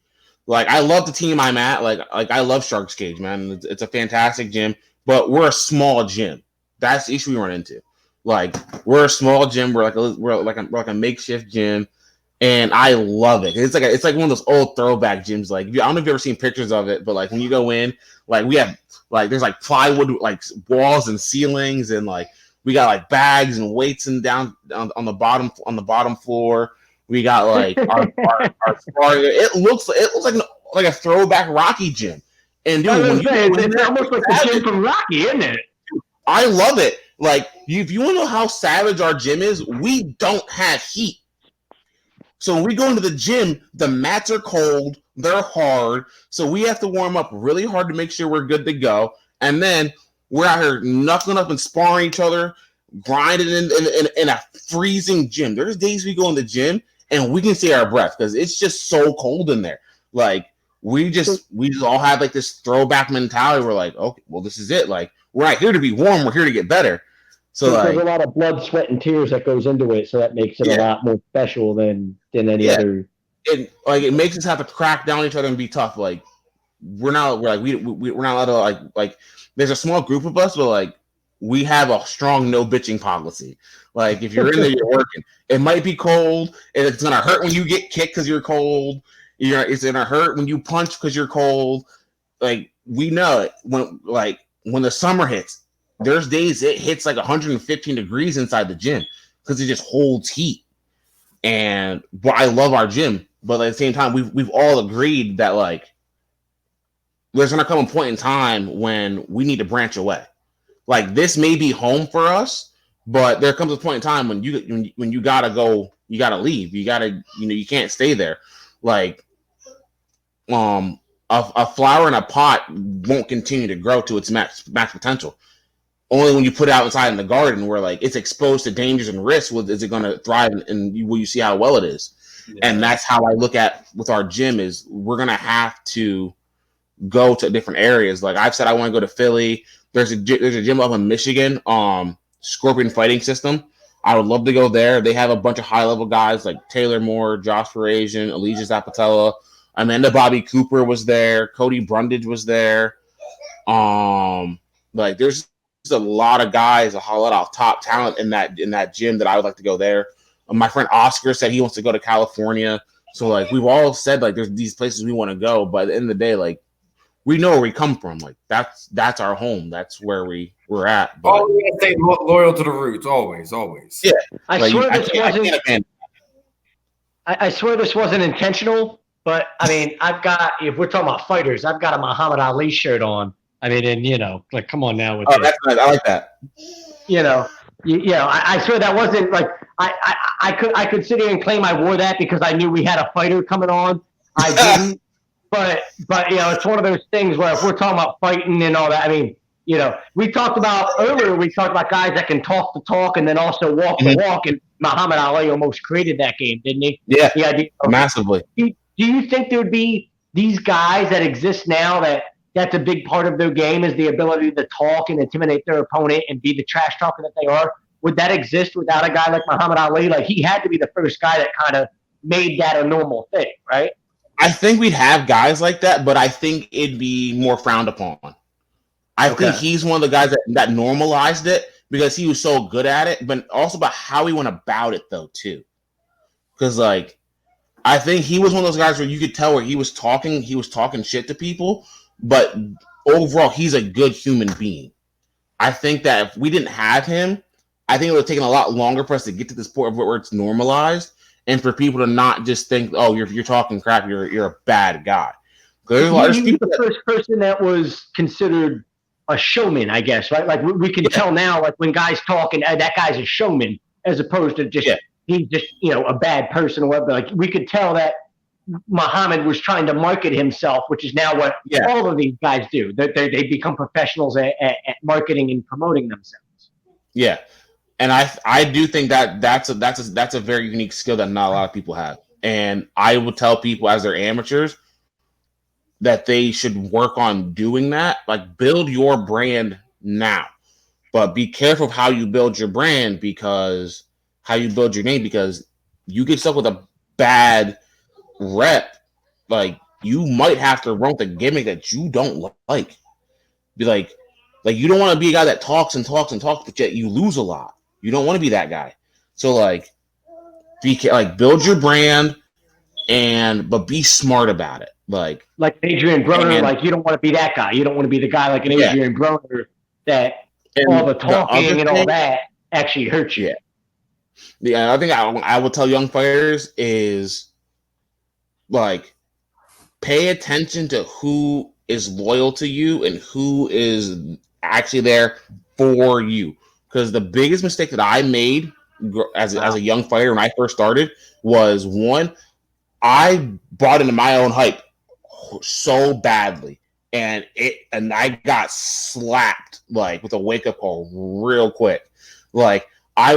Like I love the team I'm at. Like I love Sharks Cage, man. It's a fantastic gym. but we're a small gym. That's the issue we run into. Like, we're a small gym. We're like a makeshift gym, and I love it. It's like one of those old throwback gyms. Like, I don't know if you've ever seen pictures of it, but like when you go in, like we have like there's like plywood like walls and ceilings, and like we got like bags and weights and down on the bottom floor. We got like our it looks like a throwback Rocky gym. And dude, it's almost like the gym from Rocky, isn't it? I love it. Like, if you want to know how savage our gym is, we don't have heat. So when we go into the gym, the mats are cold, they're hard, so we have to warm up really hard to make sure we're good to go. And then we're out here knuckling up and sparring each other, grinding in a freezing gym. There's days we go in the gym and we can see our breath because it's just so cold in there. Like, we just all have like this throwback mentality. We're like, okay, well, this is it. Like, we're not here to be warm. We're here to get better. So like, there's a lot of blood, sweat, and tears that goes into it. So that makes it a lot more special than any other. It makes us have to crack down on each other and be tough. Like, we're not allowed to like there's a small group of us, but like we have a strong no bitching policy. Like, if you're in there, you're working. It might be cold, and it's gonna hurt when you get kicked because you're cold. It's gonna hurt when you punch because you're cold. Like, we know it when the summer hits. There's days it hits like 115 degrees inside the gym because it just holds heat. But I love our gym, but at the same time, we've all agreed that like there's gonna come a point in time when we need to branch away. Like, this may be home for us, but there comes a point in time when you gotta go, you gotta leave, you can't stay there. Like, a flower in a pot won't continue to grow to its max potential. Only when you put it out inside in the garden where like it's exposed to dangers and risks, is it going to thrive, and will you see how well it is? Yeah. And that's how I look at with our gym is we're going to have to go to different areas. Like I've said, I want to go to Philly. There's a gym up in Michigan, Scorpion Fighting System. I would love to go there. They have a bunch of high level guys like Taylor Moore, Josh Parasian, Elijah Zapatella, Amanda Bobby Cooper was there. Cody Brundage was there. Like there's a lot of guys, a lot of top talent in that gym that I would like to go there. My friend Oscar said he wants to go to California. So like we've all said like there's these places we want to go, but at the end of the day, like we know where we come from. Like that's our home. That's where we're at. But we gotta stay loyal to the roots, always. Yeah. I swear this wasn't intentional, but I mean, if we're talking about fighters, I've got a Muhammad Ali shirt on. I mean, and like, come on now with that's nice. I like that. I swear that wasn't like I could sit here and claim I wore that because I knew we had a fighter coming on. I didn't, but it's one of those things where if we're talking about fighting and all that, I mean, we talked about earlier. We talked about guys that can talk the talk and then also walk the walk, and Muhammad Ali almost created that game, didn't he? Yeah, massively. Do you think there would be these guys that exist now that's a big part of their game is the ability to talk and intimidate their opponent and be the trash talker that they are? Would that exist without a guy like Muhammad Ali? Like, he had to be the first guy that kind of made that a normal thing, right? I think we'd have guys like that, but I think it'd be more frowned upon. I think he's one of the guys that normalized it because he was so good at it, but also about how he went about it, though, too. Because, like, I think he was one of those guys where you could tell where he was talking shit to people, but overall, he's a good human being. I think that if we didn't have him, I think it would have taken a lot longer for us to get to this point where it's normalized and for people to not just think, oh, you're talking crap, you're a bad guy. He was the first person that was considered a showman, I guess, right? Like we can tell now, like when guys talk and that guy's a showman as opposed to just he's just a bad person or whatever. Like we could tell that Muhammad was trying to market himself, which is now what all of these guys do. They become professionals at marketing and promoting themselves. Yeah, and I do think that's a very unique skill that not a lot of people have. And I would tell people as they're amateurs that they should work on doing that. Like, build your brand now, but be careful of how you build your brand because how you build your name, because you get stuck with a bad rep, like you might have to run with a gimmick that you don't like. Be like Like, you don't want to be a guy that talks and talks and talks, but yet you lose a lot. You don't want to be that guy. So, like, build your brand, but be smart about it. Like Adrian Broner, like, you don't want to be that guy. You don't want to be the guy like an Adrian Broner that all the talking and all that actually hurts you. Yeah. The other thing I will tell young fighters is, like, pay attention to who is loyal to you and who is actually there for you. Because the biggest mistake that I made as a young fighter when I first started was, one, I bought into my own hype so badly, and I got slapped, like, with a wake-up call real quick. Like, I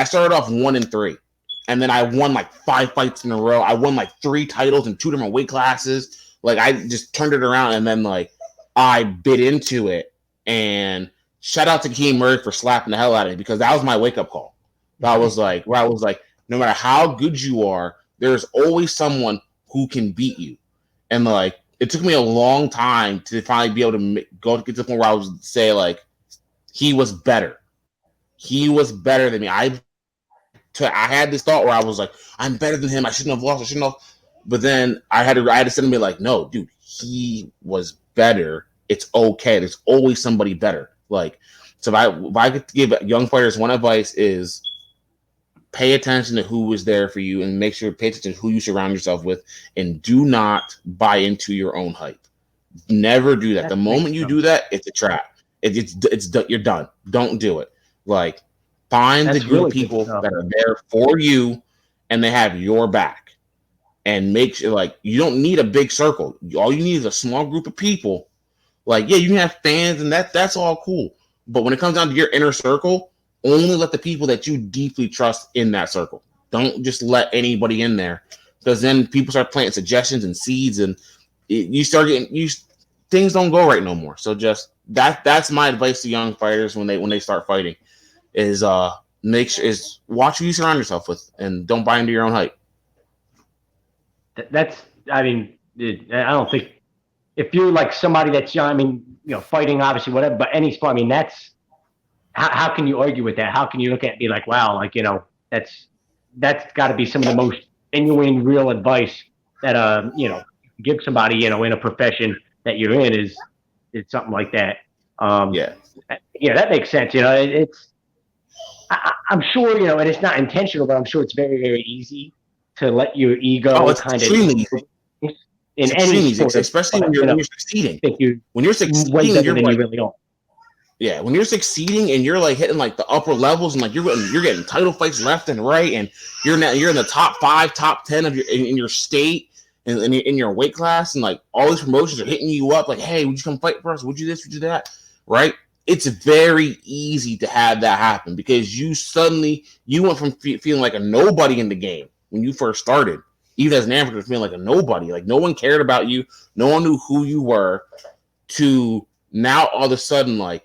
started off 1-3, and then I won like 5 fights in a row. I won like 3 titles in 2 different weight classes. Like, I just turned it around, and then, like, I bit into it. And shout out to Keem Murray for slapping the hell out of me, because that was my wake-up call. I was like, no matter how good you are, there's always someone who can beat you. And, like, it took me a long time to finally be able to get to the point where I was say, like, he was better. He was better than me. I had this thought where I was like, I'm better than him. I shouldn't have lost. But then I had to sit and be like, no, dude, he was better. It's okay. There's always somebody better. Like, so if I could give young fighters one advice, is pay attention to who is there for you, and make sure pay attention to who you surround yourself with, and do not buy into your own hype. Never do that. The moment you do that, it's a trap. It's you're done. Don't do it. Like, find the group of people that are there for you, and they have your back. And make sure, like, you don't need a big circle. All you need is a small group of people. Like, yeah, you can have fans, and that's all cool. But when it comes down to your inner circle, only let the people that you deeply trust in that circle. Don't just let anybody in there, because then people start planting suggestions and seeds, and you start getting things don't go right no more. So just that's my advice to young fighters when they start fighting, is watch who you surround yourself with, and don't buy into your own hype. I don't think, if you're like somebody that's young, I mean, you know, fighting, obviously, whatever, but any sport, I mean, that's, how can you argue with that? How can you look at it and be like, wow, like, you know, that's got to be some of the most genuine, real advice that, you know, give somebody, you know, in a profession that you're in, is something like that. Yeah, that makes sense. You know, I'm sure, you know, and it's not intentional, but I'm sure it's very, very easy to let your ego kind of in any sport, especially when you're succeeding. When you're succeeding, you're like, you really are. Yeah, when you're succeeding and you're like hitting like the upper levels, and like you're getting title fights left and right, and you're in the top 5, top 10 of in your state and in your weight class, and like all these promotions are hitting you up, like, hey, would you come fight for us? Would you this? Would you that? Right? It's very easy to have that happen, because you went from feeling like a nobody in the game when you first started, even as an amateur, feeling like a nobody, like no one cared about you, no one knew who you were, to now all of a sudden, like,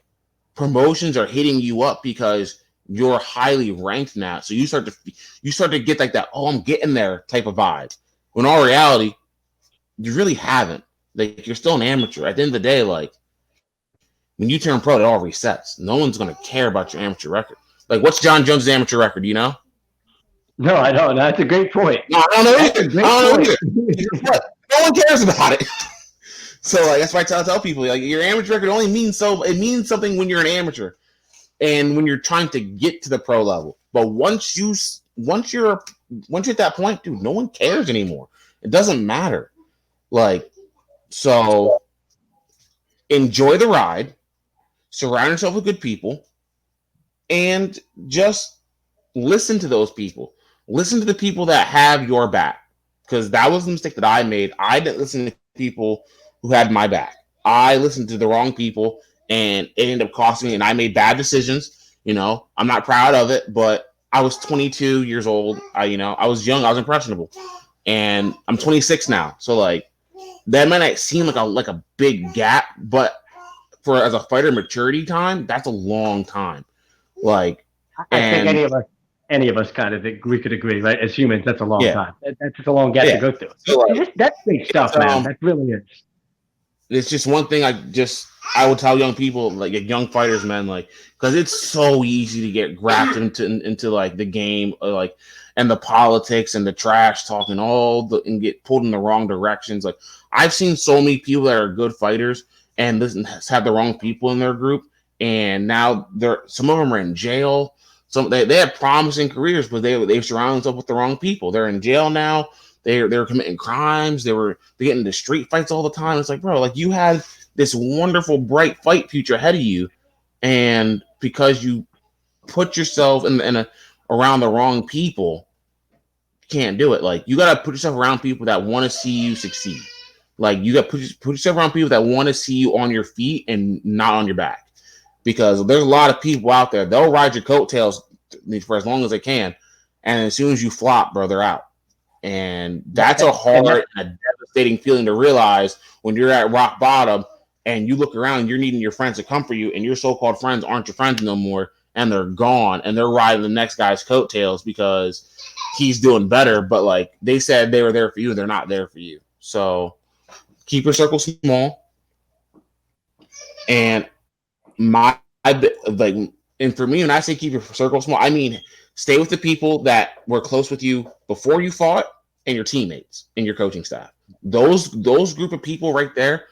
promotions are hitting you up because you're highly ranked now. So you start to get like that, oh, I'm getting there type of vibe. When in all reality, you really haven't. Like, you're still an amateur. At the end of the day, like, when you turn pro, it all resets. No one's going to care about your amateur record. Like, what's John Jones' amateur record? You know? No, I don't. That's a great point. No, I don't know either. No one cares about it. So, like, that's why I tell people, like, your amateur record only means it means something when you're an amateur and when you're trying to get to the pro level. But once you're at that point, dude, no one cares anymore. It doesn't matter. Like, so enjoy the ride, surround yourself with good people, and just listen to those people. Listen to the people that have your back, because that was the mistake that I made. I didn't listen to people who had my back. I listened to the wrong people, and it ended up costing me, and I made bad decisions. You know, I'm not proud of it, but I was 22 years old. I was young. I was impressionable, and I'm 26 now. So, like, that might not seem like a big gap, but as a fighter maturity time, that's a long time. Like, I think any of us kind of think we could agree, right? As humans, that's a long time. That's just a long gap to go through. So, like, that's big stuff, man. That really is. It's just one thing I would tell young people, like young fighters, man, like, because it's so easy to get grafted into like the game, like, and the politics and the trash talking and get pulled in the wrong directions. Like, I've seen so many people that are good fighters and have the wrong people in their group, and now some of them are in jail. They had promising careers, but they surround themselves with the wrong people. They're in jail now. They're committing crimes. They get into street fights all the time. It's like, bro, like, you had this wonderful, bright fight future ahead of you, and because you put yourself around the wrong people, you can't do it. Like, you got to put yourself around people that want to see you succeed. Like, you got to put yourself around people that want to see you on your feet and not on your back, because there's a lot of people out there, they'll ride your coattails for as long as they can, and as soon as you flop, bro, they're out. And that's a hard and a devastating feeling to realize when you're at rock bottom and you look around, you're needing your friends to comfort you, and your so-called friends aren't your friends no more, and they're gone, and they're riding the next guy's coattails because he's doing better. But like, they said they were there for you, and they're not there for you. So keep your circle small. And and for me, when I say keep your circle small, I mean stay with the people that were close with you before you fought, and your teammates and your coaching staff. Those group of people right there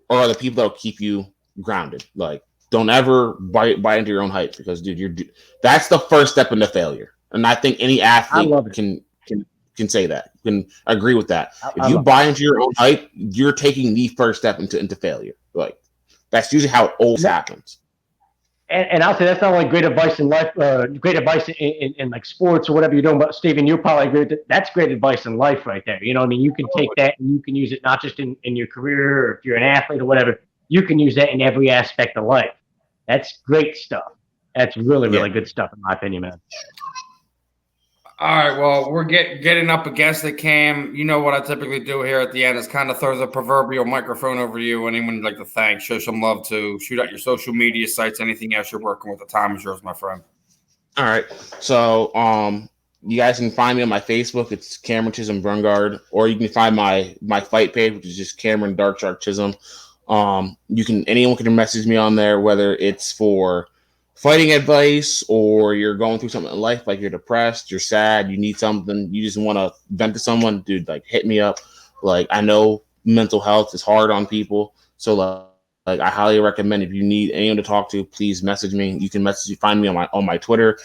are the people that'll keep you grounded. Like, don't ever buy into your own hype, because, dude, that's the first step into failure. And I think any athlete can say that, can agree with that. If you buy into your own hype, you're taking the first step into failure. Like, that's usually how it always happens. And I'll say that's not only great advice in life, great advice in like sports or whatever you're doing. But Stephen, you'll probably agree with it. That's great advice in life right there. You know what I mean? You can take that and you can use it not just in your career, or if you're an athlete or whatever. You can use that in every aspect of life. That's great stuff. That's really, really good stuff, in my opinion, man. All right, well, we're getting up against it, Cam. You know what I typically do here at the end is kind of throw the proverbial microphone over to you. Anyone you'd like to thank, show some love to, shoot out your social media sites, anything else you're working with. The time is yours, my friend. All right. So you guys can find me on my Facebook. It's Cameron Chism-Brungard, or you can find my fight page, which is just Cameron Dark Shark Chism. Anyone can message me on there, whether it's for fighting advice, or you're going through something in life, like you're depressed, you're sad, you need something, you just want to vent to someone, dude, like, hit me up. Like, I know mental health is hard on people, so like I highly recommend, if you need anyone to talk to, please message me. You can find me on my Twitter.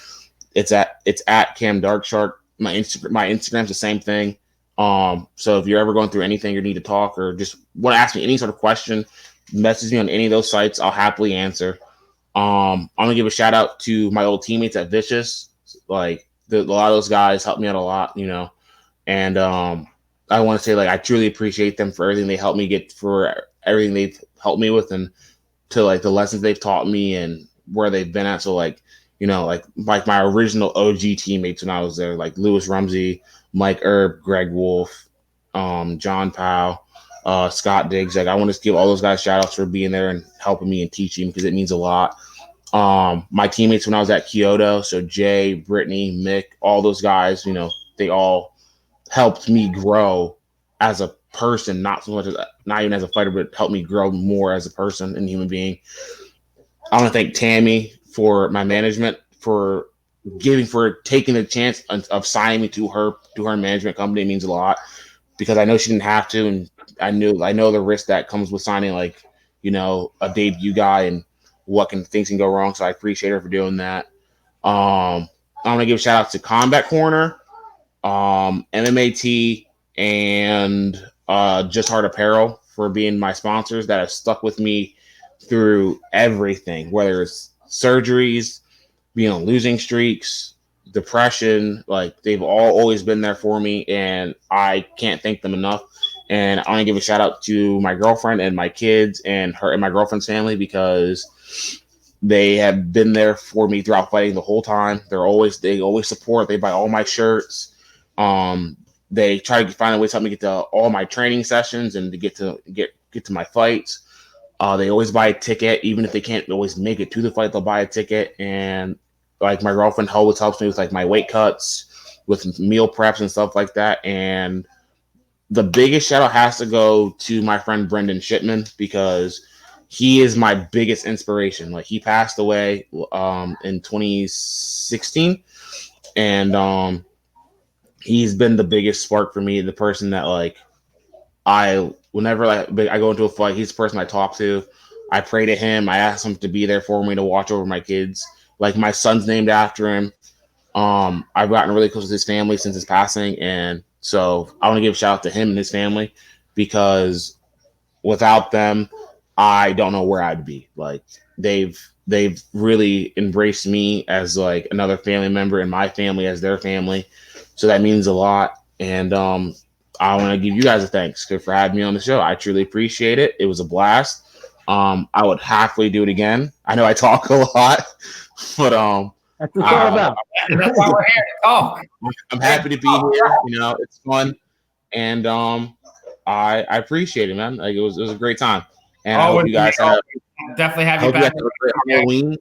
It's at Cam Dark Shark. My Instagram's the same thing. So if you're ever going through anything, you need to talk, or just want to ask me any sort of question, message me on any of those sites. I'll happily answer. I'm gonna give a shout out to my old teammates at Vicious. Like, a lot of those guys helped me out a lot, and I want to say, like, I truly appreciate them for everything they helped me get, for everything they've helped me with, and to like the lessons they've taught me and where they've been at. So like my original OG teammates when I was there, like Lewis Rumsey, Mike Erb, Greg Wolf, John Powell, Scott Diggs. Like, I want to give all those guys shout outs for being there and helping me and teaching, because it means a lot. My teammates when I was at Kyoto, so Jay, Brittany, Mick, all those guys, they all helped me grow as a person, not even as a fighter, but helped me grow more as a person and human being. I want to thank Tammy for my management, for taking the chance of signing me to her management company. It means a lot, because I know she didn't have to, and I know the risk that comes with signing, like, a debut guy, and things can go wrong. So I appreciate her for doing that. I'm gonna give shout outs to Combat Corner, MMAT, and Just Heart Apparel for being my sponsors that have stuck with me through everything, whether it's surgeries, being on losing streaks, depression. Like, they've always been there for me, and I can't thank them enough. And I want to give a shout out to my girlfriend and my kids and her and my girlfriend's family, because they have been there for me throughout fighting the whole time. They always support. They buy all my shirts. They try to find a way to help me get to all my training sessions and to get to my fights. They always buy a ticket, even if they can't always make it to the fight. They'll buy a ticket, and like my girlfriend always helps me with like my weight cuts, with meal preps and stuff like that. And the biggest shout out has to go to my friend Brendan Shipman, because he is my biggest inspiration. Like, he passed away in 2016, and he's been the biggest spark for me. The person that, like, whenever I go into a fight, he's the person I talk to. I pray to him. I ask him to be there for me, to watch over my kids. Like, my son's named after him. I've gotten really close with his family since his passing, and so I want to give a shout out to him and his family, because without them, I don't know where I'd be. Like, they've really embraced me as like another family member, and my family as their family. So that means a lot. And I want to give you guys a thanks for having me on the show. I truly appreciate it. It was a blast. I would happily do it again. I know I talk a lot, but that's what it's all about. That's why we're here. Oh, I'm happy to be here. You know, it's fun, and I appreciate it, man. Like, it was a great time, and I hope you guys definitely have you back. Have a great Halloween.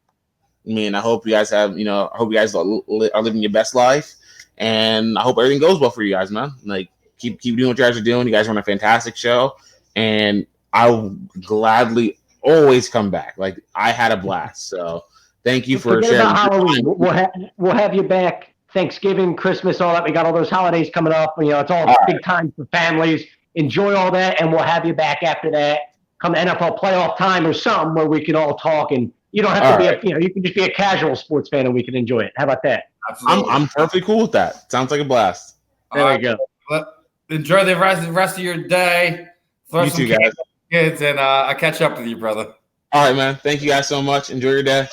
I mean, I hope you guys are living your best life, and I hope everything goes well for you guys, man. Like, keep doing what you guys are doing. You guys run a fantastic show, and I will gladly always come back. Like, I had a blast. So thank you for sharing. Halloween. We'll have you back. Thanksgiving, Christmas, all that. We got all those holidays coming up. You know, it's all big time for families. Enjoy all that, and we'll have you back after that. Come NFL playoff time or something where we can all talk, and you don't have to be you can just be a casual sports fan and we can enjoy it. How about that? I'm perfectly cool with that. Sounds like a blast. There we go. Enjoy the rest of your day. You too, guys. Kids, and I'll catch up with you, brother. All right, man. Thank you guys so much. Enjoy your day.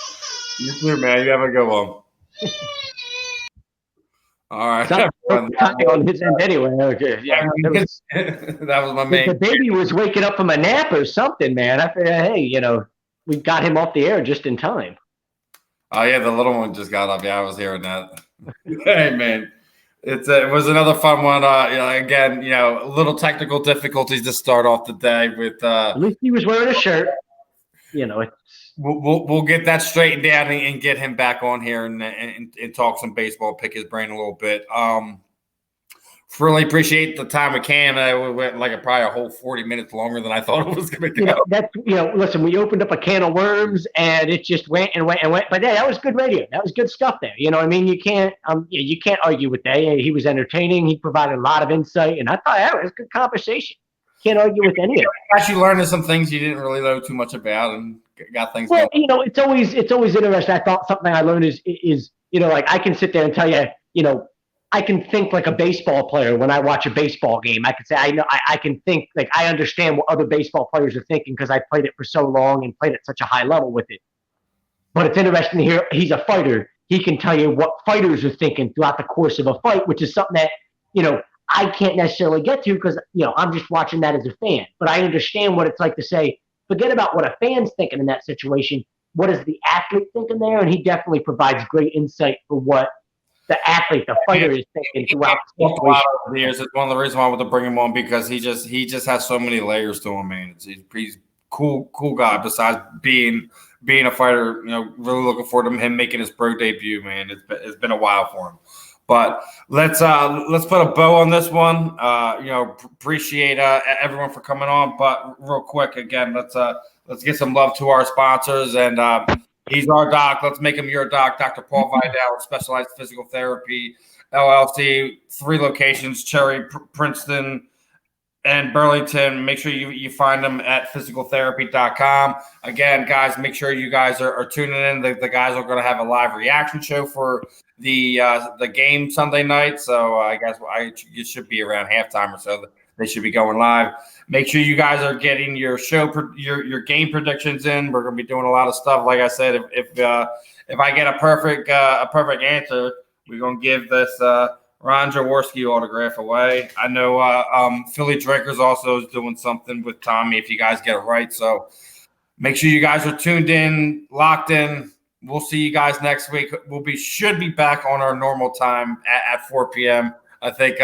You too, man. You have a good one. All right. On his end anyway. Okay. Yeah, that was my main. The baby was waking up from a nap or something, man. I figured, hey, you know, we got him off the air just in time. Oh yeah, the little one just got up. Yeah, I was hearing that. Hey, man. It was another fun one. Again, you know, little technical difficulties to start off the day with. At least he was wearing a shirt. You know, we'll get that straightened out and get him back on here and talk some baseball, pick his brain a little bit. Really appreciate the time with Cam. We went like probably a whole 40 minutes longer than I thought it was going to go. Listen, we opened up a can of worms and it just went and went and went. But yeah, that was good radio. That was good stuff there. You know what I mean? You can't argue with that. He was entertaining. He provided a lot of insight, and I thought that was a good conversation. Can't argue with any of it. Actually, learning some things you didn't really know too much about, and got things. Well, you know, it's always interesting. I thought something I learned is you know, like I can sit there and tell you, you know, I can think like a baseball player when I watch a baseball game. I can say I can think like I understand what other baseball players are thinking because I played it for so long and played at such a high level with it. But it's interesting to hear he's a fighter. He can tell you what fighters are thinking throughout the course of a fight, which is something that, you know, I can't necessarily get to because, you know, I'm just watching that as a fan. But I understand what it's like to say, forget about what a fan's thinking in that situation. What is the athlete thinking there? And he definitely provides great insight for what the athlete, the fighter is thinking throughout the situation. It's one of the reasons why I want to bring him on because he just has so many layers to him, man. He's cool guy. Besides being a fighter, you know, really looking forward to him making his pro debut, man. It's been a while for him. But let's put a bow on this one. You know, appreciate everyone for coming on. But real quick, again, let's get some love to our sponsors. And he's our doc. Let's make him your doc. Dr. Paul Vidal, Specialized Physical Therapy, LLC, 3 locations: Cherry, Princeton, and Burlington. Make sure you find them at physicaltherapy.com. Again, guys, make sure you guys are tuning in. The guys are going to have a live reaction show for the game Sunday night. So I guess it should be around halftime or so. They should be going live. Make sure you guys are getting your your game predictions in. We're going to be doing a lot of stuff. Like I said, if I get a perfect answer, we're going to give this Ron Jaworski autograph away. I know Philly Drinkers also is doing something with Tommy if you guys get it right. So make sure you guys are tuned in, locked in. We'll see you guys next week. Should be back on our normal time at 4 p.m. I think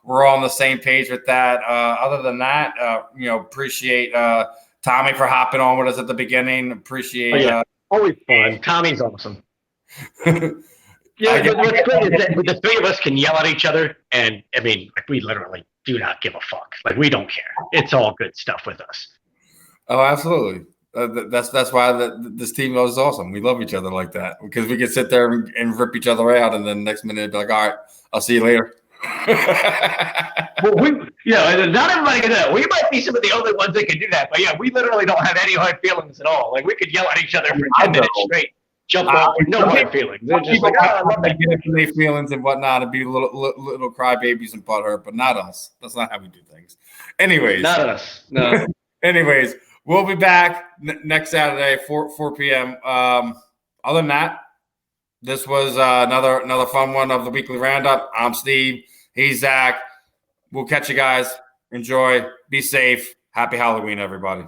we're all on the same page with that. Other than that, you know, appreciate Tommy for hopping on with us at the beginning. Appreciate always fun. Tommy's awesome. Yeah, what's great is that the 3 of us can yell at each other, and I mean, like, we literally do not give a fuck. Like, we don't care. It's all good stuff with us. Oh, absolutely. That's why this team is awesome. We love each other like that because we can sit there and rip each other out, and then next minute be like, all right, I'll see you later. Well, not everybody can do that. We might be some of the only ones that can do that, but yeah, we literally don't have any hard feelings at all. Like we could yell at each other for 10 minutes straight, jump off with no hard feelings. They're just like, I love that. Get feelings and whatnot, and be little crybabies and butthurt, but not us. That's not how we do things. Anyways, not us. No. Anyways, we'll be back next Saturday, 4 p.m. Other than that, this was another fun one of the weekly roundup. I'm Steve. He's Zach. We'll catch you guys. Enjoy. Be safe. Happy Halloween, everybody.